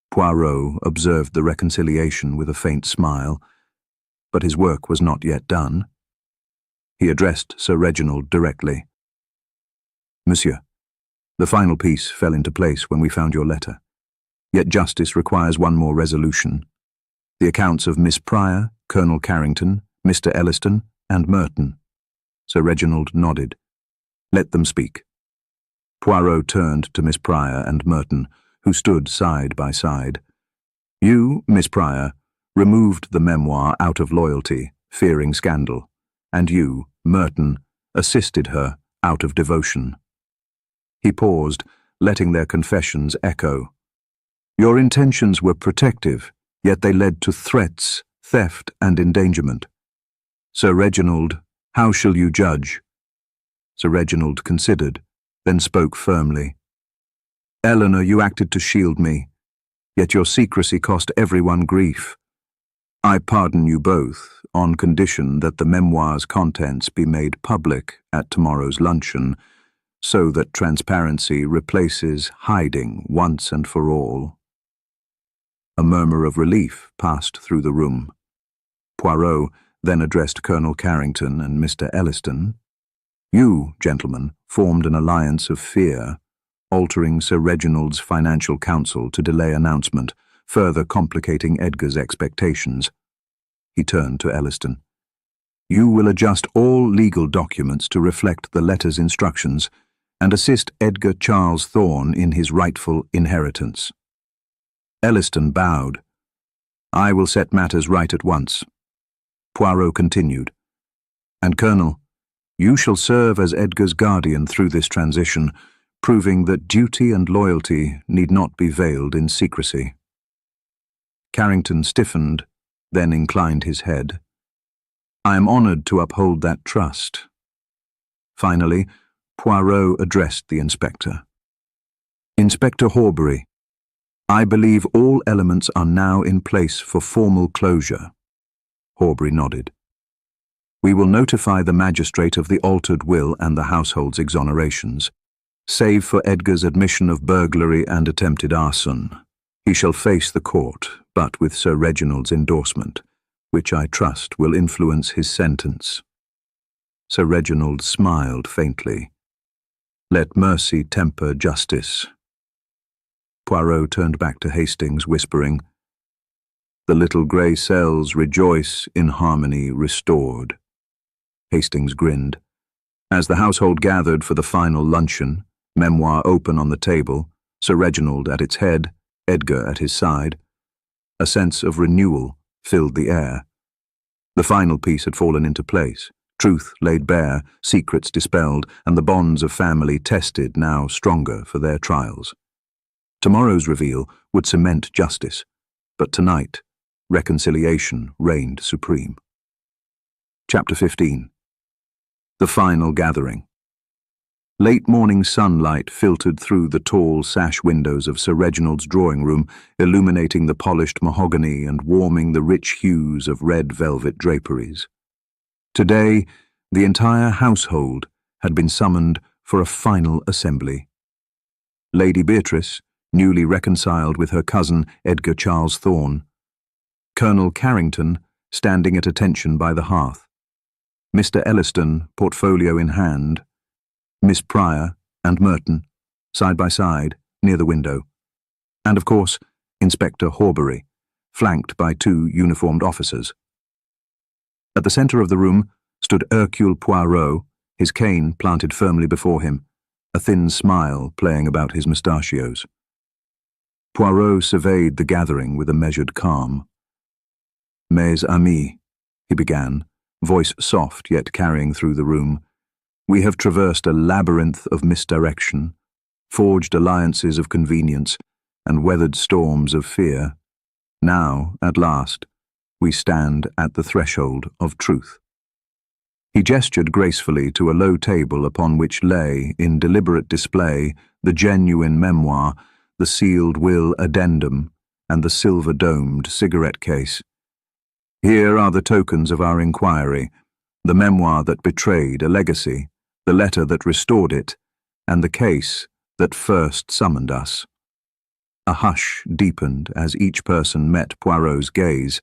Poirot observed the reconciliation with a faint smile, but his work was not yet done. He addressed Sir Reginald directly. "Monsieur, the final piece fell into place when we found your letter. Yet justice requires one more resolution. The accounts of Miss Pryor, Colonel Carrington, Mr. Elliston, and Merton." Sir Reginald nodded. "Let them speak." Poirot turned to Miss Pryor and Merton, who stood side by side. "You, Miss Pryor, removed the memoir out of loyalty, fearing scandal, and you, Merton, assisted her out of devotion." He paused, letting their confessions echo. "Your intentions were protective, yet they led to threats, theft, and endangerment. Sir Reginald, how shall you judge?" Sir Reginald considered, then spoke firmly. "Eleanor, you acted to shield me, yet your secrecy cost everyone grief. I pardon you both, on condition that the memoir's contents be made public at tomorrow's luncheon, so that transparency replaces hiding once and for all." A murmur of relief passed through the room. Poirot then addressed Colonel Carrington and Mr. Elliston. "You, gentlemen, formed an alliance of fear, altering Sir Reginald's financial counsel to delay announcement, further complicating Edgar's expectations." He turned to Elliston. "You will adjust all legal documents to reflect the letter's instructions and assist Edgar Charles Thorne in his rightful inheritance." Elliston bowed. "I will set matters right at once." Poirot continued. "And Colonel, you shall serve as Edgar's guardian through this transition, proving that duty and loyalty need not be veiled in secrecy." Carrington stiffened, then inclined his head. "I am honored to uphold that trust." Finally, Poirot addressed the inspector. "Inspector Horbury, I believe all elements are now in place for formal closure." Horbury nodded. "We will notify the magistrate of the altered will and the household's exonerations. Save for Edgar's admission of burglary and attempted arson, he shall face the court, but with Sir Reginald's endorsement, which I trust will influence his sentence." Sir Reginald smiled faintly. "Let mercy temper justice." Poirot turned back to Hastings, whispering, "The little grey cells rejoice in harmony restored." Hastings grinned. As the household gathered for the final luncheon, memoir open on the table, Sir Reginald at its head, Edgar at his side, a sense of renewal filled the air. The final piece had fallen into place, truth laid bare, secrets dispelled, and the bonds of family tested, now stronger for their trials. Tomorrow's reveal would cement justice, but tonight, reconciliation reigned supreme. Chapter 15. The Final Gathering. Late morning sunlight filtered through the tall sash windows of Sir Reginald's drawing room, illuminating the polished mahogany and warming the rich hues of red velvet draperies. Today, the entire household had been summoned for a final assembly. Lady Beatrice, newly reconciled with her cousin Edgar Charles Thorne, Colonel Carrington, standing at attention by the hearth, Mr. Elliston, portfolio in hand, Miss Pryor and Merton, side by side, near the window, and, of course, Inspector Horbury, flanked by two uniformed officers. At the centre of the room stood Hercule Poirot, his cane planted firmly before him, a thin smile playing about his mustachios. Poirot surveyed the gathering with a measured calm. "Mes amis," he began, voice soft yet carrying through the room, "we have traversed a labyrinth of misdirection, forged alliances of convenience, and weathered storms of fear. Now, at last, we stand at the threshold of truth." He gestured gracefully to a low table upon which lay, in deliberate display, the genuine memoir, the sealed will addendum, and the silver-domed cigarette case. "Here are the tokens of our inquiry, the memoir that betrayed a legacy, the letter that restored it, and the case that first summoned us." A hush deepened as each person met Poirot's gaze.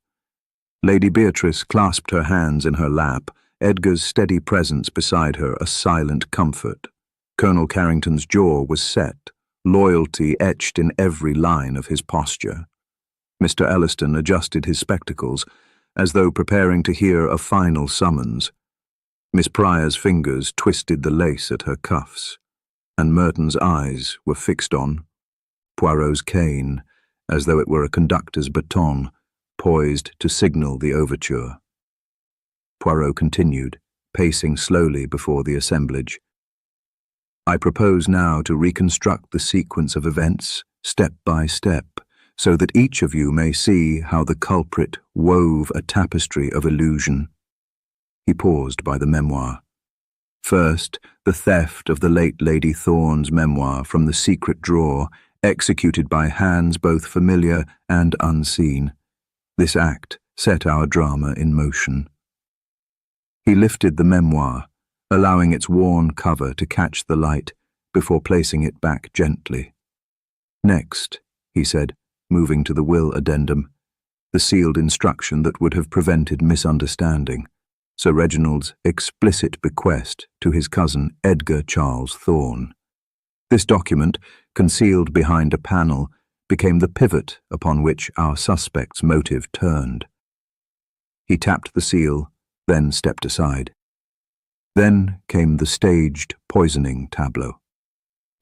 Lady Beatrice clasped her hands in her lap, Edgar's steady presence beside her a silent comfort. Colonel Carrington's jaw was set, loyalty etched in every line of his posture. Mr. Elliston adjusted his spectacles, as though preparing to hear a final summons. Miss Pryor's fingers twisted the lace at her cuffs, and Merton's eyes were fixed on Poirot's cane, as though it were a conductor's baton, poised to signal the overture. Poirot continued, pacing slowly before the assemblage. "I propose now to reconstruct the sequence of events, step by step, so that each of you may see how the culprit wove a tapestry of illusion." He paused by the memoir. First, the theft of the late Lady Thorne's memoir from the secret drawer, executed by hands both familiar and unseen. This act set our drama in motion. He lifted the memoir, allowing its worn cover to catch the light before placing it back gently. "Next," he said, moving to the will addendum, the sealed instruction that would have prevented misunderstanding, Sir Reginald's explicit bequest to his cousin Edgar Charles Thorne. This document, concealed behind a panel, became the pivot upon which our suspect's motive turned. He tapped the seal, then stepped aside. Then came the staged poisoning tableau.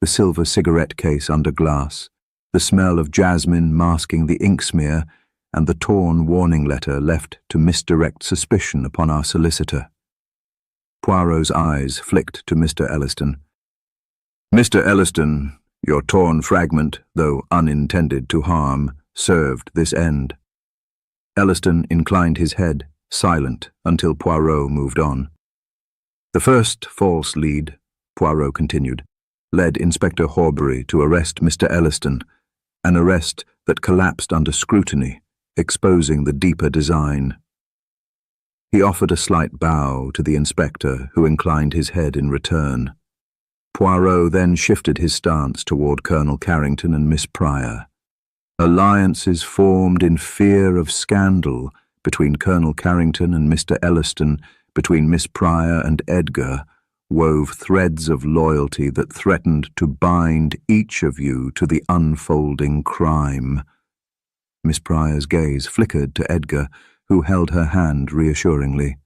The silver cigarette case under glass, the smell of jasmine masking the ink smear, and the torn warning letter left to misdirect suspicion upon our solicitor. Poirot's eyes flicked to Mr. Elliston. "Mr. Elliston, your torn fragment, though unintended to harm, served this end." Elliston inclined his head, silent, until Poirot moved on. "The first false lead," Poirot continued, "led Inspector Horbury to arrest Mr. Elliston, an arrest that collapsed under scrutiny, exposing the deeper design." He offered a slight bow to the inspector, who inclined his head in return. Poirot then shifted his stance toward Colonel Carrington and Miss Pryor. Alliances formed in fear of scandal between Colonel Carrington and Mr. Elliston, between Miss Pryor and Edgar, wove threads of loyalty that threatened to bind each of you to the unfolding crime. Miss Pryor's gaze flickered to Edgar, who held her hand reassuringly.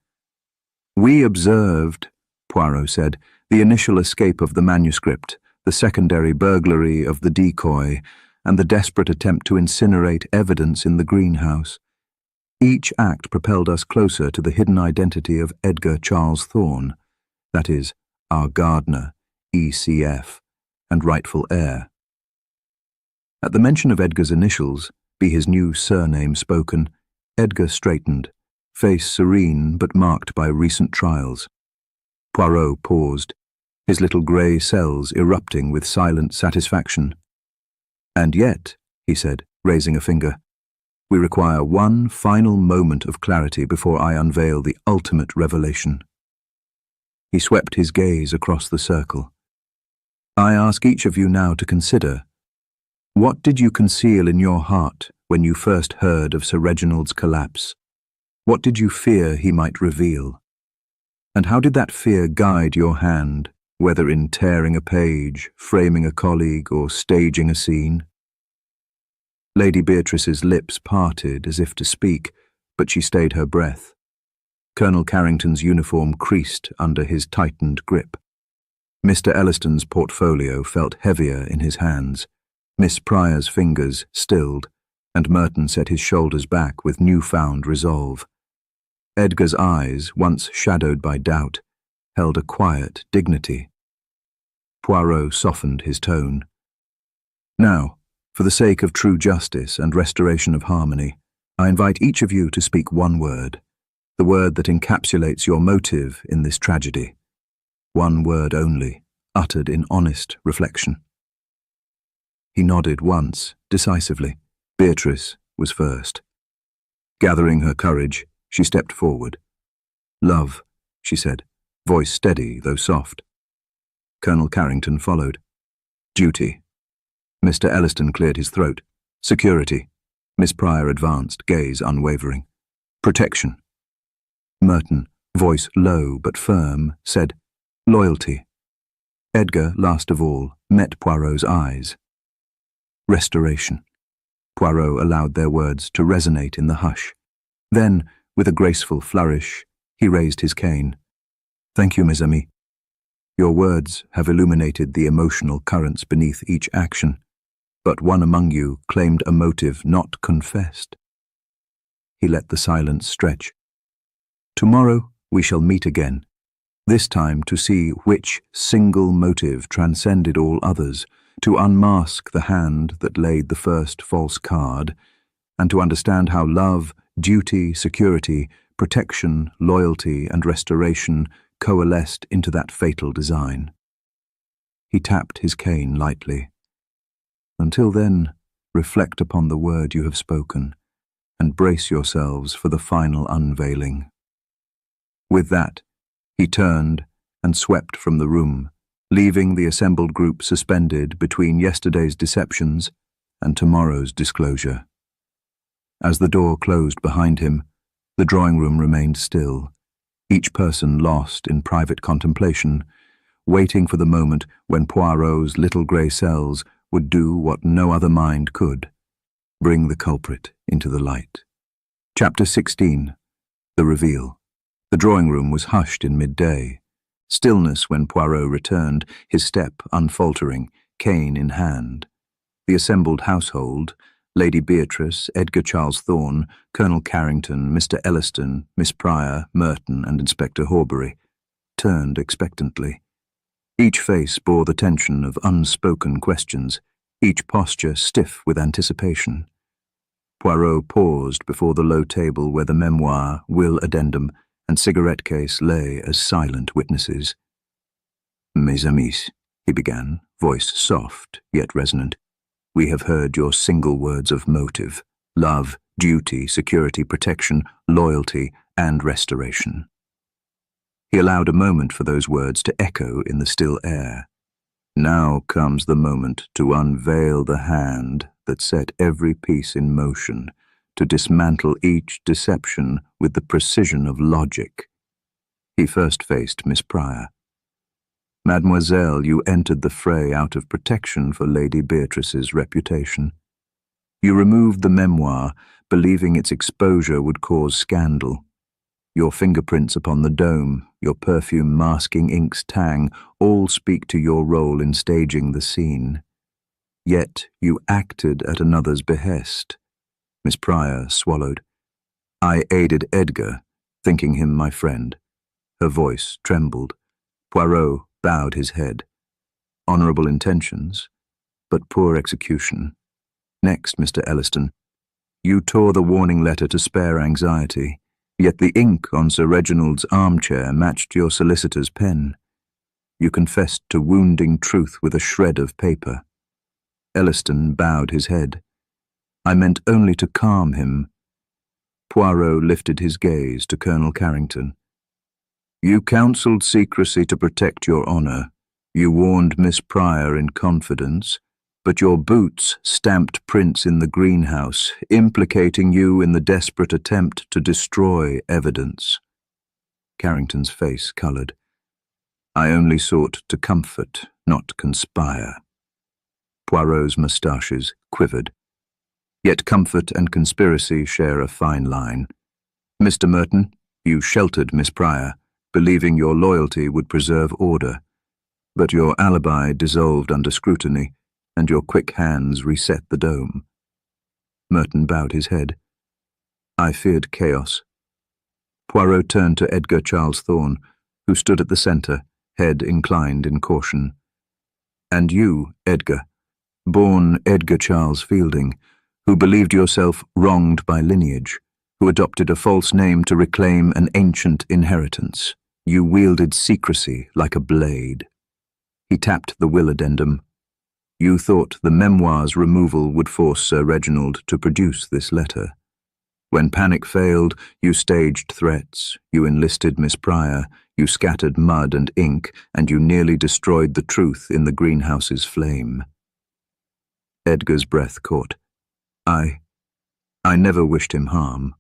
"We observed," Poirot said, "the initial escape of the manuscript, the secondary burglary of the decoy, and the desperate attempt to incinerate evidence in the greenhouse. Each act propelled us closer to the hidden identity of Edgar Charles Thorne, that is, our gardener, ECF, and rightful heir." At the mention of Edgar's initials, be his new surname spoken, Edgar straightened, face serene but marked by recent trials. Poirot paused, his little grey cells erupting with silent satisfaction. "And yet," he said, raising a finger, "we require one final moment of clarity before I unveil the ultimate revelation." He swept his gaze across the circle. "I ask each of you now to consider, what did you conceal in your heart when you first heard of Sir Reginald's collapse? What did you fear he might reveal? And how did that fear guide your hand, whether in tearing a page, framing a colleague, or staging a scene?" Lady Beatrice's lips parted as if to speak, but she stayed her breath. Colonel Carrington's uniform creased under his tightened grip. Mr. Elliston's portfolio felt heavier in his hands. Miss Pryor's fingers stilled, and Merton set his shoulders back with newfound resolve. Edgar's eyes, once shadowed by doubt, held a quiet dignity. Poirot softened his tone. "Now, for the sake of true justice and restoration of harmony, I invite each of you to speak one word, the word that encapsulates your motive in this tragedy. One word only, uttered in honest reflection." He nodded once, decisively. Beatrice was first. Gathering her courage, she stepped forward. "Love," she said, voice steady though soft. Colonel Carrington followed. "Duty." Mr. Elliston cleared his throat. "Security." Miss Pryor advanced, gaze unwavering. "Protection." Merton, voice low but firm, said, "Loyalty." Edgar, last of all, met Poirot's eyes. "Restoration." Poirot allowed their words to resonate in the hush. Then, with a graceful flourish, he raised his cane. "Thank you, mes amis. Your words have illuminated the emotional currents beneath each action, but one among you claimed a motive not confessed." He let the silence stretch. "Tomorrow we shall meet again, this time to see which single motive transcended all others, to unmask the hand that laid the first false card, and to understand how love, duty, security, protection, loyalty, and restoration coalesced into that fatal design." He tapped his cane lightly. "Until then, reflect upon the word you have spoken, and brace yourselves for the final unveiling." With that, he turned and swept from the room, leaving the assembled group suspended between yesterday's deceptions and tomorrow's disclosure. As the door closed behind him, the drawing room remained still, each person lost in private contemplation, waiting for the moment when Poirot's little grey cells would do what no other mind could, bring the culprit into the light. Chapter 16. The Reveal. The drawing room was hushed in midday. Stillness when Poirot returned, his step unfaltering, cane in hand. The assembled household, Lady Beatrice, Edgar Charles Thorne, Colonel Carrington, Mr. Elliston, Miss Pryor, Merton, and Inspector Horbury, turned expectantly. Each face bore the tension of unspoken questions, each posture stiff with anticipation. Poirot paused before the low table where the memoir, will addendum, and cigarette case lay as silent witnesses. "Mes amis," he began, voice soft yet resonant, "we have heard your single words of motive: love, duty, security, protection, loyalty, and restoration." He allowed a moment for those words to echo in the still air. Now comes the moment to unveil the hand that set every piece in motion, to dismantle each deception with the precision of logic. He first faced Miss Pryor. Mademoiselle, you entered the fray out of protection for Lady Beatrice's reputation. You removed the memoir, believing its exposure would cause scandal. Your fingerprints upon the dome, your perfume masking ink's tang, all speak to your role in staging the scene. Yet you acted at another's behest. Miss Pryor swallowed. I aided Edgar, thinking him my friend. Her voice trembled. Poirot bowed his head. Honourable intentions, but poor execution. Next, Mr. Elliston, you tore the warning letter to spare anxiety, yet the ink on Sir Reginald's armchair matched your solicitor's pen. You confessed to wounding truth with a shred of paper. Elliston bowed his head. I meant only to calm him. Poirot lifted his gaze to Colonel Carrington. You counselled secrecy to protect your honour. You warned Miss Pryor in confidence, but your boots stamped prints in the greenhouse, implicating you in the desperate attempt to destroy evidence. Carrington's face coloured. I only sought to comfort, not conspire. Poirot's moustaches quivered. Yet comfort and conspiracy share a fine line. Mr. Merton, you sheltered Miss Pryor, believing your loyalty would preserve order. But your alibi dissolved under scrutiny, and your quick hands reset the dome. Merton bowed his head. I feared chaos. Poirot turned to Edgar Charles Thorne, who stood at the centre, head inclined in caution. And you, Edgar, born Edgar Charles Fielding, who believed yourself wronged by lineage, who adopted a false name to reclaim an ancient inheritance. You wielded secrecy like a blade. He tapped the will addendum. You thought the memoir's removal would force Sir Reginald to produce this letter. When panic failed, you staged threats, you enlisted Miss Pryor, you scattered mud and ink, and you nearly destroyed the truth in the greenhouse's flame. Edgar's breath caught. I never wished him harm.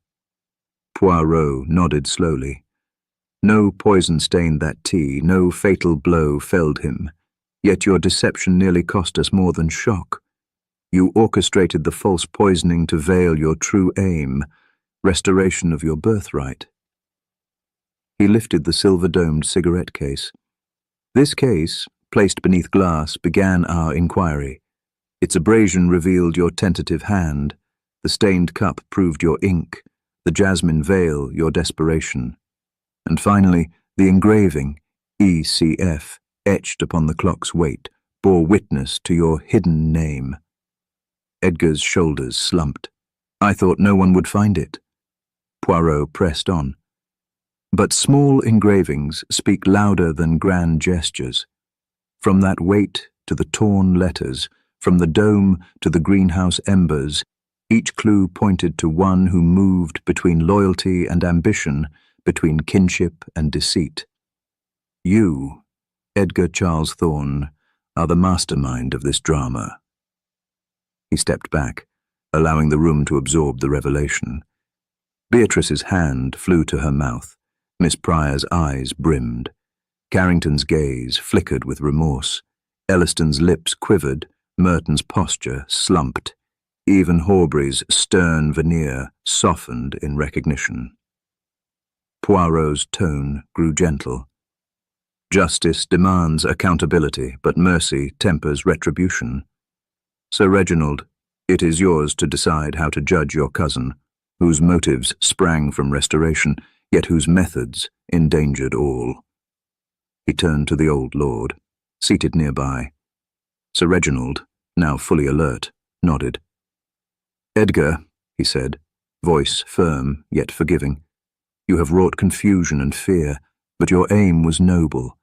Poirot nodded slowly. No poison stained that tea, no fatal blow felled him. Yet your deception nearly cost us more than shock. You orchestrated the false poisoning to veil your true aim, restoration of your birthright. He lifted the silver-domed cigarette case. This case, placed beneath glass, began our inquiry. Its abrasion revealed your tentative hand. The stained cup proved your ink. The jasmine veil your desperation. And finally, the engraving, ECF, etched upon the clock's weight, bore witness to your hidden name. Edgar's shoulders slumped. I thought no one would find it. Poirot pressed on. But small engravings speak louder than grand gestures. From that weight to the torn letters, from the dome to the greenhouse embers, each clue pointed to one who moved between loyalty and ambition, between kinship and deceit. You, Edgar Charles Thorne, are the mastermind of this drama. He stepped back, allowing the room to absorb the revelation. Beatrice's hand flew to her mouth. Miss Pryor's eyes brimmed. Carrington's gaze flickered with remorse. Elliston's lips quivered. Merton's posture slumped. Even Horbury's stern veneer softened in recognition. Poirot's tone grew gentle. Justice demands accountability, but mercy tempers retribution. Sir Reginald, it is yours to decide how to judge your cousin, whose motives sprang from restoration, yet whose methods endangered all. He turned to the old lord, seated nearby. Sir Reginald, now fully alert, nodded. Edgar, he said, voice firm yet forgiving, you have wrought confusion and fear, but your aim was noble.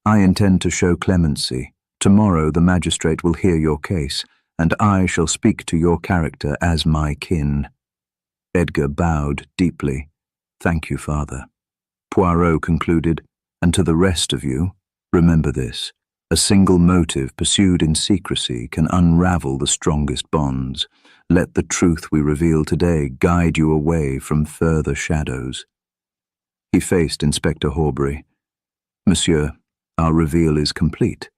I intend to show clemency. Tomorrow the magistrate will hear your case, and I shall speak to your character as my kin. Edgar bowed deeply. Thank you, Father. Poirot concluded, and to the rest of you, remember this. A single motive pursued in secrecy can unravel the strongest bonds. Let the truth we reveal today guide you away from further shadows. He faced Inspector Horbury. Monsieur, our reveal is complete.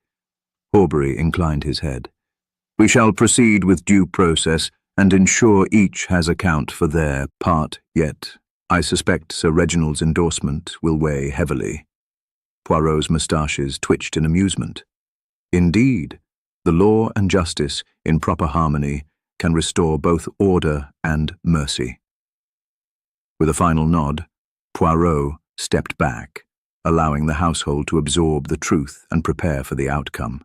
Horbury inclined his head. We shall proceed with due process and ensure each has account for their part, yet I suspect Sir Reginald's endorsement will weigh heavily. Poirot's moustaches twitched in amusement. Indeed, the law and justice, in proper harmony, can restore both order and mercy. With a final nod, Poirot stepped back, allowing the household to absorb the truth and prepare for the outcome.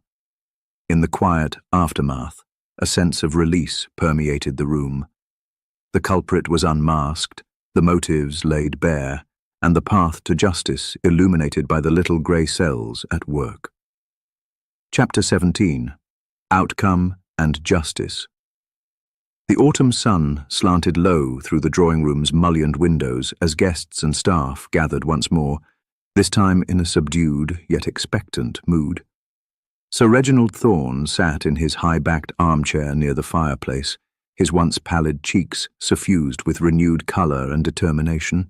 In the quiet aftermath, a sense of release permeated the room. The culprit was unmasked, the motives laid bare, and the path to justice illuminated by the little grey cells at work. Chapter 17. Outcome and Justice. The autumn sun slanted low through the drawing-room's mullioned windows as guests and staff gathered once more, this time in a subdued yet expectant mood. Sir Reginald Thorne sat in his high-backed armchair near the fireplace, his once pallid cheeks suffused with renewed colour and determination.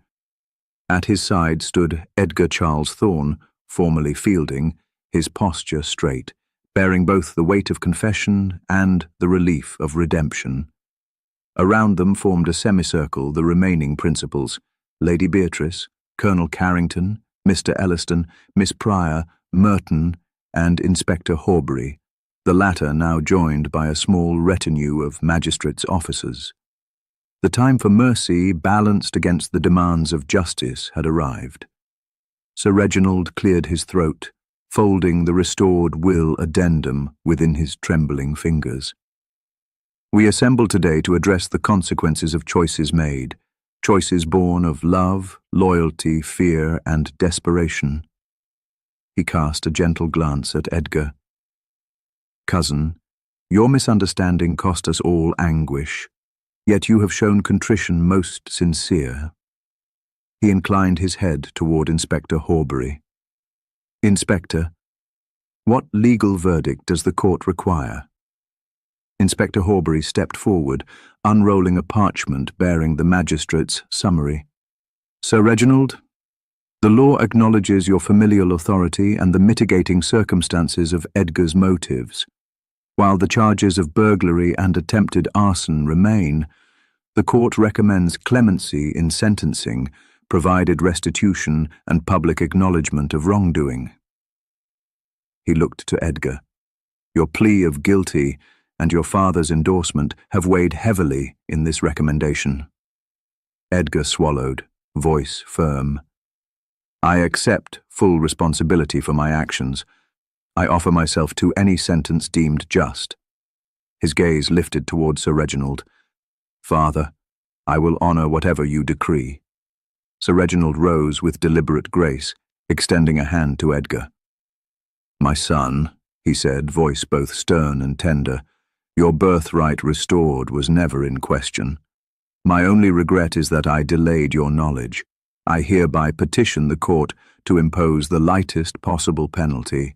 At his side stood Edgar Charles Thorne, formerly Fielding, his posture straight, bearing both the weight of confession and the relief of redemption. Around them formed a semicircle the remaining principals, Lady Beatrice, Colonel Carrington, Mr. Elliston, Miss Pryor, Merton, and Inspector Horbury, the latter now joined by a small retinue of magistrates' officers. The time for mercy balanced against the demands of justice had arrived. Sir Reginald cleared his throat, folding the restored will addendum within his trembling fingers. We assemble today to address the consequences of choices made, choices born of love, loyalty, fear, and desperation. He cast a gentle glance at Edgar. Cousin, your misunderstanding cost us all anguish, yet you have shown contrition most sincere. He inclined his head toward Inspector Horbury. Inspector, what legal verdict does the court require? Inspector Horbury stepped forward, unrolling a parchment bearing the magistrate's summary. Sir Reginald, the law acknowledges your familial authority and the mitigating circumstances of Edgar's motives. While the charges of burglary and attempted arson remain, the court recommends clemency in sentencing, provided restitution and public acknowledgement of wrongdoing. He looked to Edgar. Your plea of guilty and your father's endorsement have weighed heavily in this recommendation. Edgar swallowed, voice firm. I accept full responsibility for my actions. I offer myself to any sentence deemed just. His gaze lifted toward Sir Reginald. Father, I will honour whatever you decree. Sir Reginald rose with deliberate grace, extending a hand to Edgar. My son, he said, voice both stern and tender, your birthright restored was never in question. My only regret is that I delayed your knowledge. I hereby petition the court to impose the lightest possible penalty,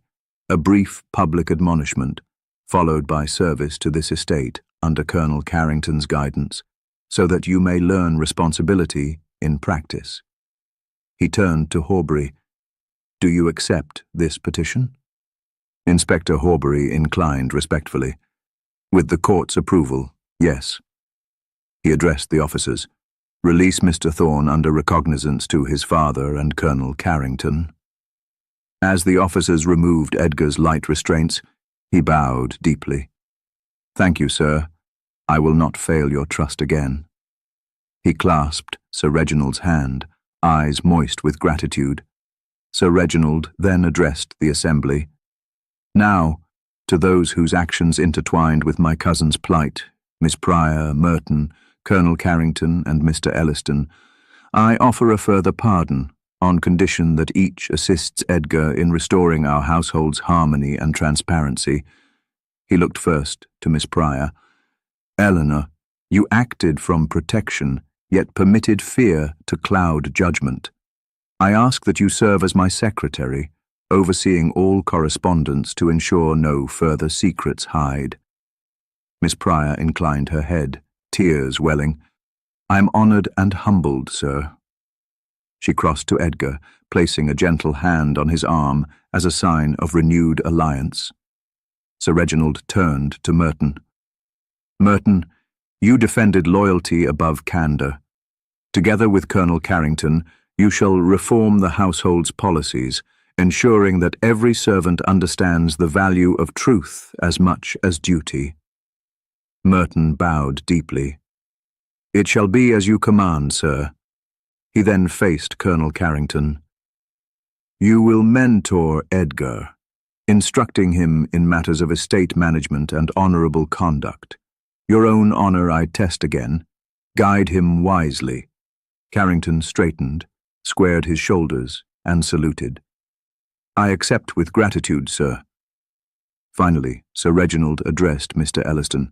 a brief public admonishment, followed by service to this estate under Colonel Carrington's guidance, so that you may learn responsibility in practice. He turned to Horbury. Do you accept this petition? Inspector Horbury inclined respectfully. With the court's approval, yes. He addressed the officers. Release Mr. Thorne under recognizance to his father and Colonel Carrington. As the officers removed Edgar's light restraints, he bowed deeply. Thank you, sir. I will not fail your trust again. He clasped Sir Reginald's hand, eyes moist with gratitude. Sir Reginald then addressed the assembly. Now, to those whose actions intertwined with my cousin's plight, Miss Pryor, Merton, Colonel Carrington, and Mr. Elliston, I offer a further pardon, on condition that each assists Edgar in restoring our household's harmony and transparency. He looked first to Miss Pryor. Eleanor, you acted from protection, yet permitted fear to cloud judgment. I ask that you serve as my secretary, overseeing all correspondence to ensure no further secrets hide. Miss Pryor inclined her head, tears welling. I am honoured and humbled, sir. She crossed to Edgar, placing a gentle hand on his arm as a sign of renewed alliance. Sir Reginald turned to Merton. "Merton, you defended loyalty above candour. Together with Colonel Carrington, you shall reform the household's policies, ensuring that every servant understands the value of truth as much as duty." Merton bowed deeply. "It shall be as you command, sir." He then faced Colonel Carrington. "You will mentor Edgar, instructing him in matters of estate management and honourable conduct. Your own honour I test again. Guide him wisely." Carrington straightened, squared his shoulders, and saluted. "I accept with gratitude, sir." Finally, Sir Reginald addressed Mr. Elliston.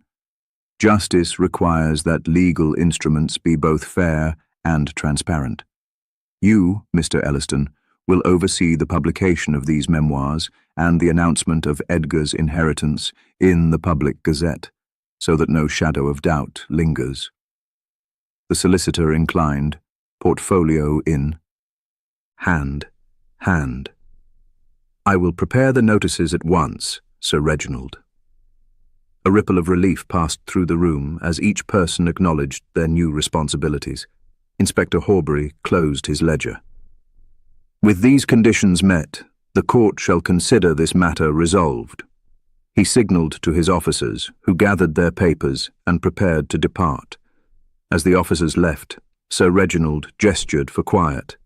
"Justice requires that legal instruments be both fair and transparent. You, Mr. Elliston, will oversee the publication of these memoirs and the announcement of Edgar's inheritance in the public gazette, so that no shadow of doubt lingers." The solicitor inclined, portfolio in hand. "I will prepare the notices at once, Sir Reginald." A ripple of relief passed through the room as each person acknowledged their new responsibilities. Inspector Horbury closed his ledger. "With these conditions met, the court shall consider this matter resolved." He signalled to his officers, who gathered their papers and prepared to depart. As the officers left, Sir Reginald gestured for quiet.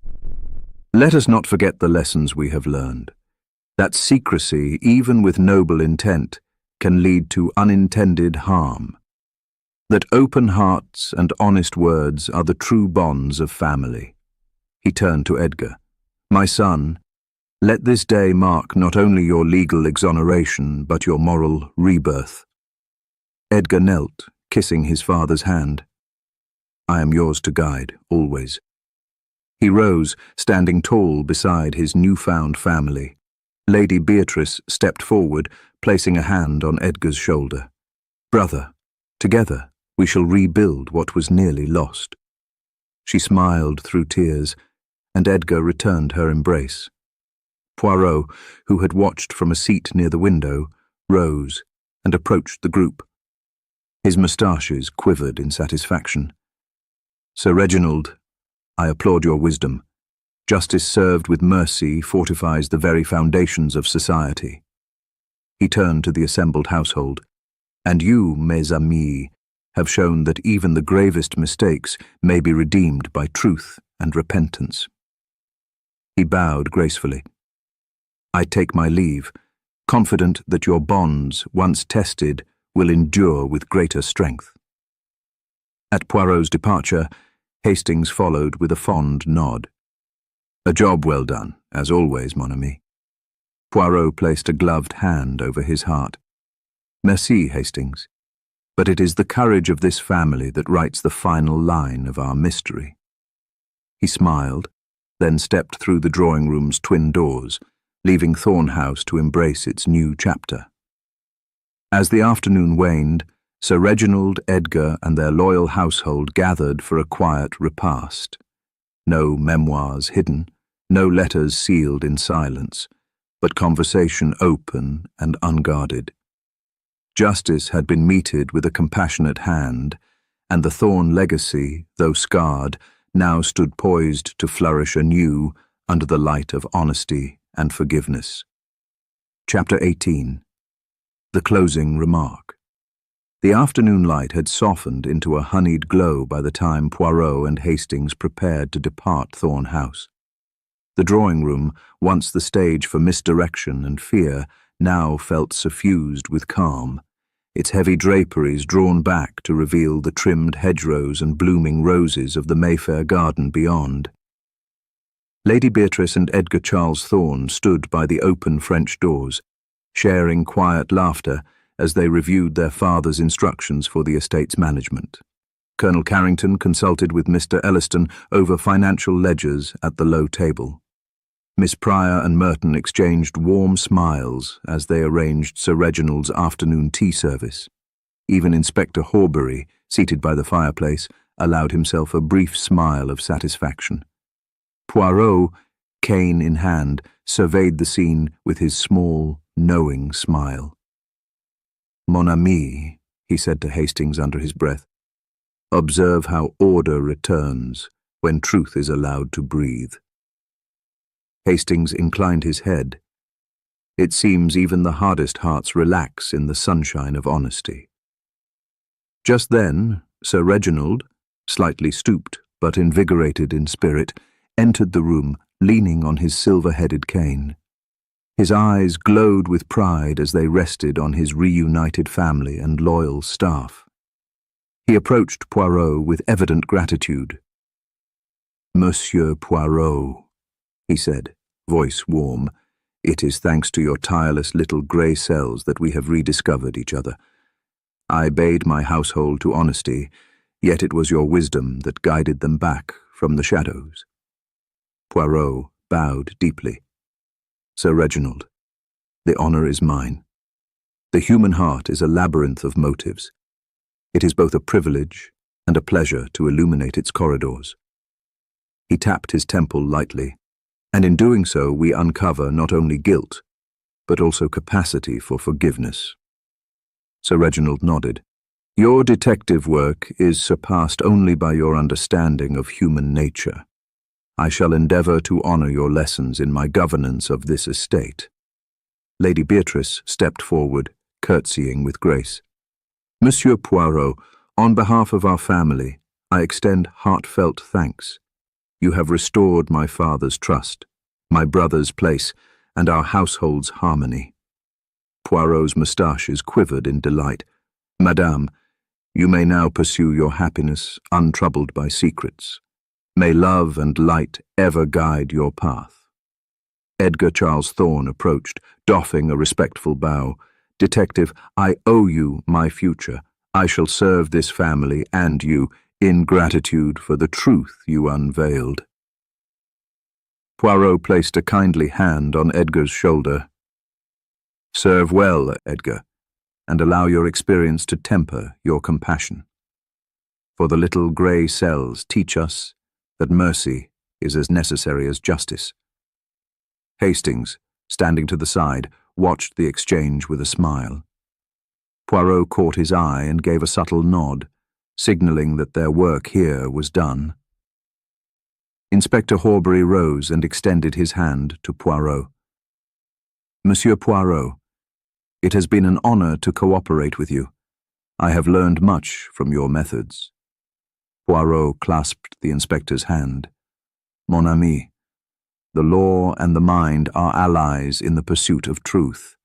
"Let us not forget the lessons we have learned. That secrecy, even with noble intent, can lead to unintended harm. That open hearts and honest words are the true bonds of family." He turned to Edgar. "My son, let this day mark not only your legal exoneration, but your moral rebirth." Edgar knelt, kissing his father's hand. "I am yours to guide, always." He rose, standing tall beside his newfound family. Lady Beatrice stepped forward, placing a hand on Edgar's shoulder. "Brother, together we shall rebuild what was nearly lost." She smiled through tears, and Edgar returned her embrace. Poirot, who had watched from a seat near the window, rose and approached the group. His moustaches quivered in satisfaction. "Sir Reginald, I applaud your wisdom. Justice served with mercy fortifies the very foundations of society." He turned to the assembled household. "And you, mes amis, have shown that even the gravest mistakes may be redeemed by truth and repentance." He bowed gracefully. "I take my leave, confident that your bonds, once tested, will endure with greater strength." At Poirot's departure, Hastings followed with a fond nod. "A job well done, as always, mon ami." Poirot placed a gloved hand over his heart. "Merci, Hastings. But it is the courage of this family that writes the final line of our mystery." He smiled, then stepped through the drawing-room's twin doors, leaving Thornhouse to embrace its new chapter. As the afternoon waned, Sir Reginald, Edgar, and their loyal household gathered for a quiet repast. No memoirs hidden, no letters sealed in silence, but conversation open and unguarded. Justice had been meted with a compassionate hand, and the Thorn legacy, though scarred, now stood poised to flourish anew under the light of honesty and forgiveness. Chapter 18. The Closing Remark. The afternoon light had softened into a honeyed glow by the time Poirot and Hastings prepared to depart Thorn House. The drawing-room, once the stage for misdirection and fear, now felt suffused with calm, its heavy draperies drawn back to reveal the trimmed hedgerows and blooming roses of the Mayfair garden beyond. Lady Beatrice and Edgar Charles Thorn stood by the open French doors, sharing quiet laughter as they reviewed their father's instructions for the estate's management. Colonel Carrington consulted with Mr. Elliston over financial ledgers at the low table. Miss Pryor and Merton exchanged warm smiles as they arranged Sir Reginald's afternoon tea service. Even Inspector Horbury, seated by the fireplace, allowed himself a brief smile of satisfaction. Poirot, cane in hand, surveyed the scene with his small, knowing smile. "Mon ami," he said to Hastings under his breath, "observe how order returns when truth is allowed to breathe." Hastings inclined his head. It seems even the hardest hearts relax in the sunshine of honesty. Just then, Sir Reginald, slightly stooped but invigorated in spirit, entered the room, leaning on his silver-headed cane. His eyes glowed with pride as they rested on his reunited family and loyal staff. He approached Poirot with evident gratitude. "Monsieur Poirot," he said, voice warm, "it is thanks to your tireless little grey cells that we have rediscovered each other. I bade my household to honesty, yet it was your wisdom that guided them back from the shadows." Poirot bowed deeply. "Sir Reginald, the honour is mine. The human heart is a labyrinth of motives. It is both a privilege and a pleasure to illuminate its corridors." He tapped his temple lightly, and in doing so we uncover not only guilt, but also capacity for forgiveness. Sir Reginald nodded. "Your detective work is surpassed only by your understanding of human nature. I shall endeavour to honour your lessons in my governance of this estate." Lady Beatrice stepped forward, curtsying with grace. "Monsieur Poirot, on behalf of our family, I extend heartfelt thanks. You have restored my father's trust, my brother's place, and our household's harmony." Poirot's moustaches quivered in delight. "Madame, you may now pursue your happiness untroubled by secrets. May love and light ever guide your path." Edgar Charles Thorne approached, doffing a respectful bow. "Detective, I owe you my future. I shall serve this family and you in gratitude for the truth you unveiled." Poirot placed a kindly hand on Edgar's shoulder. "Serve well, Edgar, and allow your experience to temper your compassion. For the little grey cells teach us that mercy is as necessary as justice." Hastings, standing to the side, watched the exchange with a smile. Poirot caught his eye and gave a subtle nod, signalling that their work here was done. Inspector Horbury rose and extended his hand to Poirot. "Monsieur Poirot, it has been an honour to cooperate with you. I have learned much from your methods." Poirot clasped the inspector's hand. "Mon ami, the law and the mind are allies in the pursuit of truth.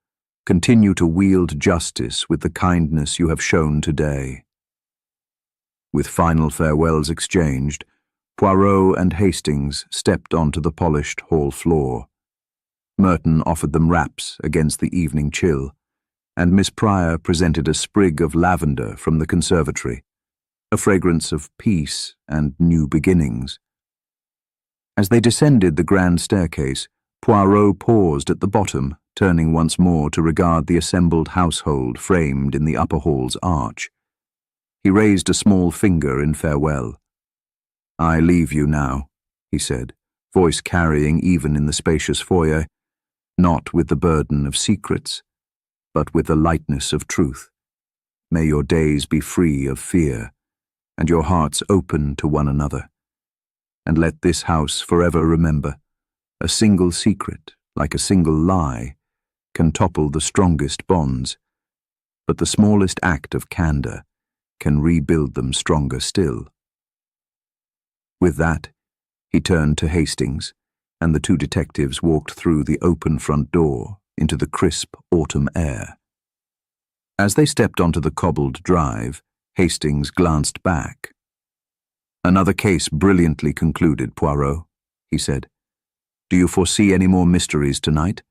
Continue to wield justice with the kindness you have shown today." With final farewells exchanged, Poirot and Hastings stepped onto the polished hall floor. Merton offered them wraps against the evening chill, and Miss Pryor presented a sprig of lavender from the conservatory, a fragrance of peace and new beginnings. As they descended the grand staircase, Poirot paused at the bottom, turning once more to regard the assembled household framed in the upper hall's arch. He raised a small finger in farewell. "I leave you now," he said, voice carrying even in the spacious foyer, "not with the burden of secrets, but with the lightness of truth. May your days be free of fear, and your hearts open to one another. And let this house forever remember, a single secret, like a single lie, can topple the strongest bonds, but the smallest act of candour can rebuild them stronger still." With that, he turned to Hastings, and the two detectives walked through the open front door into the crisp autumn air. As they stepped onto the cobbled drive, Hastings glanced back. "Another case brilliantly concluded, Poirot," he said. "Do you foresee any more mysteries tonight?"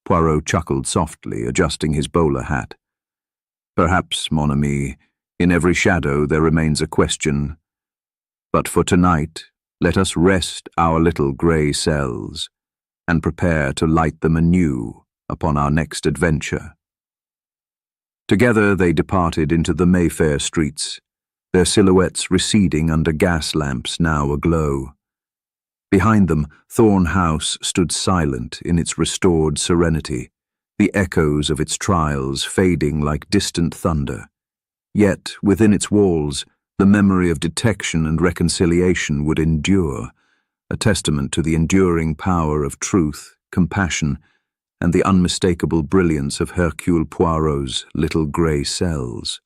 Poirot chuckled softly, adjusting his bowler hat. "Perhaps, mon ami, in every shadow there remains a question. But for tonight, let us rest our little grey cells and prepare to light them anew upon our next adventure." Together they departed into the Mayfair streets, their silhouettes receding under gas lamps now aglow. Behind them, Thorn House stood silent in its restored serenity, the echoes of its trials fading like distant thunder. Yet, within its walls, the memory of detection and reconciliation would endure, a testament to the enduring power of truth, compassion, and the unmistakable brilliance of Hercule Poirot's little grey cells.